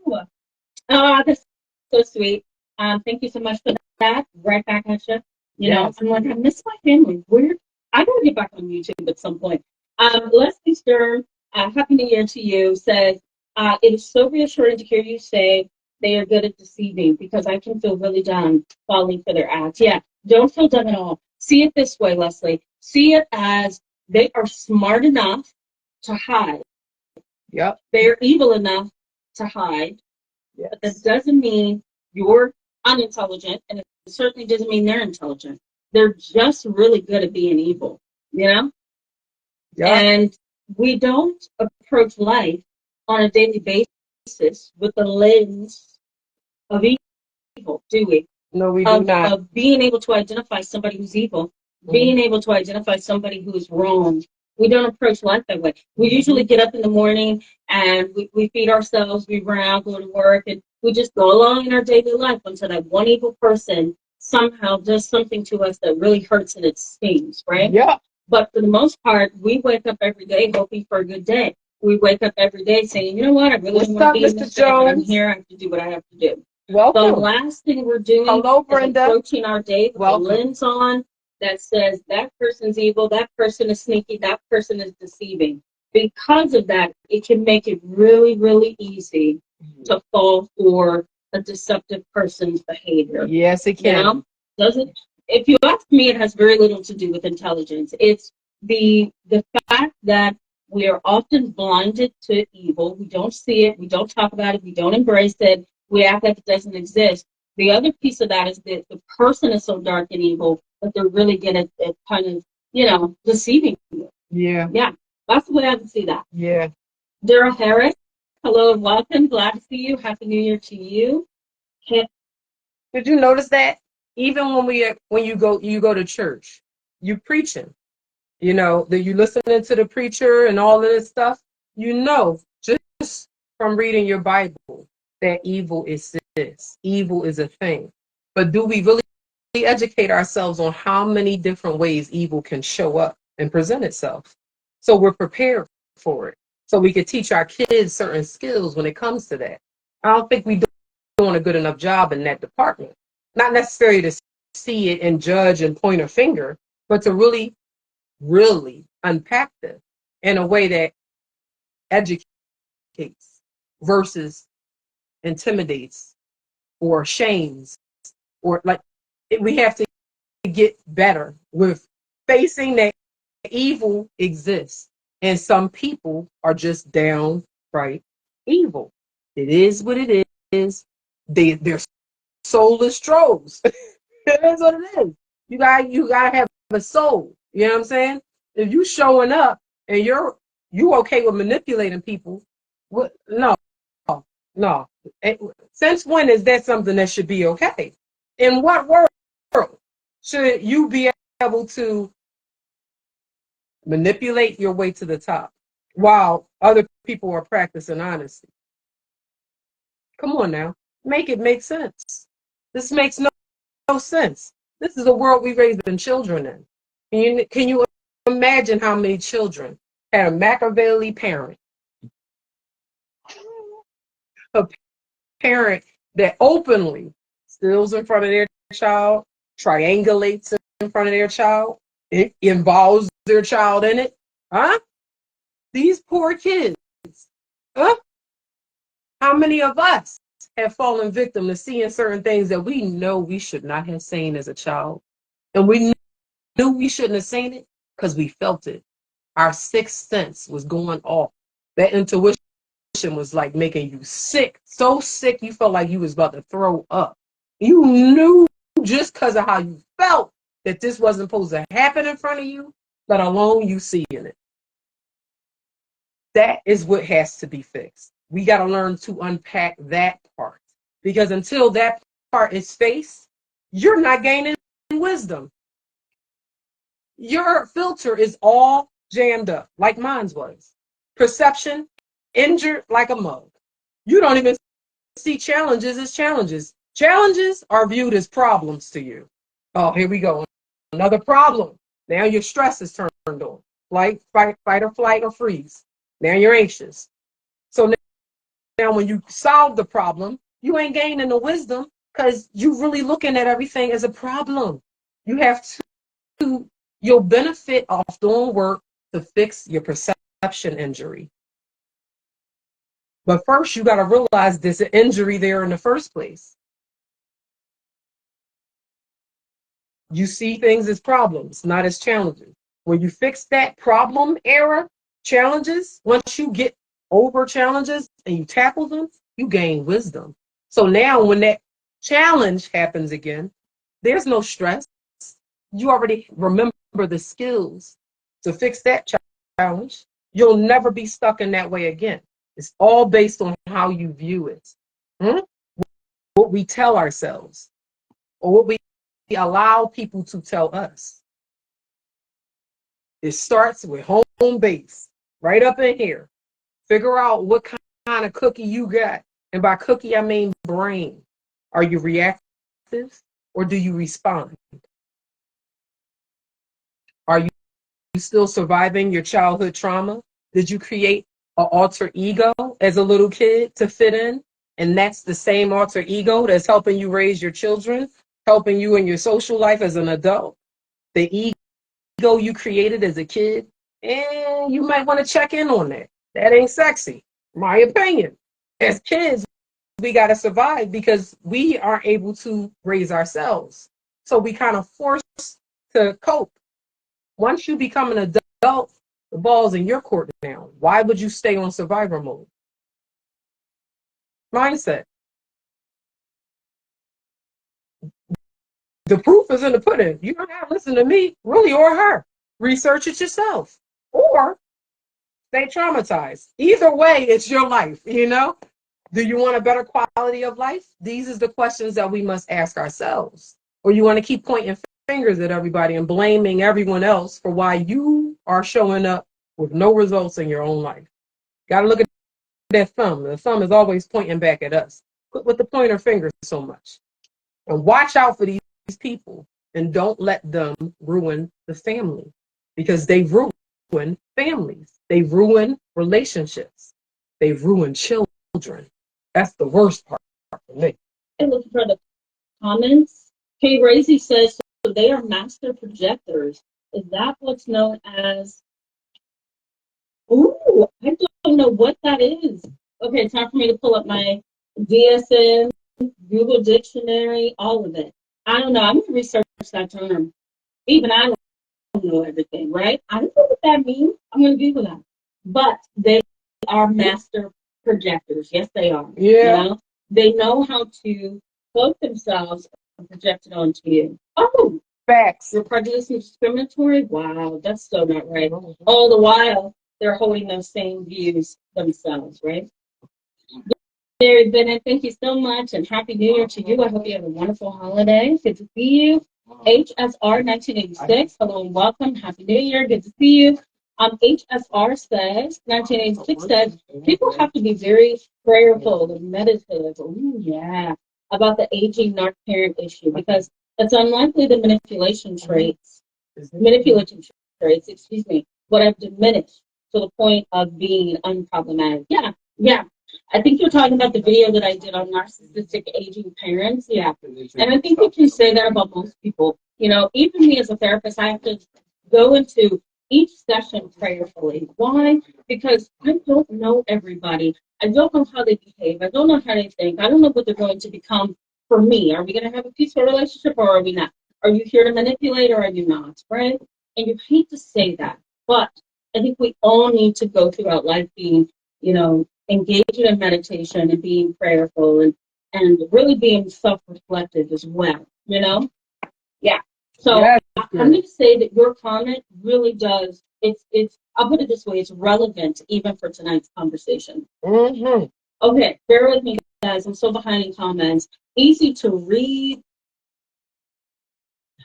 Oh, that's so sweet. Thank you so much for that. Right back at you. You know, I'm like, I miss my family. Where I gotta get back on YouTube at some point. Leslie Stern, Happy New Year to you, says, it is so reassuring to hear you say they are good at deceiving because I can feel really dumb falling for their ads. Yeah, don't feel dumb at all. See it this way, Leslie. See it as they are smart enough to hide. Yep. They are evil enough to hide. Yes. But that doesn't mean you're unintelligent, and it certainly doesn't mean they're intelligent. They're just really good at being evil, you know? Yep. And we don't approach life on a daily basis with the lens of evil, do we? No, we do not. Of being able to identify somebody who's evil, being able to identify somebody who's wrong. We don't approach life that way. We usually get up in the morning and we feed ourselves, we run out, go to work, and we just go along in our daily life until that one evil person somehow does something to us that really hurts and it stings, right? Yeah. But for the most part, we wake up every day hoping for a good day. We wake up every day saying, you know what, I really don't want to be in this day, but I'm here, I have to do what I have to do. Welcome. The last thing we're doing Hello, is approaching our day with a lens on that says that person's evil, that person is sneaky, that person is deceiving. Because of that, it can make it really, really easy to fall for a deceptive person's behavior. Yes, it can. You know? Doesn't, if you ask me, it has very little to do with intelligence. It's the fact that we are often blinded to evil. We don't see it, we don't talk about it, we don't embrace it, we act like it doesn't exist. The other piece of that is that the person is so dark and evil that they're really good at kind of, you know, deceiving you. Yeah. Yeah. That's the way I can see that. Yeah. Daryl Harris, hello and welcome. Glad to see you. Happy New Year to you. Did you notice that? Even when you go to church, you preaching, you know, that you listening to the preacher and all of this stuff, you know, just from reading your Bible that evil is this, evil is a thing. But do we really educate ourselves on how many different ways evil can show up and present itself? So we're prepared for it. So we could teach our kids certain skills when it comes to that. I don't think we're doing a good enough job in that department. Not necessarily to see it and judge and point a finger, but to really, really unpack this in a way that educates versus intimidates or shames, or like we have to get better with facing that evil exists, and some people are just downright evil. It is what it is. They're soulless trolls. It is what it is. You gotta have a soul. You know what I'm saying? If you showing up and you okay with manipulating people, what? No, no. Since when is that something that should be okay? In what world should you be able to manipulate your way to the top while other people are practicing honesty? Come on now, make it make sense. This makes no sense. This is a world we raised children in. Can you imagine how many children had a Machiavelli parent, a parent that openly steals in front of their child, triangulates in front of their child, it involves their child in it? Huh? These poor kids. Huh? How many of us have fallen victim to seeing certain things that we know we should not have seen as a child? And we knew we shouldn't have seen it because we felt it. Our sixth sense was going off. That intuition was like making you sick, so sick you felt like you was about to throw up. You knew just because of how you felt that this wasn't supposed to happen in front of you, let alone you seeing it. That is what has to be fixed. We got to learn to unpack that part, because until that part is faced, you're not gaining wisdom. Your filter is all jammed up, like mine was. Perception, injured like a mug. You don't even see challenges as challenges. Challenges are viewed as problems to you. Oh, here we go. Another problem. Now your stress is turned on. Fight or flight or freeze. Now you're anxious. So now when you solve the problem, you ain't gaining the wisdom because you're really looking at everything as a problem. You have to, you'll benefit off doing work to fix your perception injury. But first, you got to realize there's an injury there in the first place. You see things as problems, not as challenges. When you fix that problem era, challenges, once you get over challenges and you tackle them, you gain wisdom. So now when that challenge happens again, there's no stress. You already remember the skills to fix that challenge. You'll never be stuck in that way again. It's all based on how you view it. What we tell ourselves, or what we allow people to tell us. It starts with home base, right up in here. Figure out what kind of cookie you got. And by cookie, I mean brain. Are you reactive or do you respond? Are you still surviving your childhood trauma? Did you create an alter ego as a little kid to fit in? And that's the same alter ego that's helping you raise your children, helping you in your social life as an adult. The ego you created as a kid, and you might want to check in on that. That ain't sexy, my opinion. As kids, we got to survive because we aren't able to raise ourselves. So we kind of forced to cope. Once you become an adult, the ball's in your court now. Why would you stay on survivor mode? Mindset. The proof is in the pudding. You don't have to listen to me, really, or her. Research it yourself. Or stay traumatized. Either way, it's your life, you know? Do you want a better quality of life? These are the questions that we must ask ourselves. Or you want to keep pointing fingers at everybody and blaming everyone else for why you are showing up with no results in your own life. Got to look at that thumb. The thumb is always pointing back at us. Quit with the pointer finger so much. And watch out for these people and don't let them ruin the family because they ruin families. They ruin relationships. They ruin children. That's the worst part for me. And looking for the comments. Kay Razy says, so they are master projectors. Is that what's known as? Ooh, I don't know what that is. Okay, time for me to pull up my DSM, Google Dictionary, all of it. I don't know. I'm going to research that term. Even I don't know everything, right? I don't know what that means. I'm going to Google that. But they are master projectors. Yes, they are. Yeah. You know? They know how to cloak themselves and project it onto you. Oh, Facts. you're prejudiced and discriminatory? Wow, that's so not right. All the while, they're holding those same views themselves, right? Very Bennett, thank you so much and Happy New Year to you. I hope you have a wonderful holiday. Good to see you. HSR 1986, hello and welcome. Happy New Year. Good to see you. HSR says, 1986 says, people have to be very prayerful and meditative. Ooh, yeah, about the aging narc parent issue because it's unlikely the manipulative traits, excuse me, would have diminished to the point of being unproblematic. Yeah. I think you're talking about the video that I did on narcissistic aging parents. Yeah. And I think we can say that about most people. You know, even me as a therapist, I have to go into each session prayerfully. Why? Because I don't know everybody. I don't know how they behave. I don't know how they think. I don't know what they're going to become for me. Are we going to have a peaceful relationship or are we not? Are you here to manipulate or are you not? Right? And you hate to say that, but I think we all need to go throughout life being, engaged in meditation and being prayerful and really being self-reflective as well, Yeah. So Yes, I'm going to say that your comment really does, I'll put it this way, it's relevant even for tonight's conversation. Mm-hmm. Okay, bear with me, guys. I'm so behind in comments. Easy to read.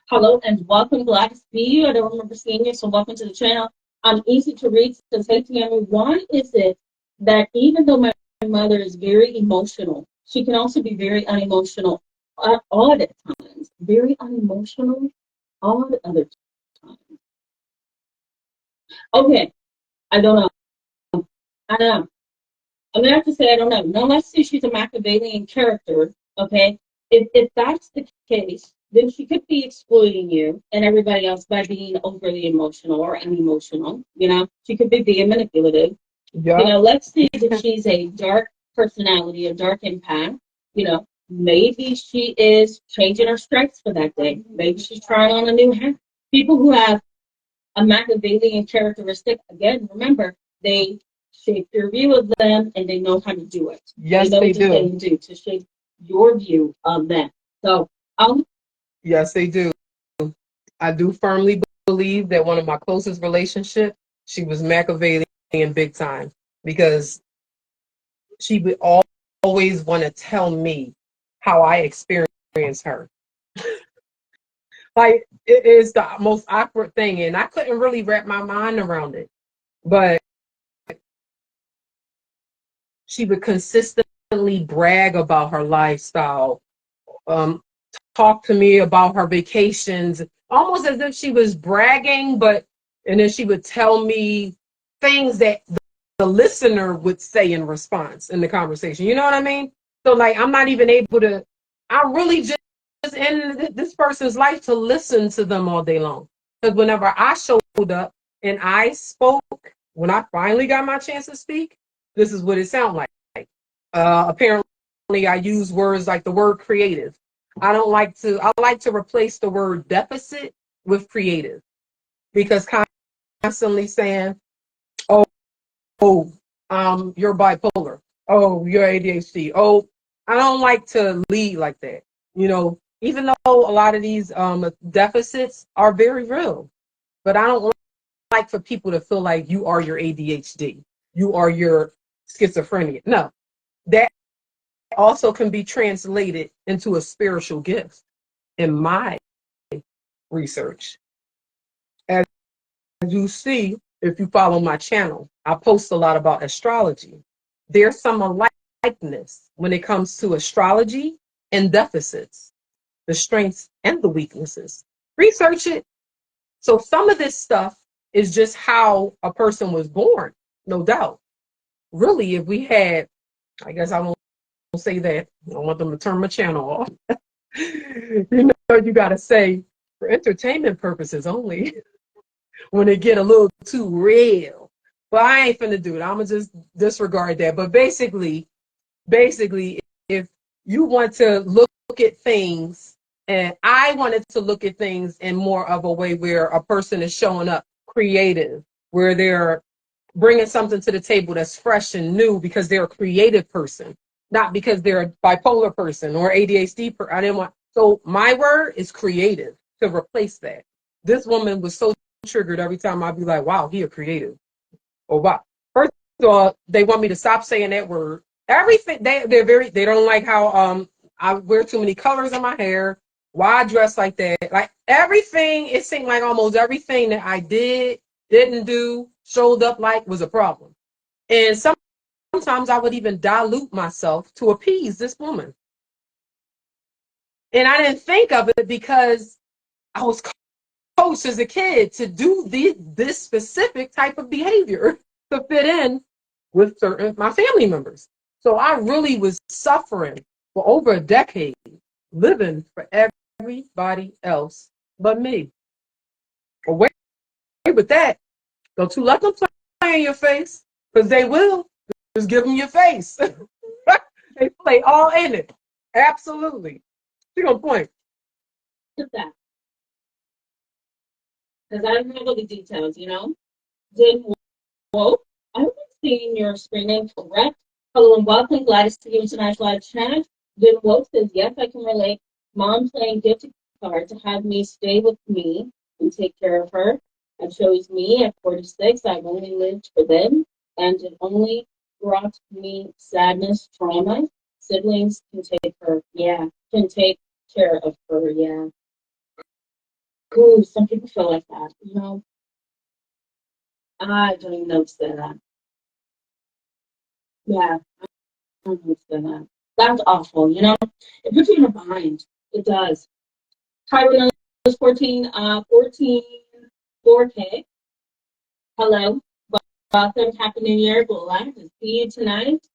Hello and welcome. Glad to see you. I don't remember seeing you, so welcome to the channel. Easy to read says, hey, Tammy, why is it that even though my mother is very emotional, she can also be very unemotional odd at times. Very unemotional odd other times. Okay, I don't know. I don't know. I'm gonna have to say I don't know. No, let's say she's a Machiavellian character, okay? If that's the case, then she could be exploiting you and everybody else by being overly emotional or unemotional. She could be being manipulative. Yeah. Let's say that she's a dark personality, a dark empath. Maybe she is changing her stripes for that day. Maybe she's trying on a new hat. People who have a Machiavellian characteristic, again, remember, they shape your view of them and they know how to do it. Yes, they know they what they do. do to shape your view of them. So, Yes, they do. I do firmly believe that one of my closest relationships, she was Machiavellian big time because she would always want to tell me how I experienced her. Like it is the most awkward thing, and I couldn't really wrap my mind around it. But she would consistently brag about her lifestyle, um, talk to me about her vacations, almost as if she was bragging, and then she would tell me things that the listener would say in response in the conversation. You know what I mean? So like I'm not even able to, I really just in this person's life to listen to them all day long. Because whenever I showed up and I spoke, when I finally got my chance to speak, this is what it sounded like. Apparently I use words like the word creative. I like to replace the word deficit with creative because constantly saying, oh, oh, you're bipolar. Oh, you're ADHD. Oh, I don't like to lead like that. Even though a lot of these deficits are very real, but I don't like for people to feel like you are your ADHD, you are your schizophrenia. No, that also can be translated into a spiritual gift in my research. As you see, if you follow my channel, I post a lot about astrology. there's some alikeness when it comes to astrology and deficits, the strengths and the weaknesses. Research it. So some of this stuff is just how a person was born, no doubt. Really, if we had, I guess I won't say that. I don't want them to turn my channel off. You got to say for entertainment purposes only when it get a little too real. But I ain't finna do it. I'm gonna just disregard that. But basically, if you want to look at things, and I wanted to look at things in more of a way where a person is showing up creative, where they're bringing something to the table that's fresh and new because they're a creative person, not because they're a bipolar person or ADHD person. I didn't want, so my word is creative to replace that. This woman was so triggered every time I'd be like, wow, he a creative. Or wow. First of all, they want me to stop saying that word. Everything they don't like how I wear too many colors in my hair, why I dress like that. Like everything, it seemed like almost everything that I didn't do, showed up like was a problem. And sometimes I would even dilute myself to appease this woman. And I didn't think of it because I was coached as a kid to do this specific type of behavior to fit in with certain my family members. So I really was suffering for over a decade, living for everybody else but me. Away with that. Don't you let them play in your face, because they will. Just give them your face. They play all in it. Absolutely. She gonna point. Look at that. Because I don't have all the details, you know? Did Whoa. I hope I'm seeing your screen name correct. Hello and welcome. Glad to see you in tonight's live chat. Jim Wolf says, yes, I can relate. Mom playing gift card to have me stay with me and take care of her. I chose me at 46. I've only lived for them, and it only brought me sadness, trauma. Siblings can take her, yeah, can take care of her, yeah. Ooh, some people feel like that, you know. I don't even know to say that. Yeah, I don't know to say that. That's awful, you know. It puts you in a bind. It does. Tyrone is 14, 4K. Hello. Welcome. Happy New Year. Glad to see you tonight.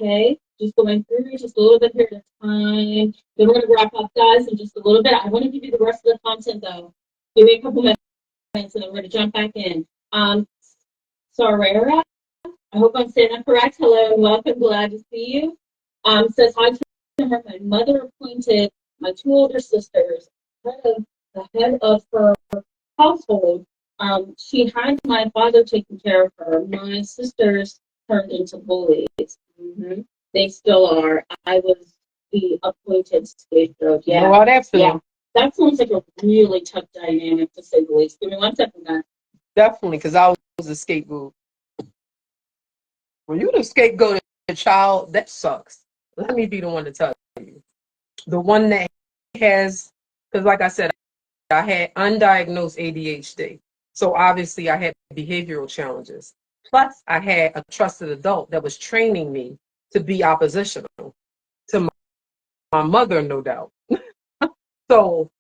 Okay. Just going through just a little bit here at a time. Then we're going to wrap up, guys, in just a little bit. I want to give you the rest of the content, though. Give me a couple minutes, and then we're going to jump back in. Sorera, I hope I'm saying that correct. Hello and welcome. Glad to see you. Says hi to her. My mother appointed my two older sisters the head of her household. She had my father taking care of her. My sisters turned into bullies. Mm-hmm. They still are. I was the appointed scapegoat. Yeah. Well, that's yeah. That sounds like a really tough dynamic, to say the least. Give me 1 second, guys. definitely, because I was a scapegoat. When you the scapegoat a child, that sucks. Let me be the one to tell you. The one that has, because like I said, I had undiagnosed ADHD. So obviously I had behavioral challenges. Plus, I had a trusted adult that was training me to be oppositional to my mother, no doubt. So,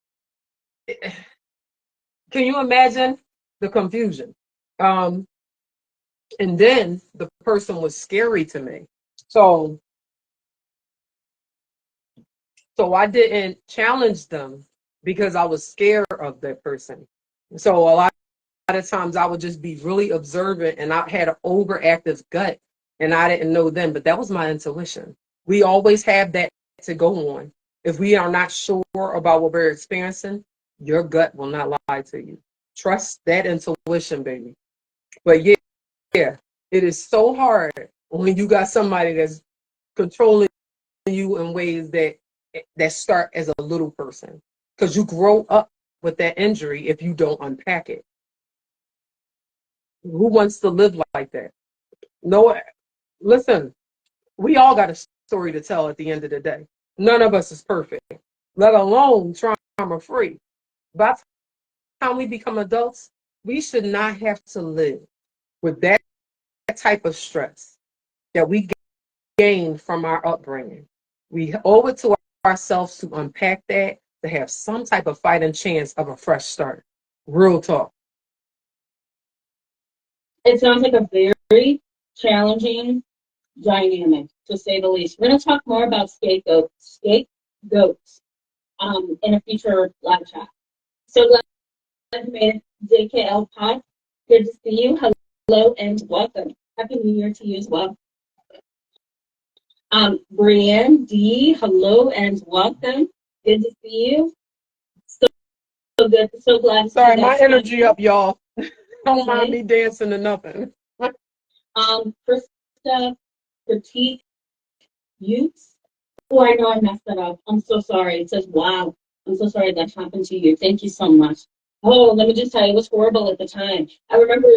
can you imagine the confusion? Um, and then the person was scary to me. So, so I didn't challenge them because I was scared of that person. So a lot of times I would just be really observant, and I had an overactive gut, and I didn't know then, but that was my intuition. We always have that to go on. If we are not sure about what we're experiencing, your gut will not lie to you. Trust that intuition, baby. But yeah, it is so hard when you got somebody that's controlling you in ways that start as a little person, because you grow up with that injury if you don't unpack it. Who wants to live like that? No, listen, we all got a story to tell at the end of the day. None of us is perfect, let alone trauma free. By the time we become adults, we should not have to live with that type of stress. that we gained from our upbringing. We owe it to ourselves to unpack that, to have some type of fighting chance of a fresh start. Real talk. It sounds like a very challenging dynamic, to say the least. We're going to talk more about scapegoats in a future live chat. So glad you made it, JKL Pod. Good to see you. Hello and welcome. Happy New Year to you as well. Brienne D, hello and welcome. Good to see you. So good. So glad to see Sorry, that. my energy up, y'all. Don't mind me dancing or nothing. Krista, Critique, Utes. Oh, I know I messed that up. I'm so sorry. It says, wow. I'm so sorry that happened to you. Thank you so much. Oh, let me just tell you, it was horrible at the time. I remember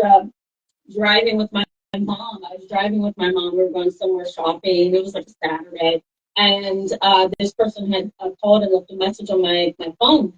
driving with my mom. I was driving with my mom. We were going somewhere shopping. It was like a Saturday. And this person had called and left a message on my phone.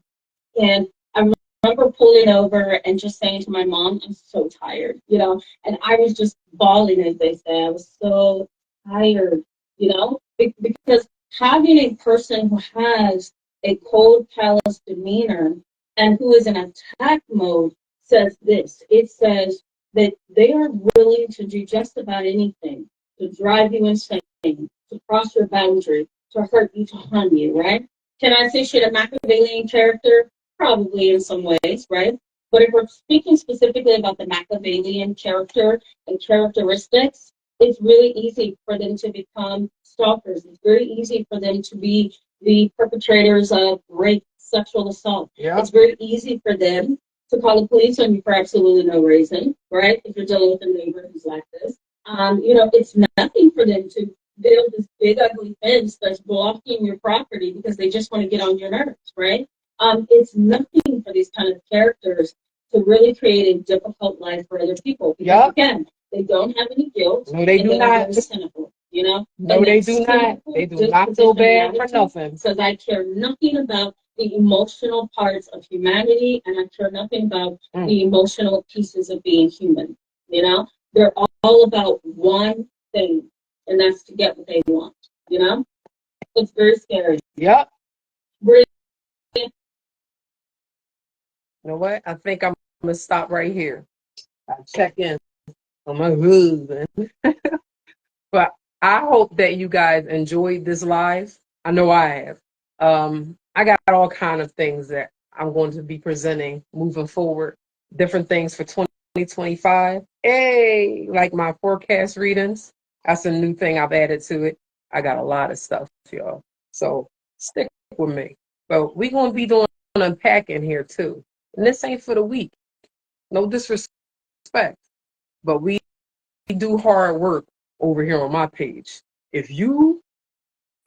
And I remember pulling over and just saying to my mom, I'm so tired, you know, and I was just bawling, as they say. I was so tired, you know, because having a person who has a cold, callous demeanor and who is in attack mode says this. It says that they are willing to do just about anything to drive you insane, to cross your boundary, to hurt you, to harm you, right? Can I say she's a Machiavellian character? Probably in some ways, right? But if we're speaking specifically about the Machiavellian character and characteristics, it's really easy for them to become stalkers. It's very easy for them to be the perpetrators of rape, sexual assault. Yeah. It's very easy for them to call the police on you for absolutely no reason, right? If you're dealing with a neighbor who's like this. You know, it's nothing for them to build this big ugly fence that's blocking your property because they just want to get on your nerves, right? It's nothing for these kind of characters to really create a difficult life for other people. Because again, they don't have any guilt. No, they do not. Very cynical, you know? No, they do not. They do not feel bad for nothing. Because I care nothing about the emotional parts of humanity, and I care nothing about the emotional pieces of being human. You know? They're all about one thing, and that's to get what they want. You know? It's very scary. Yep. Really. You know what? I think I'm going to stop right here. I'll check in on my husband. But I hope that you guys enjoyed this live. I know I have. I got all kind of things that I'm going to be presenting moving forward. Different things for 2025. Hey, like my forecast readings. That's a new thing I've added to it. I got a lot of stuff, y'all. So stick with me. But we're going to be doing unpacking here too. And this ain't for the weak. No disrespect. But we do hard work over here on my page. If you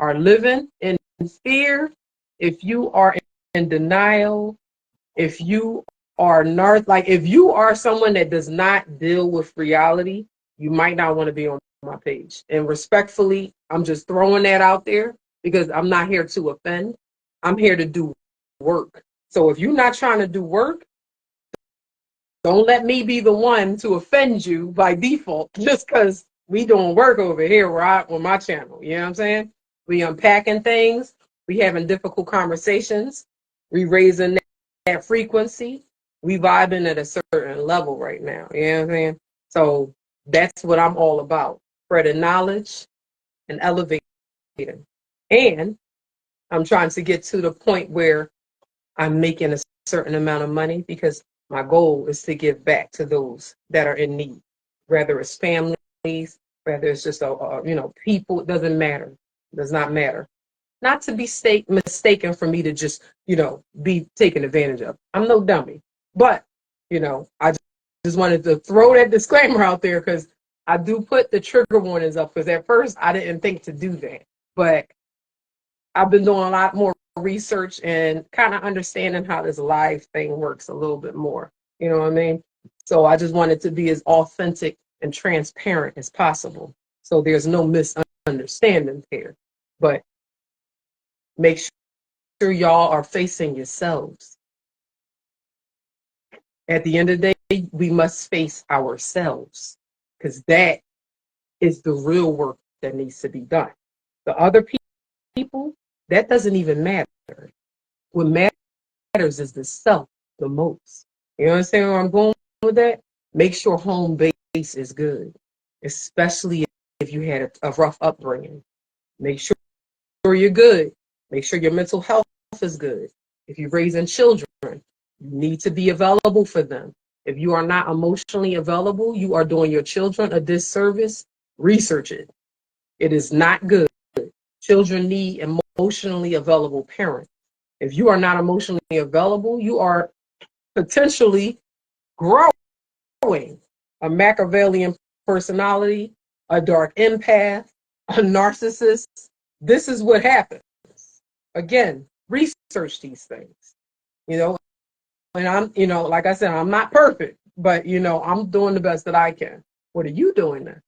are living in fear, if you are in denial, if you are if you are someone that does not deal with reality, you might not want to be on my page. And respectfully, I'm just throwing that out there because I'm not here to offend. I'm here to do work. So if you're not trying to do work, don't let me be the one to offend you by default just because we doing work over here on my channel. You know what I'm saying? We unpacking things. We having difficult conversations. We raising that frequency. We vibing at a certain level right now. You know what I'm saying? So that's what I'm all about. Spreading knowledge and elevating. And I'm trying to get to the point where I'm making a certain amount of money because my goal is to give back to those that are in need, whether it's families, whether it's just people. It doesn't matter. It does not matter. Not to be mistaken for me to just be taken advantage of. I'm no dummy, but I just wanted to throw that disclaimer out there because I do put the trigger warnings up because at first I didn't think to do that, but I've been doing a lot more research and kind of understanding how this live thing works a little bit more. You know what I mean? So I just wanted to be as authentic and transparent as possible. So there's no misunderstanding here. But make sure y'all are facing yourselves. At the end of the day, we must face ourselves because that is the real work that needs to be done. The other people, that doesn't even matter. What matters is the self the most. You understand where I'm going with that? Make sure home base is good, especially if you had a rough upbringing. Make sure you're good. Make sure your mental health is good. If you're raising children, you need to be available for them. If you are not emotionally available, you are doing your children a disservice. Research it. It is not good. Children need emotionally available parents. If you are not emotionally available, you are potentially growing a Machiavellian personality, a dark empath, a narcissist. This is what happens. Again, research these things, you know, and I'm, like I said, I'm not perfect, but, I'm doing the best that I can. What are you doing to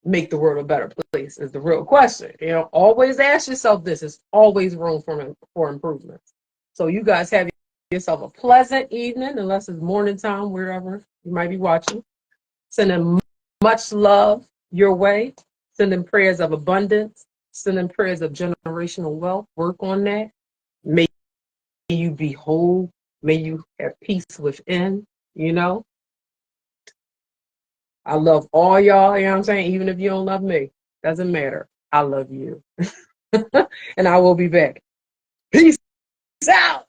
make the world a better place is the real question. Always ask yourself this. There's always room for improvement. So you guys have yourself a pleasant evening, unless it's morning time, wherever you might be watching. Sending much love your way. Sending prayers of abundance. Sending prayers of generational wealth. Work on that. May you be whole. May you have peace within. I love all y'all, you know what I'm saying? Even if you don't love me, doesn't matter. I love you. And I will be back. Peace out.